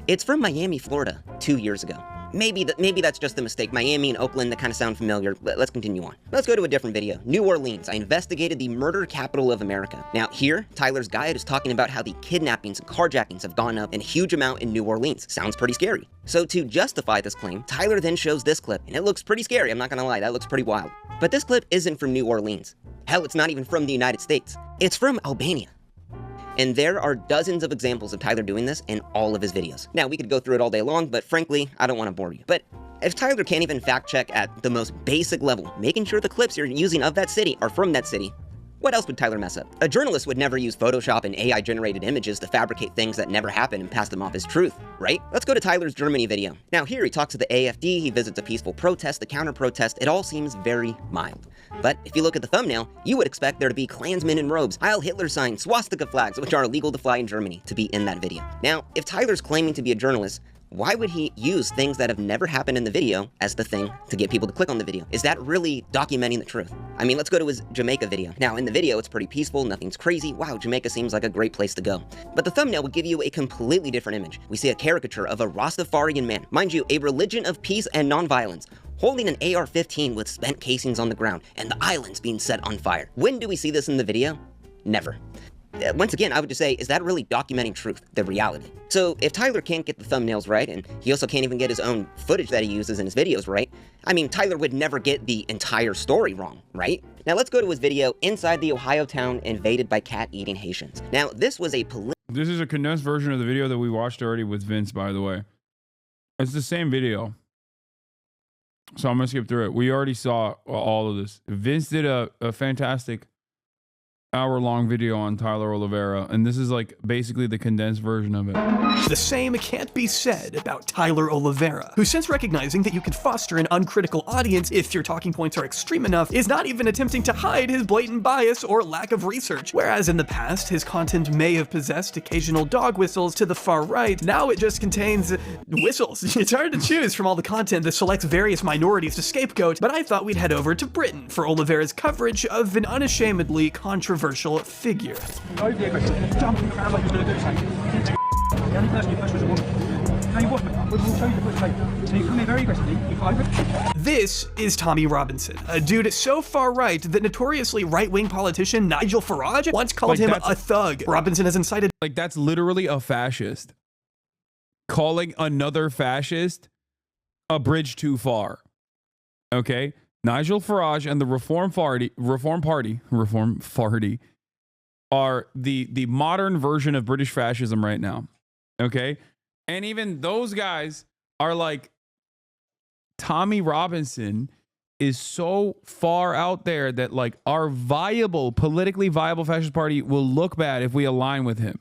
It's from Miami, Florida, 2 years ago. Maybe that's just a mistake. Miami and Oakland, that kind of sound familiar. Let's continue on. Let's go to a different video. New Orleans. I investigated the murder capital of America. Now here, Tyler's guide is talking about how the kidnappings and carjackings have gone up in a huge amount in New Orleans. Sounds pretty scary. So to justify this claim, Tyler then shows this clip, and it looks pretty scary. I'm not gonna lie, that looks pretty wild. But this clip isn't from New Orleans. Hell, it's not even from the United States. It's from Albania. And there are dozens of examples of Tyler doing this in all of his videos. Now, we could go through it all day long, but frankly, I don't want to bore you. But if Tyler can't even fact check at the most basic level, making sure the clips you're using of that city are from that city, what else would Tyler mess up? A journalist would never use Photoshop and AI-generated images to fabricate things that never happened and pass them off as truth, right? Let's go to Tyler's Germany video. Now here he talks to the AFD, he visits a peaceful protest, the counter-protest, it all seems very mild. But if you look at the thumbnail, you would expect there to be Klansmen in robes, Heil Hitler signs, swastika flags, which are illegal to fly in Germany, to be in that video. Now, if Tyler's claiming to be a journalist, why would he use things that have never happened in the video as the thing to get people to click on the video? Is that really documenting the truth? I mean, let's go to his Jamaica video. Now, in the video, it's pretty peaceful, nothing's crazy. Wow, Jamaica seems like a great place to go. But the thumbnail would give you a completely different image. We see a caricature of a Rastafarian man, mind you, a religion of peace and nonviolence, holding an AR-15 with spent casings on the ground, and the islands being set on fire. When do we see this in the video? Never. Once again, I would just say, is that really documenting truth, the reality? So if Tyler can't get the thumbnails right, and he also can't even get his own footage that he uses in his videos right, I mean, Tyler would never get the entire story wrong, right? Now let's go to his video, Inside the Ohio Town Invaded by Cat-Eating Haitians. Now, this was a This is a condensed version of the video that we watched already with Vince, by the way. It's the same video. So I'm going to skip through it. We already saw all of this. Vince did a fantastic hour-long video on Tyler Olivera, and this is like basically the condensed version of it. The same can't be said about Tyler Olivera, who, since recognizing that you can foster an uncritical audience if your talking points are extreme enough, is not even attempting to hide his blatant bias or lack of research. Whereas in the past, his content may have possessed occasional dog whistles to the far right, now it just contains whistles. It's hard to choose from all the content that selects various minorities to scapegoat, but I thought we'd head over to Britain for Olivera's coverage of an unashamedly controversial figure. This is Tommy Robinson, a dude so far right that notoriously right-wing politician Nigel Farage once called him a thug. Robinson has incited— Like, that's literally a fascist. Calling another fascist a bridge too far. Okay? Nigel Farage and the Reform Party are the modern version of British fascism right now. Okay? And even those guys are like, Tommy Robinson is so far out there that like our politically viable fascist party will look bad if we align with him.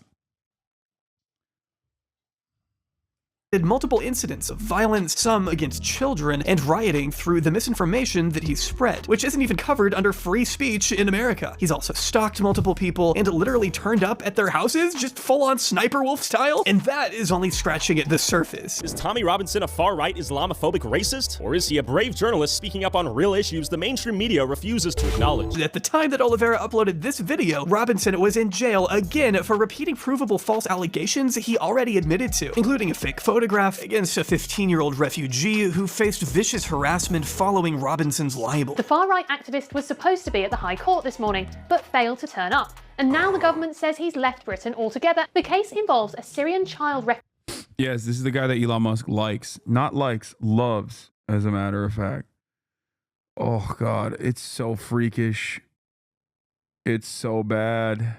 multiple incidents of violence, some against children, and rioting through the misinformation that he spread, which isn't even covered under free speech in America. He's also stalked multiple people and literally turned up at their houses, just full-on sniper wolf style, and that is only scratching at the surface. Is Tommy Robinson a far-right Islamophobic racist? Or is he a brave journalist speaking up on real issues the mainstream media refuses to acknowledge? At the time that Olivera uploaded this video, Robinson was in jail again for repeating provable false allegations he already admitted to, including a fake photograph against a 15-year-old refugee who faced vicious harassment following Robinson's libel. The far-right activist was supposed to be at the High Court this morning, but failed to turn up. And now the government says he's left Britain altogether. The case involves a Syrian child refugee. Yes, this is the guy that Elon Musk likes. Not likes, loves, as a matter of fact. Oh, God, it's so freakish. It's so bad.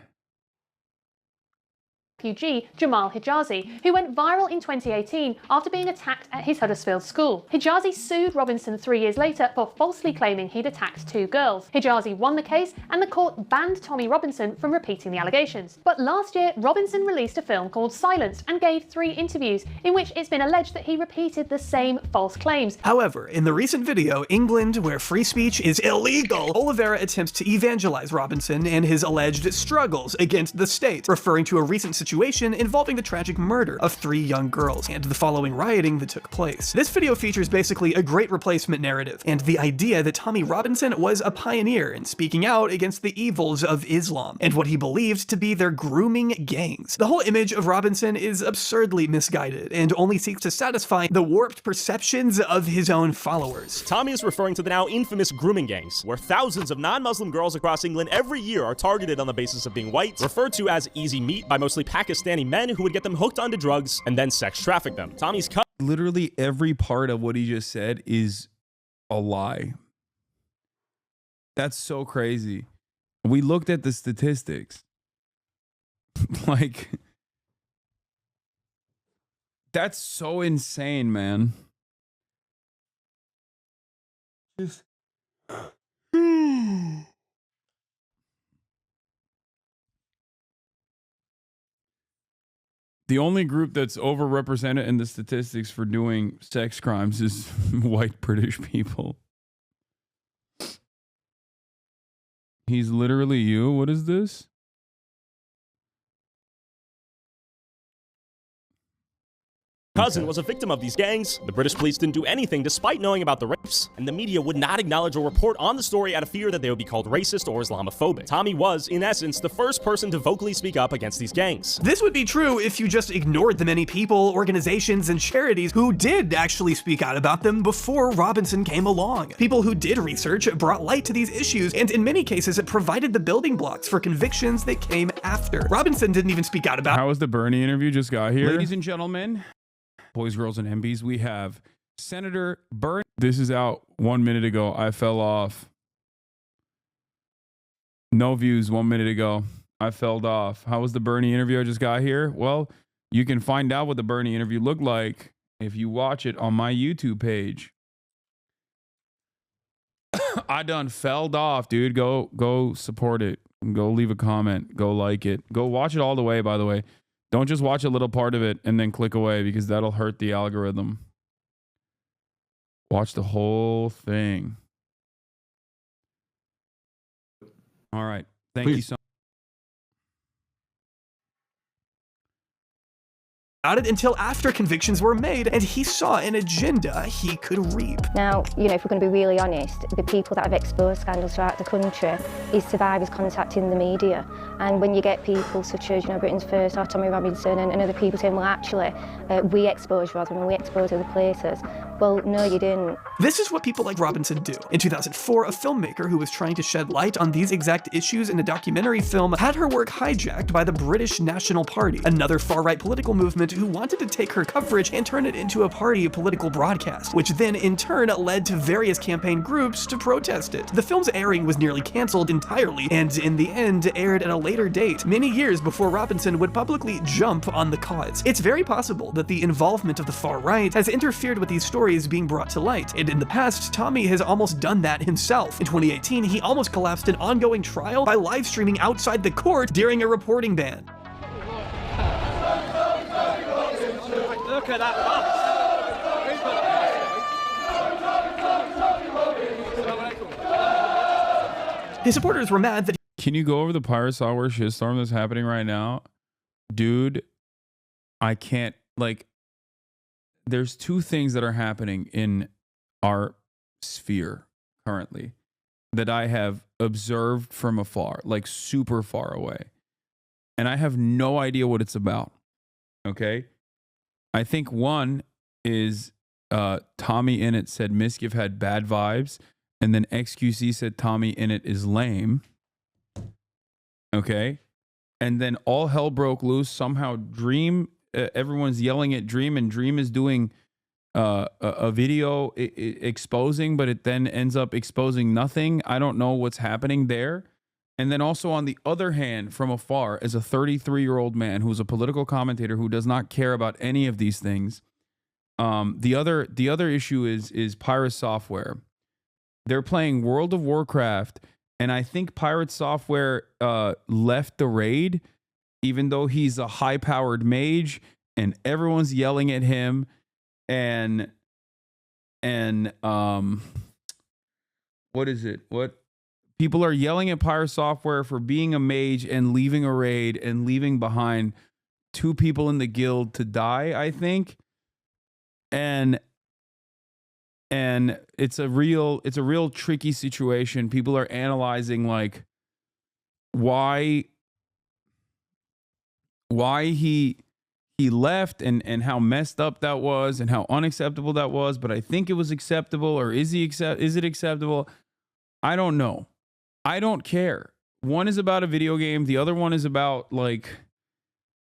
Refugee Jamal Hijazi, who went viral in 2018 after being attacked at his Huddersfield school. Hijazi sued Robinson 3 years later for falsely claiming he'd attacked 2 girls. Hijazi won the case and the court banned Tommy Robinson from repeating the allegations. But last year, Robinson released a film called Silenced and gave 3 interviews in which it's been alleged that he repeated the same false claims. However, in the recent video, England, where free speech is illegal, Olivera attempts to evangelize Robinson and his alleged struggles against the state, referring to a recent situation involving the tragic murder of 3 young girls and the following rioting that took place. This video features basically a great replacement narrative and the idea that Tommy Robinson was a pioneer in speaking out against the evils of Islam and what he believed to be their grooming gangs. The whole image of Robinson is absurdly misguided and only seeks to satisfy the warped perceptions of his own followers. Tommy is referring to the now infamous grooming gangs, where thousands of non-Muslim girls across England every year are targeted on the basis of being white, referred to as easy meat by mostly Pakistani men who would get them hooked onto drugs and then sex traffic them. Tommy's cut. Literally every part of what he just said is a lie. That's so crazy. We looked at the statistics. Like, that's so insane, man. Just the only group that's overrepresented in the statistics for doing sex crimes is white British people. He's literally you. What is this? Cousin was a victim of these gangs. The British police didn't do anything despite knowing about the rapes, and the media would not acknowledge or report on the story out of fear that they would be called racist or Islamophobic. Tommy was, in essence, the first person to vocally speak up against these gangs. This would be true if you just ignored the many people, organizations, and charities who did actually speak out about them before Robinson came along. People who did research brought light to these issues, and in many cases it provided the building blocks for convictions that came after. Robinson didn't even speak out about. How was the Bernie interview? Just got here. Ladies and gentlemen, boys, girls, and MBs, we have Senator Bernie. This is out 1 minute ago. I fell off. No views 1 minute ago. I fell off. How was the Bernie interview I just got here? Well, you can find out what the Bernie interview looked like if you watch it on my YouTube page. I done felled off, dude. Go support it. Go leave a comment. Go like it. Go watch it all the way, by the way. Don't just watch a little part of it and then click away, because that'll hurt the algorithm. Watch the whole thing. All right. Thank you so much. About it until after convictions were made and he saw an agenda he could reap. Now, you know, if we're going to be really honest, the people that have exposed scandals throughout the country is survivors contacting the media. And when you get people such as, you know, Britain's First or Tommy Robinson and other people saying, well, actually, we exposed Rotherham and we exposed other places. Well, no, you didn't. This is what people like Robinson do. In 2004, a filmmaker who was trying to shed light on these exact issues in a documentary film had her work hijacked by the British National Party, another far-right political movement who wanted to take her coverage and turn it into a party political broadcast, which then in turn led to various campaign groups to protest it. The film's airing was nearly cancelled entirely, and in the end aired at a later date, many years before Robinson would publicly jump on the cause. It's very possible that the involvement of the far right has interfered with these stories being brought to light, and in the past, Tommy has almost done that himself. In 2018, he almost collapsed an ongoing trial by live streaming outside the court during a reporting ban. at that bus. Who put that? His supporters were mad that. Can you go over the pirate software shitstorm that's happening right now? Dude, I can't, like, there's two things that are happening in our sphere currently that I have observed from afar, like super far away. And I have no idea what it's about. Okay? I think one is Tommy Innit said Miskiff had bad vibes, and then XQC said Tommy Innit is lame. Okay? And then all hell broke loose. Somehow Dream, everyone's yelling at Dream, and Dream is doing a video exposing, but it then ends up exposing nothing. I don't know what's happening there. And then also on the other hand, from afar, as a 33-year-old man who's a political commentator who does not care about any of these things, the other issue is Pirate Software. They're playing World of Warcraft, and I think Pirate Software left the raid, even though he's a high-powered mage, and everyone's yelling at him, and what is it? What? People are yelling at Pirate Software for being a mage and leaving a raid and leaving behind 2 people in the guild to die, I think. And it's a real tricky situation. People are analyzing like why he left and how messed up that was and how unacceptable that was, but I think it was acceptable. Or is it acceptable? I don't know. I don't care. One is about a video game. The other one is about like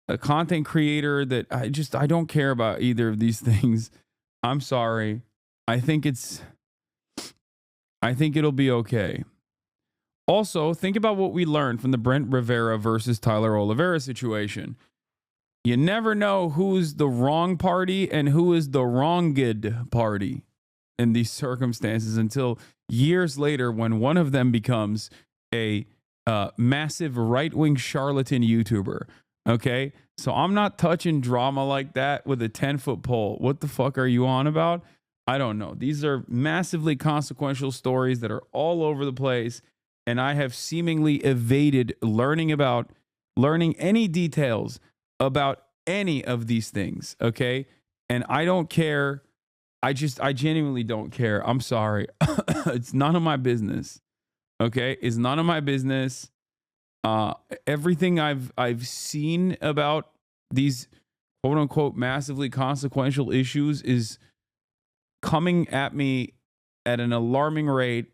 a content creator that I don't care about either of these things. I'm sorry. I think it'll be okay. Also, think about what we learned from the Brent Rivera versus Tyler Olivera situation. You never know who's the wrong party and who is the wronged party in these circumstances until years later when one of them becomes a massive right-wing charlatan YouTuber. Okay? So I'm not touching drama like that with a 10-foot pole. What the fuck are you on about? I don't know. These are massively consequential stories that are all over the place, and I have seemingly evaded learning any details about any of these things, okay? And I don't care. I genuinely don't care. I'm sorry. It's none of my business, okay? It's none of my business. Everything I've seen about these quote-unquote massively consequential issues is coming at me at an alarming rate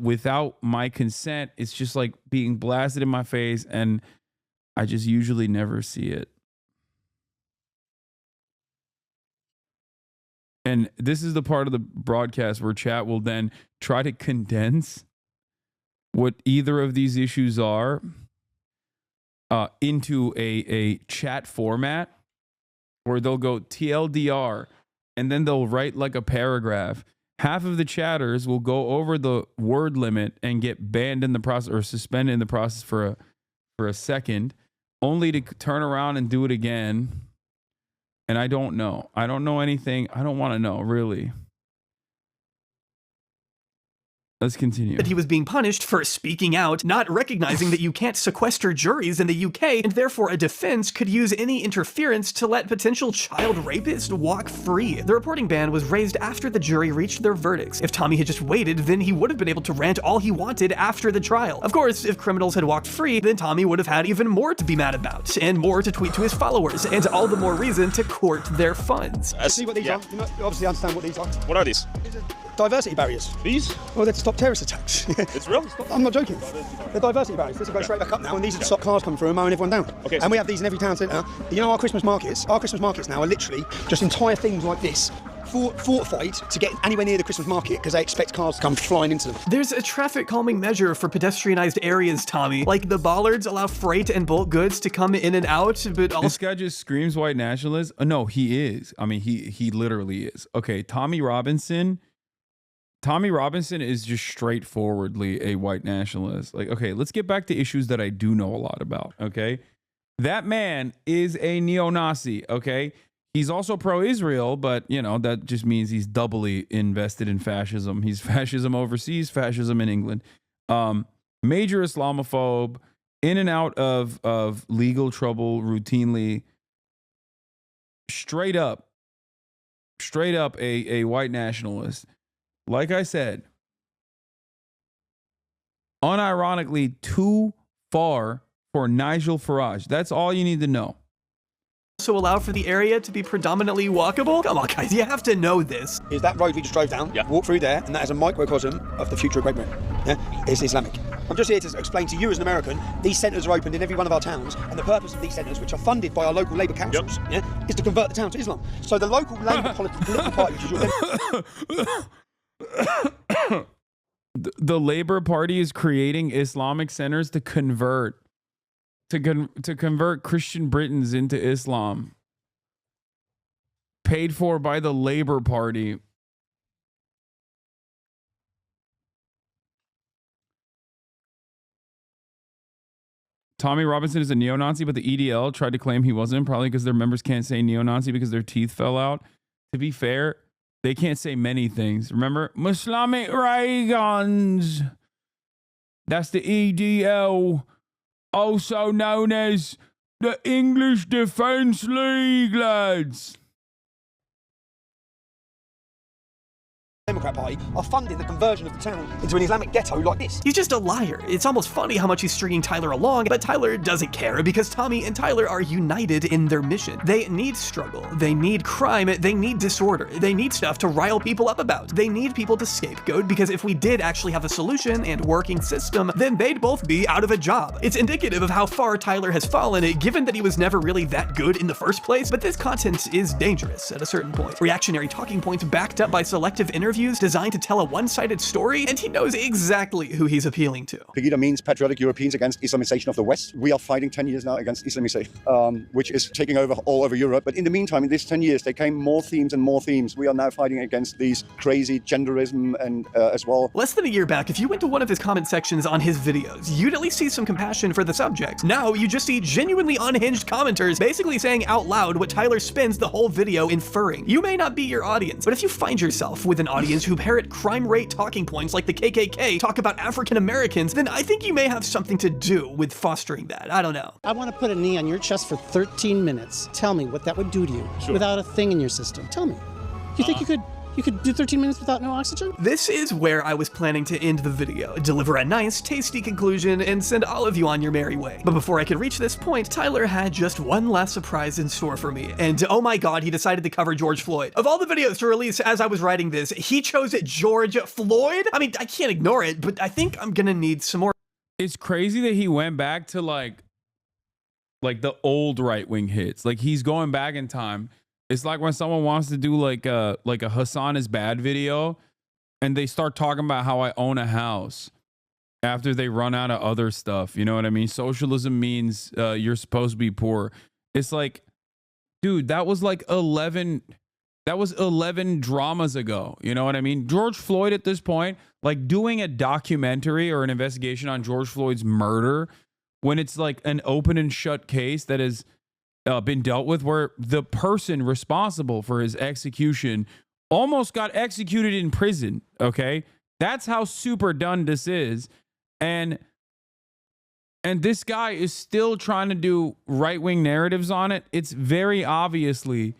without my consent. It's just like being blasted in my face, and I just usually never see it. And this is the part of the broadcast where chat will then try to condense what either of these issues are into a chat format where they'll go TLDR and then they'll write like a paragraph. Half of the chatters will go over the word limit and get banned in the process or suspended in the process for a second, only to turn around and do it again. And I don't know. I don't know anything. I don't want to know, really. Let's continue. That he was being punished for speaking out, not recognizing that you can't sequester juries in the UK, and therefore a defense could use any interference to let potential child rapists walk free. The reporting ban was raised after the jury reached their verdicts. If Tommy had just waited, then he would have been able to rant all he wanted after the trial. Of course, if criminals had walked free, then Tommy would have had even more to be mad about, and more to tweet to his followers, and all the more reason to court their funds. See what these are? You obviously understand what these are. What are these? Diversity barriers. These? Well, they're to stop terrorist attacks. It's real? I'm not joking. They're diversity barriers. This will go straight back up now, and these are to stop cars coming through and mowing everyone down. Okay. And we have these in every town centre. You know our Christmas markets? Our Christmas markets now are literally just entire things like this. Fortified to get anywhere near the Christmas market because they expect cars to come flying into them. There's a traffic calming measure for pedestrianized areas, Tommy. Like the bollards allow freight and bulk goods to come in and out, but also... This guy just screams white nationalist. No, he is. I mean, he literally is. Okay, Tommy Robinson is just straightforwardly a white nationalist. Like, okay, let's get back to issues that I do know a lot about, okay? That man is a neo-Nazi, okay? He's also pro-Israel, but, you know, that just means he's doubly invested in fascism. He's fascism overseas, fascism in England. Major Islamophobe, in and out of legal trouble routinely. Straight up a white nationalist. Like I said, unironically too far for Nigel Farage. That's all you need to know. Also allow for the area to be predominantly walkable? Come on, guys, you have to know this. Is that road we just drove down, walk through there, and that is a microcosm of the future of Great Britain. Yeah? It's Islamic. I'm just here to explain to you as an American, these centres are opened in every one of our towns, and the purpose of these centres, which are funded by our local Labour councils, is to convert the town to Islam. So the local Labour political party, which is your the Labour Party is creating Islamic centres to convert Christian Britons into Islam, paid for by the Labour Party. Tommy Robinson is a neo-Nazi, but the EDL tried to claim he wasn't, probably because their members can't say neo-Nazi because their teeth fell out. To be fair, they can't say many things. Remember, Islamic Reagans. That's the EDL. Also known as the English Defence League, lads. Democrat Party are funding the conversion of the town into an Islamic ghetto like this. He's just a liar. It's almost funny how much he's stringing Tyler along, but Tyler doesn't care because Tommy and Tyler are united in their mission. They need struggle. They need crime. They need disorder. They need stuff to rile people up about. They need people to scapegoat because if we did actually have a solution and working system, then they'd both be out of a job. It's indicative of how far Tyler has fallen, given that he was never really that good in the first place, but this content is dangerous at a certain point. Reactionary talking points backed up by selective interviews designed to tell a one-sided story, and he knows exactly who he's appealing to. Pegida means patriotic Europeans against Islamization of the West. We are fighting 10 years now against Islamization, which is taking over all over Europe. But in the meantime, in these 10 years, there came more themes and more themes. We are now fighting against these crazy genderism and as well. Less than a year back, if you went to one of his comment sections on his videos, you'd at least see some compassion for the subject. Now, you just see genuinely unhinged commenters basically saying out loud what Tyler spends the whole video inferring. You may not be your audience, but if you find yourself with an audience who parrot crime rate talking points like the KKK talk about African Americans, then I think you may have something to do with fostering that. I don't know. I want to put a knee on your chest for 13 minutes. Tell me what that would do to you without a thing in your system. Tell me. You think you could do 13 minutes without no oxygen? This is where I was planning to end the video, deliver a nice, tasty conclusion, and send all of you on your merry way. But before I could reach this point, Tyler had just one last surprise in store for me, and oh my god, he decided to cover George Floyd. Of all the videos to release as I was writing this, he chose George Floyd? I mean, I can't ignore it, but I think I'm gonna need some more. It's crazy that he went back to like the old right-wing hits. Like, he's going back in time. It's like when someone wants to do like a Hasan is bad video and they start talking about how I own a house after they run out of other stuff. You know what I mean? Socialism means you're supposed to be poor. It's like, dude, that was like 11 dramas ago. You know what I mean? George Floyd at this point, like doing a documentary or an investigation on George Floyd's murder when it's like an open and shut case that is been dealt with, where the person responsible for his execution almost got executed in prison. Okay, that's how super done this is, and this guy is still trying to do right-wing narratives on it. It's very obviously,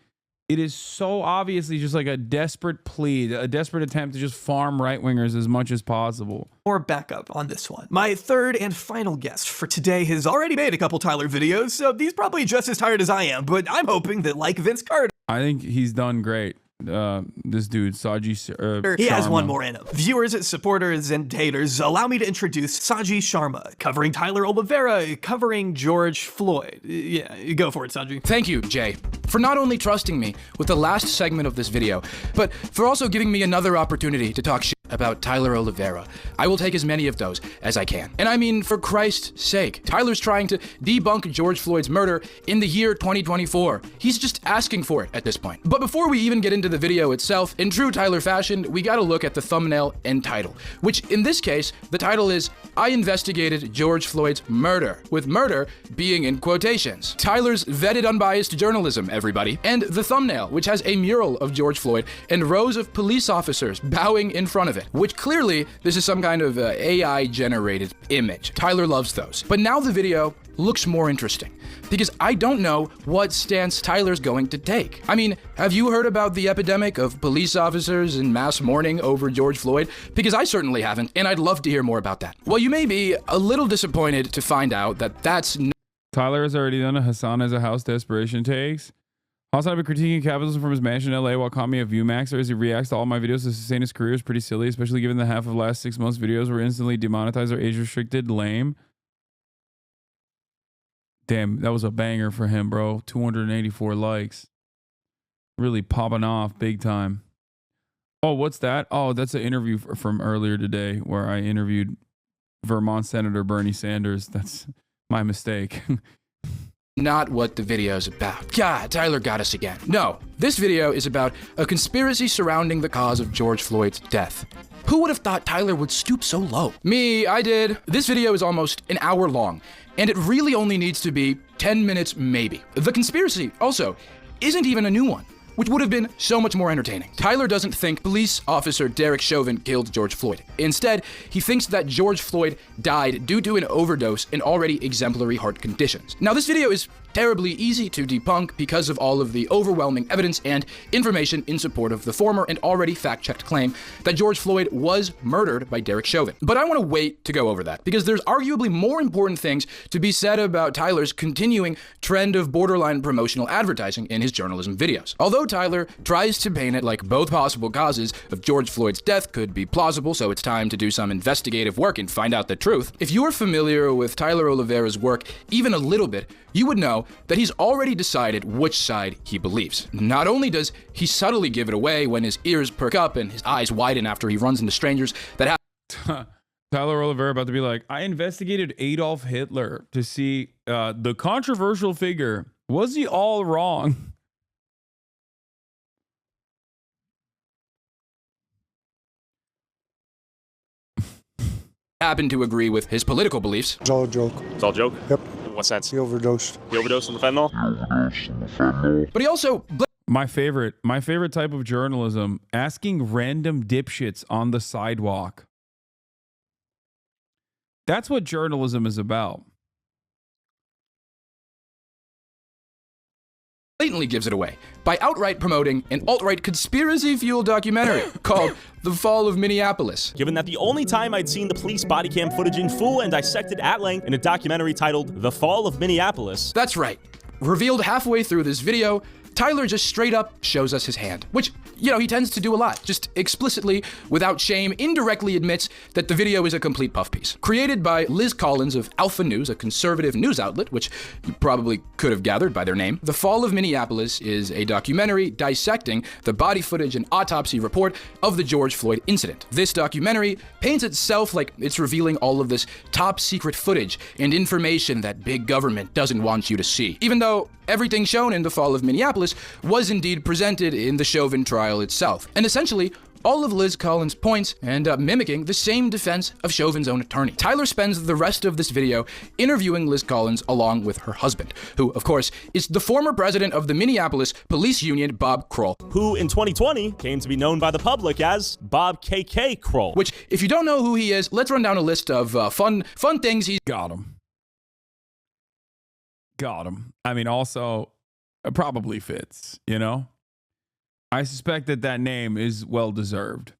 it is so obviously just like a desperate plea, a desperate attempt to just farm right-wingers as much as possible. More backup on this one. My third and final guest for today has already made a couple Tyler videos, so he's probably just as tired as I am, but I'm hoping that, like Vince Carter, I think he's done great. This dude, Saji he has Sharma. one more in him. Viewers, supporters, and haters, allow me to introduce Saji Sharma, covering Tyler Olivera, covering George Floyd. Yeah, go for it, Saji. Thank you, Jay, for not only trusting me with the last segment of this video, but for also giving me another opportunity to talk shit. about Tyler Olivera. I will take as many of those as I can. And I mean, for Christ's sake, Tyler's trying to debunk George Floyd's murder in the year 2024. He's just asking for it at this point. But before we even get into the video itself, in true Tyler fashion, we gotta look at the thumbnail and title, which in this case, the title is, I investigated George Floyd's murder, with murder being in quotations. Tyler's vetted unbiased journalism, everybody. And the thumbnail, which has a mural of George Floyd and rows of police officers bowing in front of it, which clearly this is some kind of AI-generated image. Tyler loves those. But now the video looks more interesting, because I don't know what stance Tyler's going to take. I mean, have you heard about the epidemic of police officers in mass mourning over George Floyd? Because I certainly haven't, and I'd love to hear more about that. Well, you may be a little disappointed to find out that that's Tyler has already done a Hasan as a house desperation takes. HasanAbi critiquing capitalism from his mansion in LA while calling me a Viewmaxer as he reacts to all my videos to sustain his career is pretty silly, especially given the half of the last 6 months videos were instantly demonetized or age restricted. Lame. Damn, that was a banger for him, bro. 284 likes. Really popping off big time. Oh, what's that? Oh, that's an interview from earlier today where I interviewed Vermont Senator Bernie Sanders. That's my mistake. not what the video's about. God, Tyler got us again. No, this video is about a conspiracy surrounding the cause of George Floyd's death. Who would have thought Tyler would stoop so low? Me, I did. This video is almost an hour long, and it really only needs to be 10 minutes maybe. The conspiracy, also, isn't even a new one, which would have been so much more entertaining. Tyler doesn't think police officer Derek Chauvin killed George Floyd. Instead, he thinks that George Floyd died due to an overdose in already exemplary heart conditions. Now, this video is terribly easy to debunk because of all of the overwhelming evidence and information in support of the former and already fact-checked claim that George Floyd was murdered by Derek Chauvin. But I want to wait to go over that because there's arguably more important things to be said about Tyler's continuing trend of borderline promotional advertising in his journalism videos. Although Tyler tries to paint it like both possible causes of George Floyd's death could be plausible, so it's time to do some investigative work and find out the truth. If you are familiar with Tyler Olivera's work even a little bit, you would know that he's already decided which side he believes. Not only does he subtly give it away when his ears perk up and his eyes widen after he runs into strangers that have Tyler Olivera about to be like, I investigated Adolf Hitler to see the controversial figure. Was he all wrong? happen to agree with his political beliefs. It's all a joke. It's all a joke? Yep. In what sense? He overdosed. He overdosed on the fentanyl? But he also... My favorite type of journalism, asking random dipshits on the sidewalk. That's what journalism is about. Blatantly gives it away by outright promoting an alt-right conspiracy-fueled documentary called The Fall of Minneapolis. Given that the only time I'd seen the police body cam footage in full and dissected at length in a documentary titled The Fall of Minneapolis. That's right. Revealed halfway through this video, Tyler just straight up shows us his hand, which, you know, he tends to do a lot. Just explicitly, without shame, indirectly admits that the video is a complete puff piece. Created by Liz Collins of Alpha News, a conservative news outlet, which you probably could have gathered by their name. The Fall of Minneapolis is a documentary dissecting the body footage and autopsy report of the George Floyd incident. This documentary paints itself like it's revealing all of this top secret footage and information that big government doesn't want you to see. Even though everything shown in The Fall of Minneapolis was indeed presented in the Chauvin trial itself. And essentially, all of Liz Collins' points end up mimicking the same defense of Chauvin's own attorney. Tyler spends the rest of this video interviewing Liz Collins along with her husband, who, of course, is the former president of the Minneapolis Police Union, Bob Kroll. Who, in 2020, came to be known by the public as Bob KK Kroll. Which, if you don't know who he is, let's run down a list of fun things he's... Got him. I mean, also, it probably fits, you know? I suspect that name is well-deserved.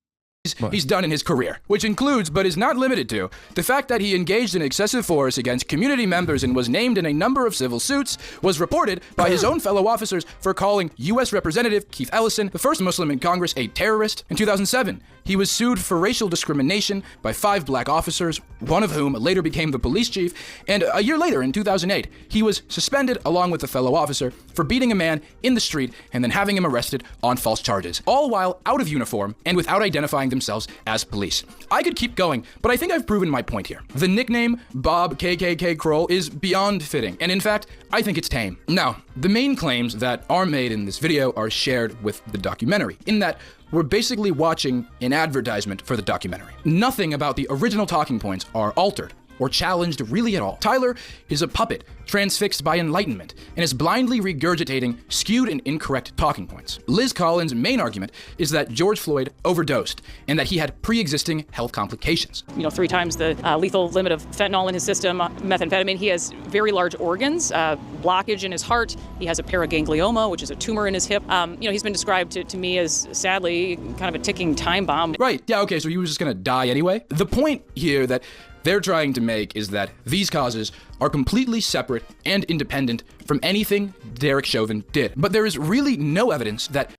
He's done in his career, which includes, but is not limited to, the fact that he engaged in excessive force against community members and was named in a number of civil suits, was reported by his own fellow officers for calling U.S. Representative Keith Ellison, the first Muslim in Congress, a terrorist. In 2007, he was sued for racial discrimination by 5 black officers, one of whom later became the police chief, and a year later, in 2008, he was suspended along with a fellow officer for beating a man in the street and then having him arrested on false charges, all while out of uniform and without identifying identifying themselves as police. I could keep going, but I think I've proven my point here. The nickname Bob KKK Kroll is beyond fitting, and in fact, I think it's tame. Now, the main claims that are made in this video are shared with the documentary, in that we're basically watching an advertisement for the documentary. Nothing about the original talking points are altered or challenged really at all. Tyler is a puppet transfixed by enlightenment and is blindly regurgitating skewed and incorrect talking points. Liz Collins' main argument is that George Floyd overdosed and that he had pre-existing health complications. 3 times the lethal limit of fentanyl in his system, methamphetamine. He has very large organs, blockage in his heart. He has a paraganglioma, which is a tumor in his hip. He's been described to me as, sadly, kind of a ticking time bomb. Right, yeah, okay, so he was just gonna die anyway? The point here that they're trying to make is that these causes are completely separate and independent from anything Derek Chauvin did. But there is really no evidence that...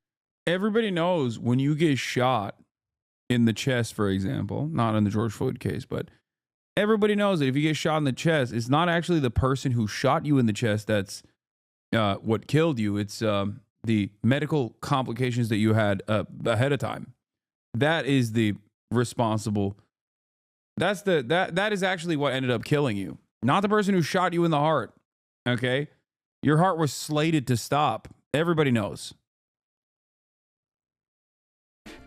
Everybody knows when you get shot in the chest, for example, not in the George Floyd case, but everybody knows that if you get shot in the chest, it's not actually the person who shot you in the chest that's what killed you. It's the medical complications that you had ahead of time. That is the responsible... That is actually what ended up killing you, not the person who shot you in the heart. Okay, your heart was slated to stop. Everybody knows.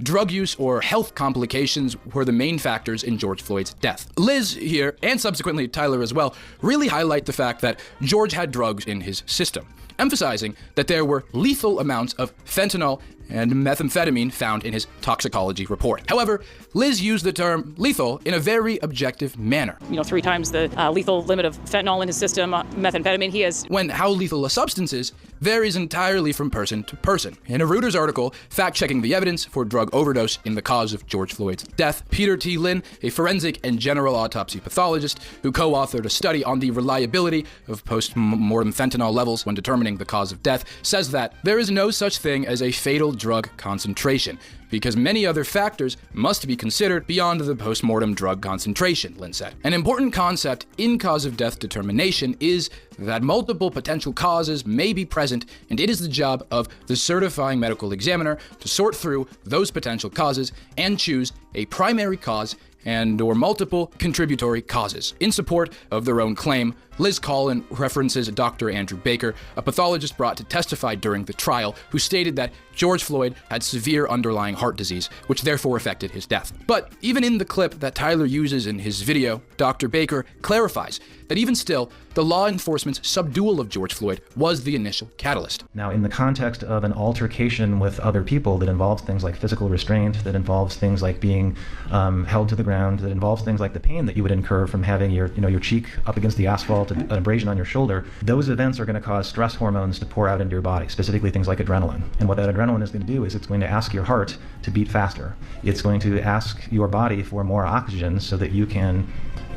Drug use or health complications were the main factors in George Floyd's death. Liz here, and subsequently Tyler as well, really highlight the fact that George had drugs in his system, emphasizing that there were lethal amounts of fentanyl and methamphetamine found in his toxicology report. However, Liz used the term lethal in a very objective manner. 3 times the lethal limit of fentanyl in his system, methamphetamine. He has... When how lethal a substance is varies entirely from person to person. In a Reuters article fact-checking the evidence for drug overdose in the cause of George Floyd's death, Peter T. Lynn, a forensic and general autopsy pathologist who co-authored a study on the reliability of post-mortem fentanyl levels when determining the cause of death, says that there is no such thing as a fatal drug concentration, because many other factors must be considered beyond the post-mortem drug concentration, Lynn said. An important concept in cause of death determination is that multiple potential causes may be present, and it is the job of the certifying medical examiner to sort through those potential causes and choose a primary cause and or multiple contributory causes. In support of their own claim, Liz Collins references Dr. Andrew Baker, a pathologist brought to testify during the trial, who stated that George Floyd had severe underlying heart disease, which therefore affected his death. But even in the clip that Tyler uses in his video, Dr. Baker clarifies that even still, the law enforcement's subdual of George Floyd was the initial catalyst. Now, in the context of an altercation with other people that involves things like physical restraint, that involves things like being held to the ground, that involves things like the pain that you would incur from having your cheek up against the asphalt, an abrasion on your shoulder, those events are going to cause stress hormones to pour out into your body, specifically things like adrenaline. And what that adrenaline is going to do is it's going to ask your heart to beat faster. It's going to ask your body for more oxygen so that you can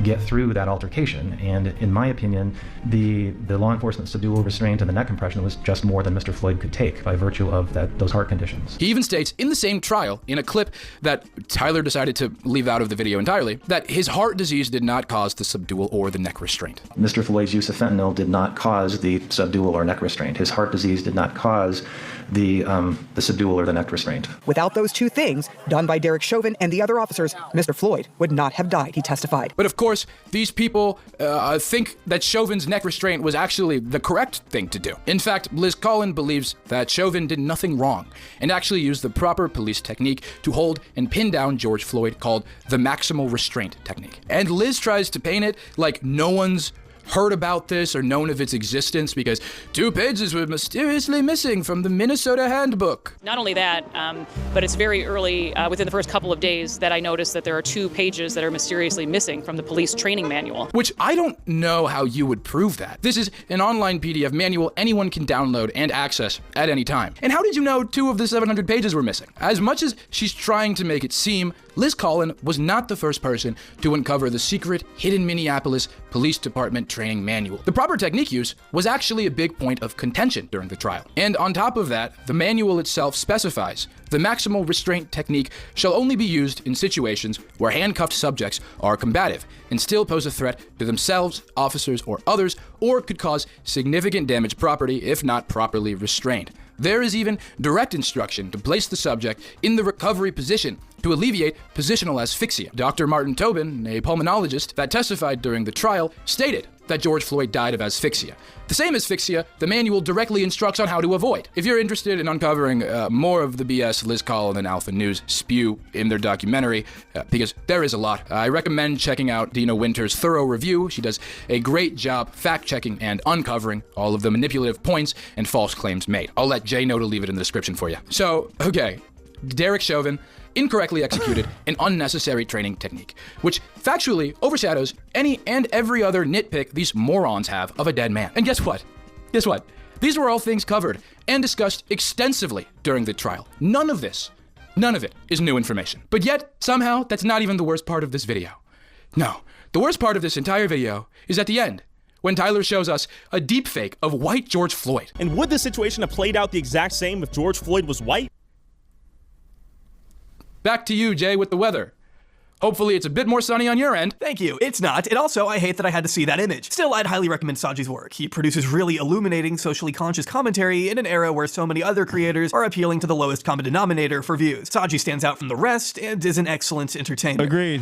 get through that altercation. And in my opinion, the law enforcement subdual restraint and the neck compression was just more than Mr. Floyd could take by virtue of those heart conditions. He even states in the same trial, in a clip that Tyler decided to leave out of the video entirely, that his heart disease did not cause the subdual or the neck restraint. Mr. Floyd's use of fentanyl did not cause the subdual or neck restraint. His heart disease did not cause the subdual or the neck restraint. Without those two things, done by Derek Chauvin and the other officers, Mr. Floyd would not have died, he testified. But of course, these people think that Chauvin's neck restraint was actually the correct thing to do. In fact, Liz Collins believes that Chauvin did nothing wrong and actually used the proper police technique to hold and pin down George Floyd, called the maximal restraint technique. And Liz tries to paint it like no one's heard about this or known of its existence because 2 pages were mysteriously missing from the Minnesota handbook. Not only that, but it's very early, within the first couple of days, that I noticed that there are 2 pages that are mysteriously missing from the police training manual. Which I don't know how you would prove that. This is an online PDF manual anyone can download and access at any time. And how did you know 2 of the 700 pages were missing? As much as she's trying to make it seem, Liz Collins was not the first person to uncover the secret, hidden Minneapolis Police Department training manual. The proper technique use was actually a big point of contention during the trial. And on top of that, the manual itself specifies the maximal restraint technique shall only be used in situations where handcuffed subjects are combative and still pose a threat to themselves, officers, or others, or could cause significant damage to property if not properly restrained. There is even direct instruction to place the subject in the recovery position to alleviate positional asphyxia. Dr. Martin Tobin, a pulmonologist that testified during the trial, stated that George Floyd died of asphyxia. The same asphyxia the manual directly instructs on how to avoid. If you're interested in uncovering more of the BS Liz Collin and Alpha News spew in their documentary, because there is a lot, I recommend checking out Dina Winter's thorough review. She does a great job fact-checking and uncovering all of the manipulative points and false claims made. I'll let Jay know to leave it in the description for you. So, okay, Derek Chauvin incorrectly executed an unnecessary training technique, which factually overshadows any and every other nitpick these morons have of a dead man. And guess what? Guess what? These were all things covered and discussed extensively during the trial. None of it is new information. But yet, somehow, that's not even the worst part of this video. No, the worst part of this entire video is at the end, when Tyler shows us a deepfake of white George Floyd. And would the situation have played out the exact same if George Floyd was white? Back to you, Jay, with the weather. Hopefully it's a bit more sunny on your end. Thank you. It's not. And also, I hate that I had to see that image. Still, I'd highly recommend Saji's work. He produces really illuminating, socially conscious commentary in an era where so many other creators are appealing to the lowest common denominator for views. Saji stands out from the rest and is an excellent entertainer. Agreed.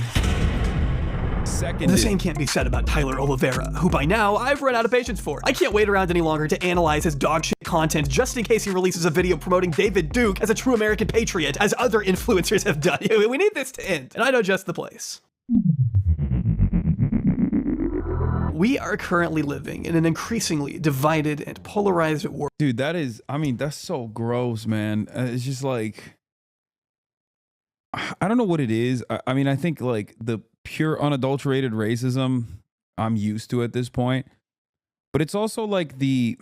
The same can't be said about Tyler Olivera, who by now I've run out of patience for. I can't wait around any longer to analyze his dogshit content just in case he releases a video promoting David Duke as a true American patriot, as other influencers have done. We need this to end, and I know just the place. We are currently living in an increasingly divided and polarized world. Dude, that is, I mean, that's so gross, man. It's just like, I don't know what it is. I mean, I think like the pure unadulterated racism, I'm used to at this point. But it's also like it's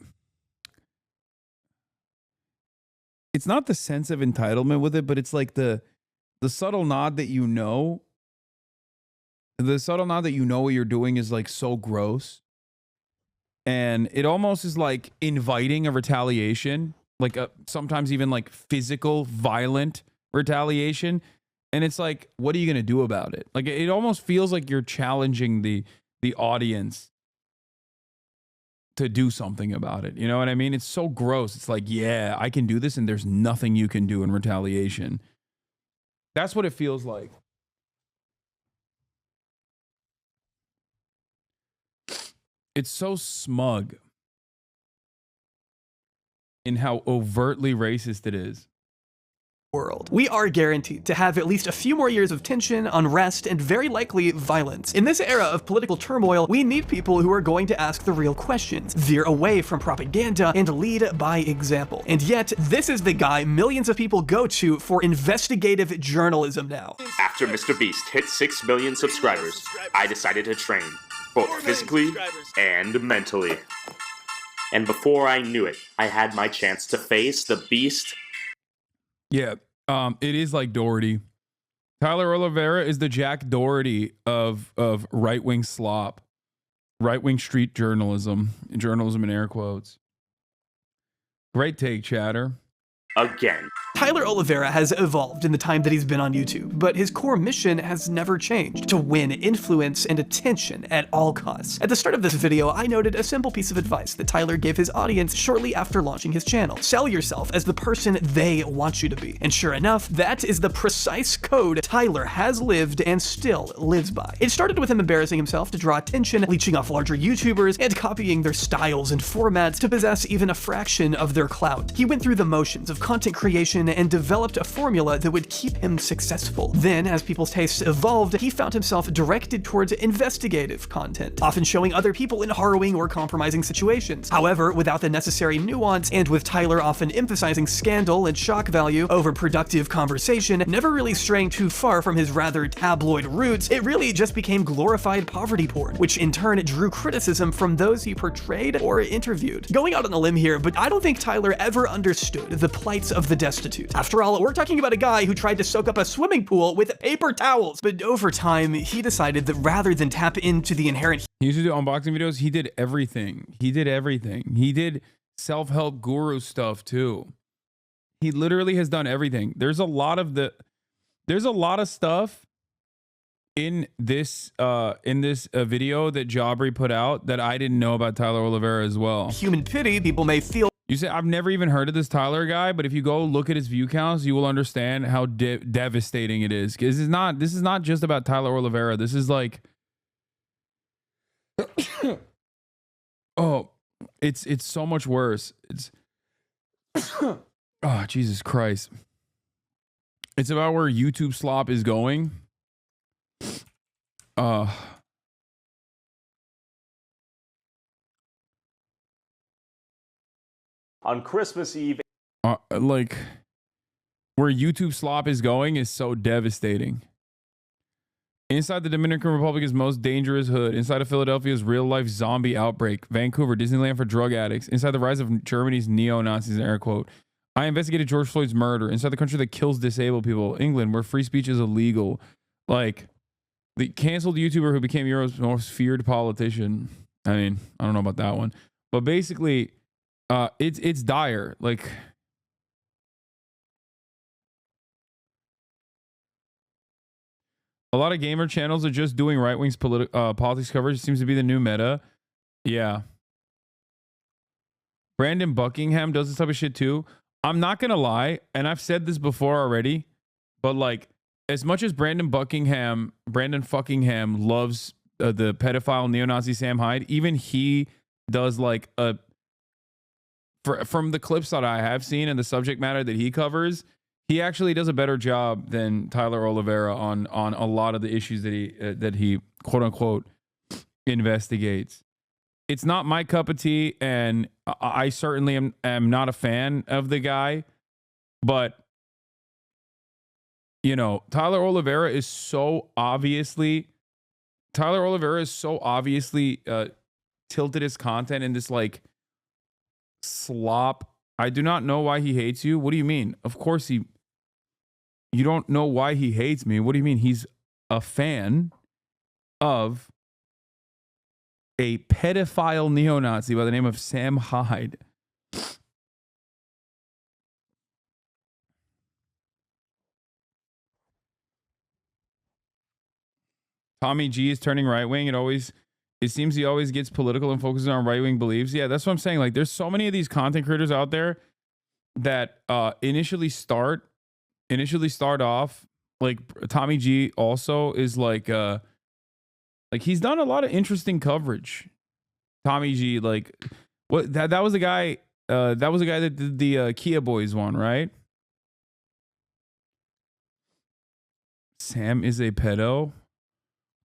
not the sense of entitlement with it, but it's like the subtle nod that you know. The subtle nod that you know what you're doing is like so gross. And it almost is like inviting a retaliation, like sometimes even like physical, violent retaliation. And it's like, what are you going to do about it? Like, it almost feels like you're challenging the audience to do something about it. You know what I mean? It's so gross. It's like, yeah, I can do this and there's nothing you can do in retaliation. That's what it feels like. It's so smug in how overtly racist it is. World. We are guaranteed to have at least a few more years of tension, unrest, and very likely violence. In this era of political turmoil, we need people who are going to ask the real questions, veer away from propaganda, and lead by example. And yet, this is the guy millions of people go to for investigative journalism now. After Mr. Beast hit 6 million subscribers, I decided to train, both physically and mentally. And before I knew it, I had my chance to face the Beast. Yeah, it is like Doherty. Tyler Olivera is the Jack Doherty of right-wing slop, right-wing street journalism in air quotes. Great take, Chatter. Again. Tyler Olivera has evolved in the time that he's been on YouTube, but his core mission has never changed: to win influence and attention at all costs. At the start of this video, I noted a simple piece of advice that Tyler gave his audience shortly after launching his channel. Sell yourself as the person they want you to be. And sure enough, that is the precise code Tyler has lived and still lives by. It started with him embarrassing himself to draw attention, leeching off larger YouTubers, and copying their styles and formats to possess even a fraction of their clout. He went through the motions of content creation and developed a formula that would keep him successful. Then, as people's tastes evolved, he found himself directed towards investigative content, often showing other people in harrowing or compromising situations. However, without the necessary nuance, and with Tyler often emphasizing scandal and shock value over productive conversation, never really straying too far from his rather tabloid roots, it really just became glorified poverty porn, which in turn drew criticism from those he portrayed or interviewed. Going out on a limb here, but I don't think Tyler ever understood the plights of the destitute. After all, we're talking about a guy who tried to soak up a swimming pool with paper towels. But over time, he decided that rather than tap into the inherent... He used to do unboxing videos. He did everything. He did self-help guru stuff too. He literally has done everything. There's a lot of stuff in this video that J Aubrey put out that I didn't know about Tyler Olivera as well. Human pity, people may feel... You say, I've never even heard of this Tyler guy, but if you go look at his view counts, you will understand how devastating it is. Because this is not just about Tyler Olivera. This is like, oh, it's so much worse. It's, oh, Jesus Christ. It's about where YouTube slop is going. On Christmas Eve, like where YouTube slop is going is so devastating. Inside the Dominican Republic's most dangerous hood. Inside of Philadelphia's real-life zombie outbreak. Vancouver, Disneyland for drug addicts. Inside the rise of Germany's neo-Nazis, air quote. I investigated George Floyd's murder. Inside the country that kills disabled people. England, where free speech is illegal. Like, the canceled YouTuber who became Europe's most feared politician. I mean, I don't know about that one. But basically, it's dire. Like, a lot of gamer channels are just doing right-wing politics coverage. It seems to be the new meta. Yeah. Brandon Buckingham does this type of shit too. I'm not going to lie, and I've said this before already, but like, as much as Brandon Fuckingham loves the pedophile neo-Nazi Sam Hyde, even he does like from the clips that I have seen and the subject matter that he covers, he actually does a better job than Tyler Olivera on a lot of the issues that he quote unquote investigates. It's not my cup of tea, and I certainly am not a fan of the guy, but you know, Tyler Olivera is so obviously tilted his content in this like slop. I do not know why he hates you. What do you mean? Of course you don't know why he hates me. What do you mean? He's a fan of a pedophile neo-Nazi by the name of Sam Hyde. Tommy G is turning right-wing. It seems he always gets political and focuses on right-wing beliefs. Yeah, that's what I'm saying. Like, there's so many of these content creators out there that initially start off like Tommy G also is like he's done a lot of interesting coverage. Tommy G, like what that was the guy that did the Kia Boys one, right? Sam is a pedo.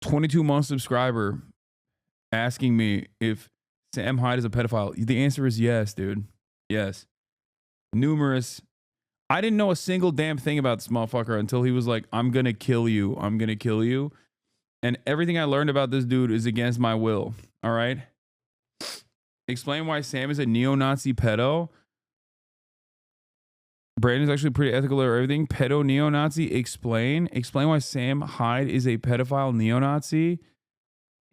22-month subscriber asking me if Sam Hyde is a pedophile. The answer is yes, dude. Yes. Numerous. I didn't know a single damn thing about this motherfucker until he was like, I'm gonna kill you. I'm gonna kill you. And everything I learned about this dude is against my will. All right. Explain why Sam is a neo-Nazi pedo. Brandon's actually pretty ethical or everything. Pedo neo-Nazi. Explain why Sam Hyde is a pedophile neo-Nazi.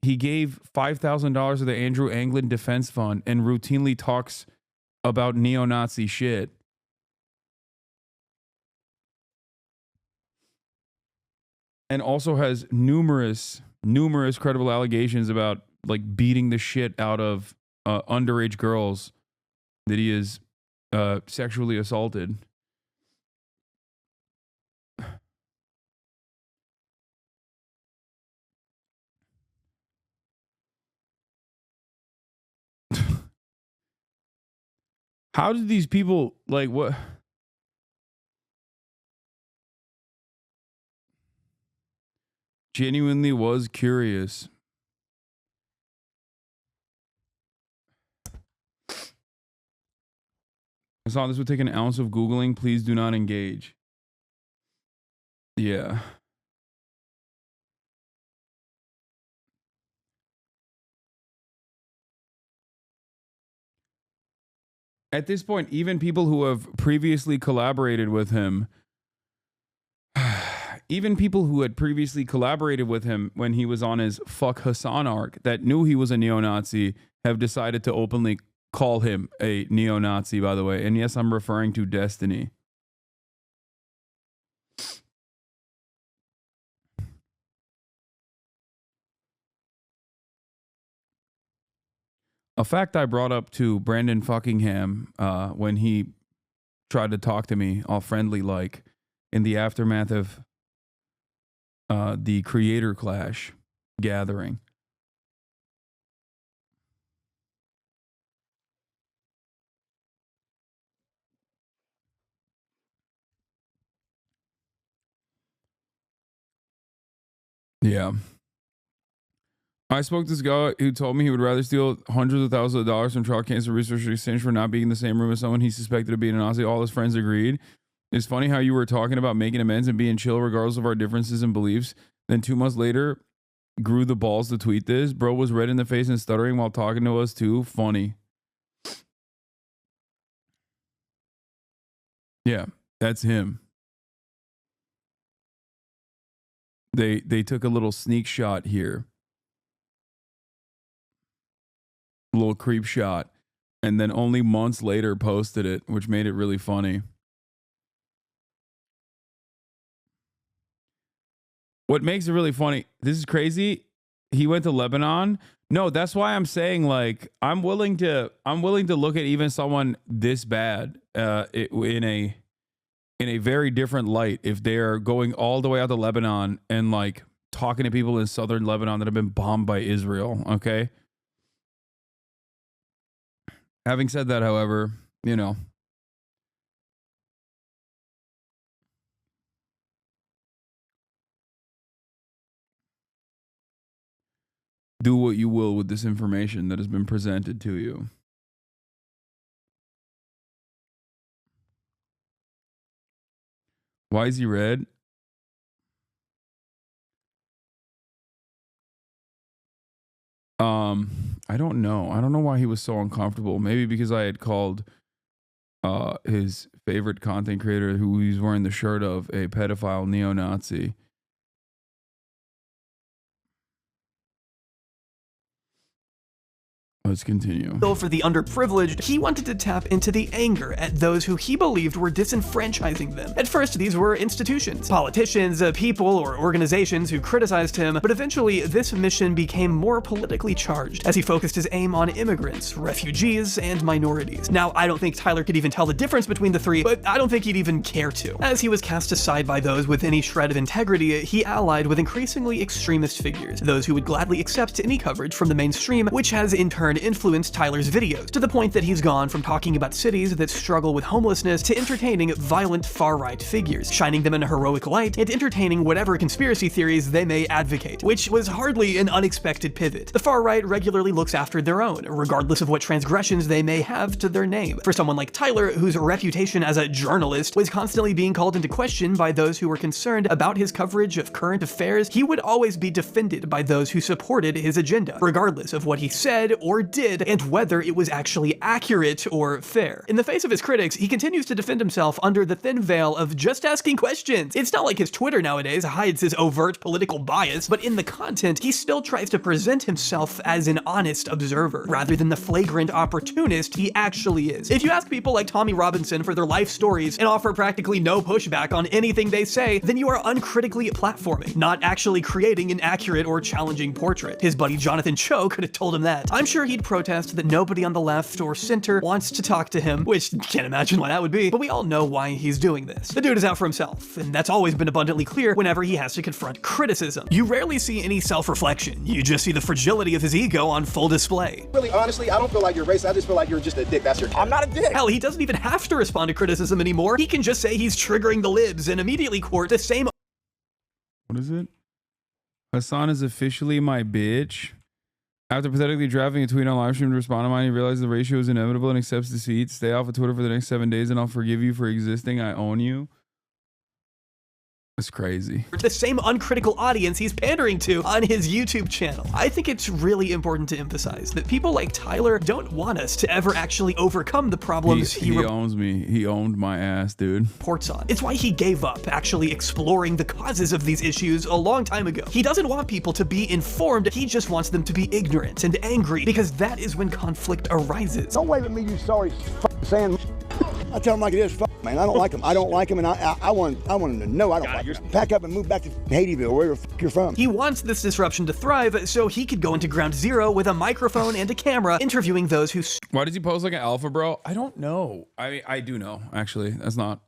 He gave $5,000 to the Andrew Anglin Defense Fund and routinely talks about neo-Nazi shit. And also has numerous credible allegations about like beating the shit out of underage girls that he is sexually assaulted. How did these people like what? Genuinely was curious. I saw this would take an ounce of Googling. Please do not engage. Yeah. At this point, even people who have previously collaborated with him, even people who had previously collaborated with him when he was on his fuck Hasan arc that knew he was a neo-Nazi have decided to openly call him a neo-Nazi, by the way. And yes, I'm referring to Destiny. A fact I brought up to Brandon Fuckingham when he tried to talk to me all friendly like in the aftermath of the Creator Clash gathering. Yeah. I spoke to this guy who told me he would rather steal hundreds of thousands of dollars from child cancer research in exchange for not being in the same room as someone he suspected of being a Nazi. All his friends agreed. It's funny how you were talking about making amends and being chill regardless of our differences and beliefs. Then 2 months later, grew the balls to tweet this. Bro was red in the face and stuttering while talking to us too. Funny. Yeah, that's him. They took a little sneak shot here. A little creep shot. And then only months later posted it, which made it really funny. What makes it really funny, this is crazy. He went to Lebanon. No, that's why I'm saying, like, I'm willing to look at even someone this bad in a very different light if they're going all the way out to Lebanon and like talking to people in southern Lebanon that have been bombed by Israel. Okay. Having said that, however, you know, do what you will with this information that has been presented to you. Why is he red? I don't know. I don't know why he was so uncomfortable. Maybe because I had called his favorite content creator who he's wearing the shirt of a pedophile neo-Nazi. Let's continue. Though for the underprivileged, he wanted to tap into the anger at those who he believed were disenfranchising them. At first, these were institutions, politicians, people, or organizations who criticized him, but eventually this mission became more politically charged as he focused his aim on immigrants, refugees, and minorities. Now, I don't think Tyler could even tell the difference between the three, but I don't think he'd even care to. As he was cast aside by those with any shred of integrity, he allied with increasingly extremist figures, those who would gladly accept any coverage from the mainstream, which has in turn influenced Tyler's videos, to the point that he's gone from talking about cities that struggle with homelessness to entertaining violent far-right figures, shining them in a heroic light, and entertaining whatever conspiracy theories they may advocate, which was hardly an unexpected pivot. The far-right regularly looks after their own, regardless of what transgressions they may have to their name. For someone like Tyler, whose reputation as a journalist was constantly being called into question by those who were concerned about his coverage of current affairs, he would always be defended by those who supported his agenda, regardless of what he said or did and whether it was actually accurate or fair. In the face of his critics, he continues to defend himself under the thin veil of just asking questions. It's not like his Twitter nowadays hides his overt political bias, but in the content, he still tries to present himself as an honest observer, rather than the flagrant opportunist he actually is. If you ask people like Tommy Robinson for their life stories and offer practically no pushback on anything they say, then you are uncritically platforming, not actually creating an accurate or challenging portrait. His buddy Jonathan Cho could have told him that. I'm sure he'd protest that nobody on the left or center wants to talk to him, which can't imagine why that would be, but we all know why he's doing this. The dude is out for himself, and that's always been abundantly clear whenever he has to confront criticism. You rarely see any self-reflection, you just see the fragility of his ego on full display. Really, honestly, I don't feel like you're racist, I just feel like you're just a dick, that's your I'm not a dick! Hell, he doesn't even have to respond to criticism anymore, he can just say he's triggering the libs and immediately court the same— What is it? Hasan is officially my bitch. After pathetically drafting a tweet on live stream to respond to mine, he realizes the ratio is inevitable and accepts defeat. Stay off of Twitter for the next 7 days and I'll forgive you for existing. I own you. That's crazy. The same uncritical audience he's pandering to on his YouTube channel. I think it's really important to emphasize that people like Tyler don't want us to ever actually overcome the problems he owns me. He owned my ass, dude. Reports on. It's why he gave up actually exploring the causes of these issues a long time ago. He doesn't want people to be informed, he just wants them to be ignorant and angry, because that is when conflict arises. Don't wave at me, you sorry saying. I tell him like it is, man. I don't like him. I don't like him, and I want him to know I don't like him. Pack up and move back to Haitieville, wherever your firm. He wants this disruption to thrive so he could go into ground zero with a microphone and a camera interviewing those who... Why does he pose like an alpha bro? I don't know. I do know, actually. That's not...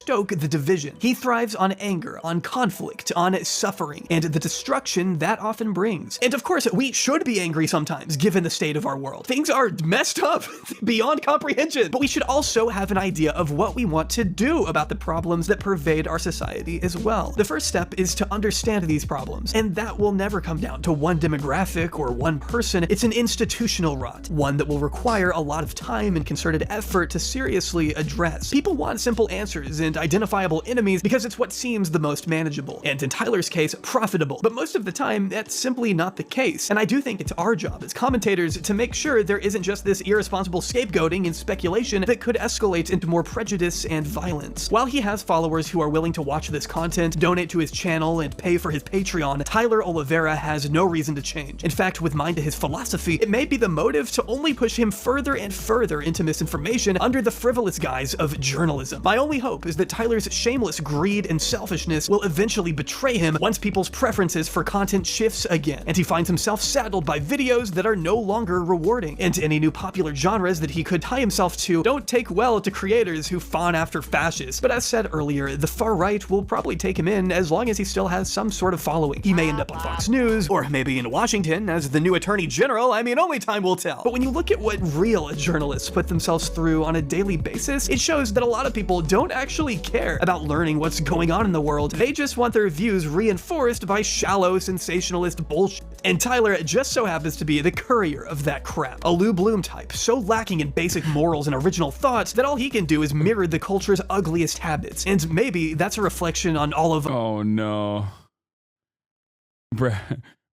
stoke the division. He thrives on anger, on conflict, on suffering, and the destruction that often brings. And of course, we should be angry sometimes, given the state of our world. Things are messed up beyond comprehension, but we should also have an idea of what we want to do about the problems that pervade our society as well. The first step is to understand these problems, and that will never come down to one demographic or one person. It's an institutional rot, one that will require a lot of time and concerted effort to seriously address. People want simple answers and identifiable enemies because it's what seems the most manageable, and in Tyler's case, profitable. But most of the time, that's simply not the case. And I do think it's our job as commentators to make sure there isn't just this irresponsible scapegoating and speculation that could escalate into more prejudice and violence. While he has followers who are willing to watch this content, donate to his channel, and pay for his Patreon, Tyler Olivera has no reason to change. In fact, with mind to his philosophy, it may be the motive to only push him further and further into misinformation under the frivolous guise of journalism. My only hope is that Tyler's shameless greed and selfishness will eventually betray him once people's preferences for content shifts again, and he finds himself saddled by videos that are no longer rewarding, and any new popular genres that he could tie himself to don't take well to creators who fawn after fascists. But as said earlier, the far right will probably take him in as long as he still has some sort of following. He may end up on Fox News, or maybe in Washington as the new Attorney General. I mean, only time will tell. But when you look at what real journalists put themselves through on a daily basis, it shows that a lot of people don't actually care about learning what's going on in the world. They just want their views reinforced by shallow, sensationalist bullshit. And Tyler just so happens to be the courier of that crap. A Lou Bloom type, so lacking in basic morals and original thoughts that all he can do is mirror the culture's ugliest habits. And maybe that's a reflection on all of... Oh no.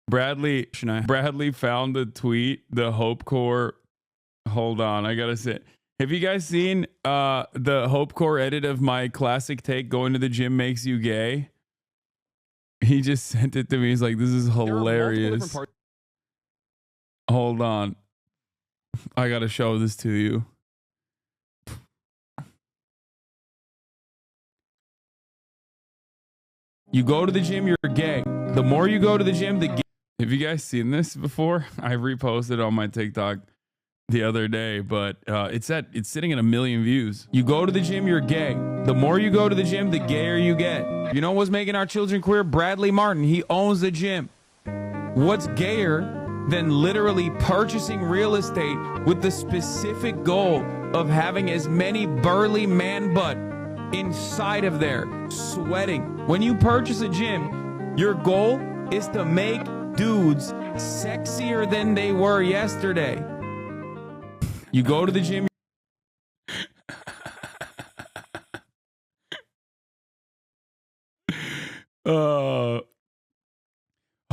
Bradley found the tweet, the Hope Corps. Hold on, I gotta say. Have you guys seen the Hope Corps edit of my classic take, going to the gym makes you gay? He just sent it to me. He's like, this is hilarious. Hold on. I gotta show this to you. You go to the gym, you're gay. The more you go to the gym, the gay. Have you guys seen this before? I reposted on my TikTok the other day, but it's sitting at 1 million views. You go to the gym, you're gay. The more you go to the gym, the gayer you get. You know what's making our children queer? Bradley Martin. He owns the gym. What's gayer than literally purchasing real estate with the specific goal of having as many burly man butt inside of there sweating? When you purchase a gym, your goal is to make dudes sexier than they were yesterday. You go to the gym.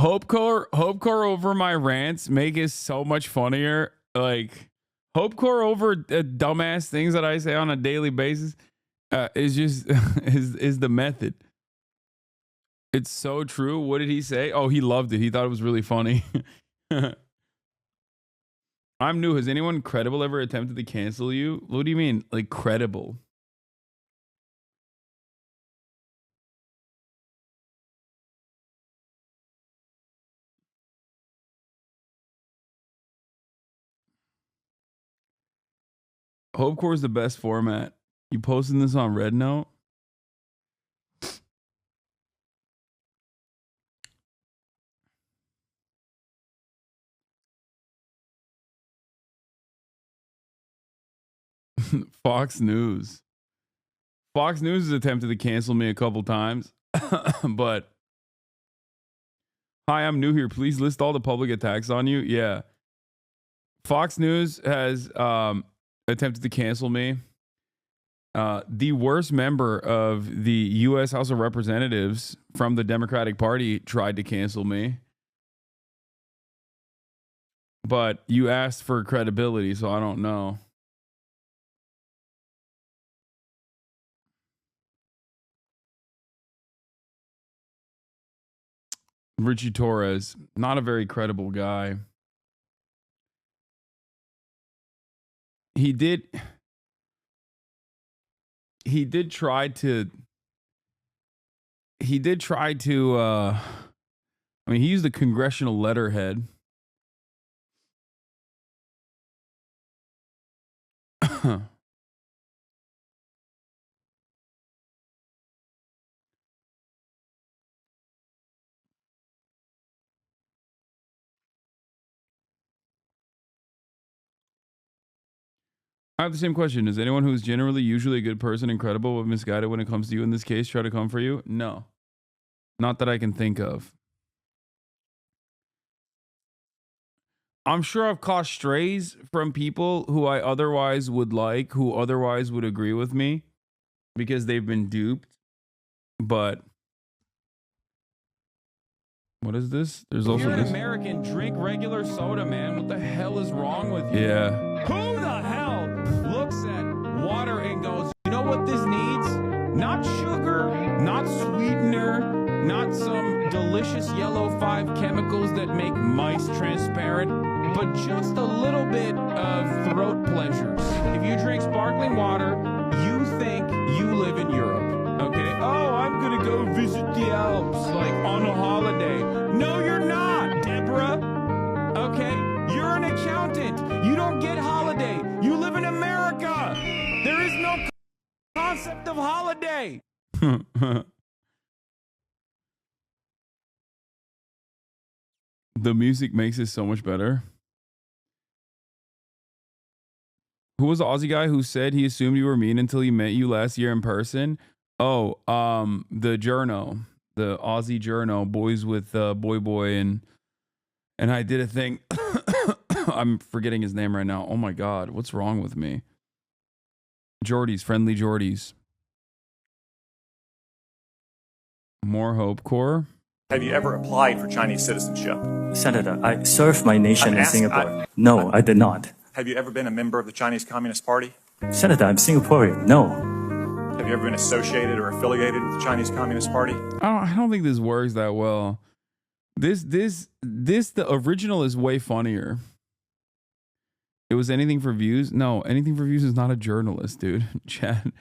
Hope Corps over my rants make it so much funnier. Like Hope Corps over dumbass things that I say on a daily basis is just is the method. It's so true. What did he say? Oh, he loved it. He thought it was really funny. I'm new. Has anyone credible ever attempted to cancel you? What do you mean? Like credible? Hope Corps is the best format. You posting this on Red Note? Fox News. Fox News has attempted to cancel me a couple times, but hi, I'm new here. Please list all the public attacks on you. Yeah. Fox News has attempted to cancel me. The worst member of the U.S. House of Representatives from the Democratic Party tried to cancel me. But you asked for credibility, so I don't know. Richie Torres, not a very credible guy. he did try to I mean, he used the congressional letterhead. I have the same question. Does anyone who's generally usually a good person, incredible, but misguided when it comes to you in this case try to come for you? No. Not that I can think of. I'm sure I've caught strays from people who I otherwise would like, who otherwise would agree with me because they've been duped. But what is this? There's also You're an this. American, drink regular soda, man. What the hell is wrong with you? Yeah. Who the hell looks at water and goes, you know what this needs? Not sugar, not sweetener, not some delicious yellow 5 chemicals that make mice transparent, but just a little bit of throat pleasures. If you drink sparkling water, you think you live in Europe. Okay, oh, I'm gonna go visit the Alps, like on a holiday. No, you're not, Deborah. Okay, you're an accountant. You don't get holiday. You live in America. There is no concept of holiday. The music makes it so much better. Who was the Aussie guy who said he assumed you were mean until he met you last year in person? Oh, the journo, the Aussie journo, boys with boy and I did a thing. I'm forgetting his name right now. Oh my God, what's wrong with me? Geordies, friendly Geordies. More Hope Corps. Have you ever applied for Chinese citizenship? Senator, I served my nation in Singapore. No, I did not. Have you ever been a member of the Chinese Communist Party? Senator, I'm Singaporean. No. Have you ever been associated or affiliated with the Chinese Communist Party? I don't think this works that well. The original is way funnier. It was Anything for Views. No, Anything for Views is not a journalist, dude. Chad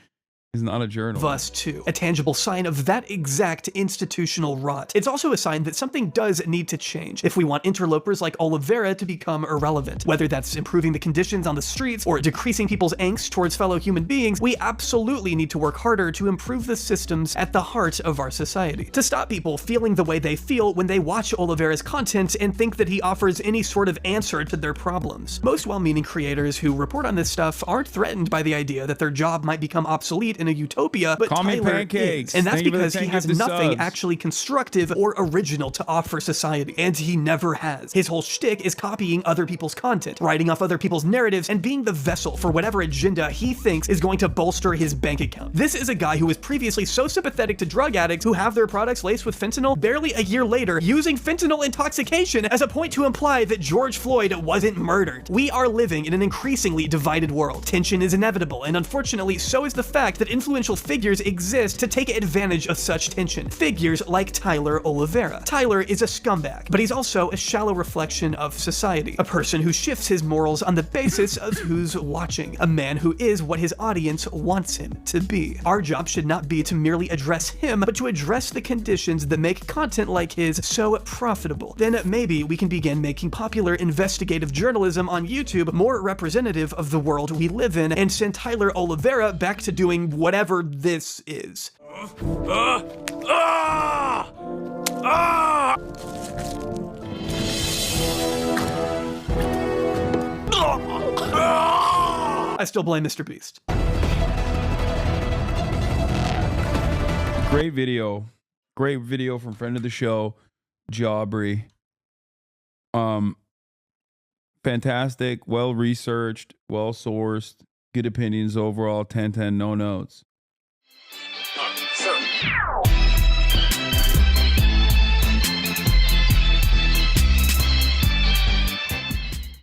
is not a journalist. Us too. A tangible sign of that exact institutional rot. It's also a sign that something does need to change if we want interlopers like Olivera to become irrelevant. Whether that's improving the conditions on the streets or decreasing people's angst towards fellow human beings, we absolutely need to work harder to improve the systems at the heart of our society. To stop people feeling the way they feel when they watch Olivera's content and think that he offers any sort of answer to their problems. Most well-meaning creators who report on this stuff aren't threatened by the idea that their job might become obsolete in a utopia, but Call me Tyler Pancakes. is. And that's Thank you for the because he 10 has gifted nothing subs. actually constructive or original to offer society, and he never has. His whole shtick is copying other people's content, writing off other people's narratives, and being the vessel for whatever agenda he thinks is going to bolster his bank account. This is a guy who was previously so sympathetic to drug addicts who have their products laced with fentanyl, barely a year later using fentanyl intoxication as a point to imply that George Floyd wasn't murdered. We are living in an increasingly divided world. Tension is inevitable, and unfortunately so is the fact that influential figures exist to take advantage of such tension. Figures like Tyler Olivera. Tyler is a scumbag, but he's also a shallow reflection of society. A person who shifts his morals on the basis of who's watching. A man who is what his audience wants him to be. Our job should not be to merely address him, but to address the conditions that make content like his so profitable. Then maybe we can begin making popular investigative journalism on YouTube more representative of the world we live in and send Tyler Olivera back to doing whatever this is. I still blame Mr. Beast. Great video. Great video from friend of the show, J Aubrey. Fantastic, well researched, well sourced, good opinions overall, 10-10, no notes.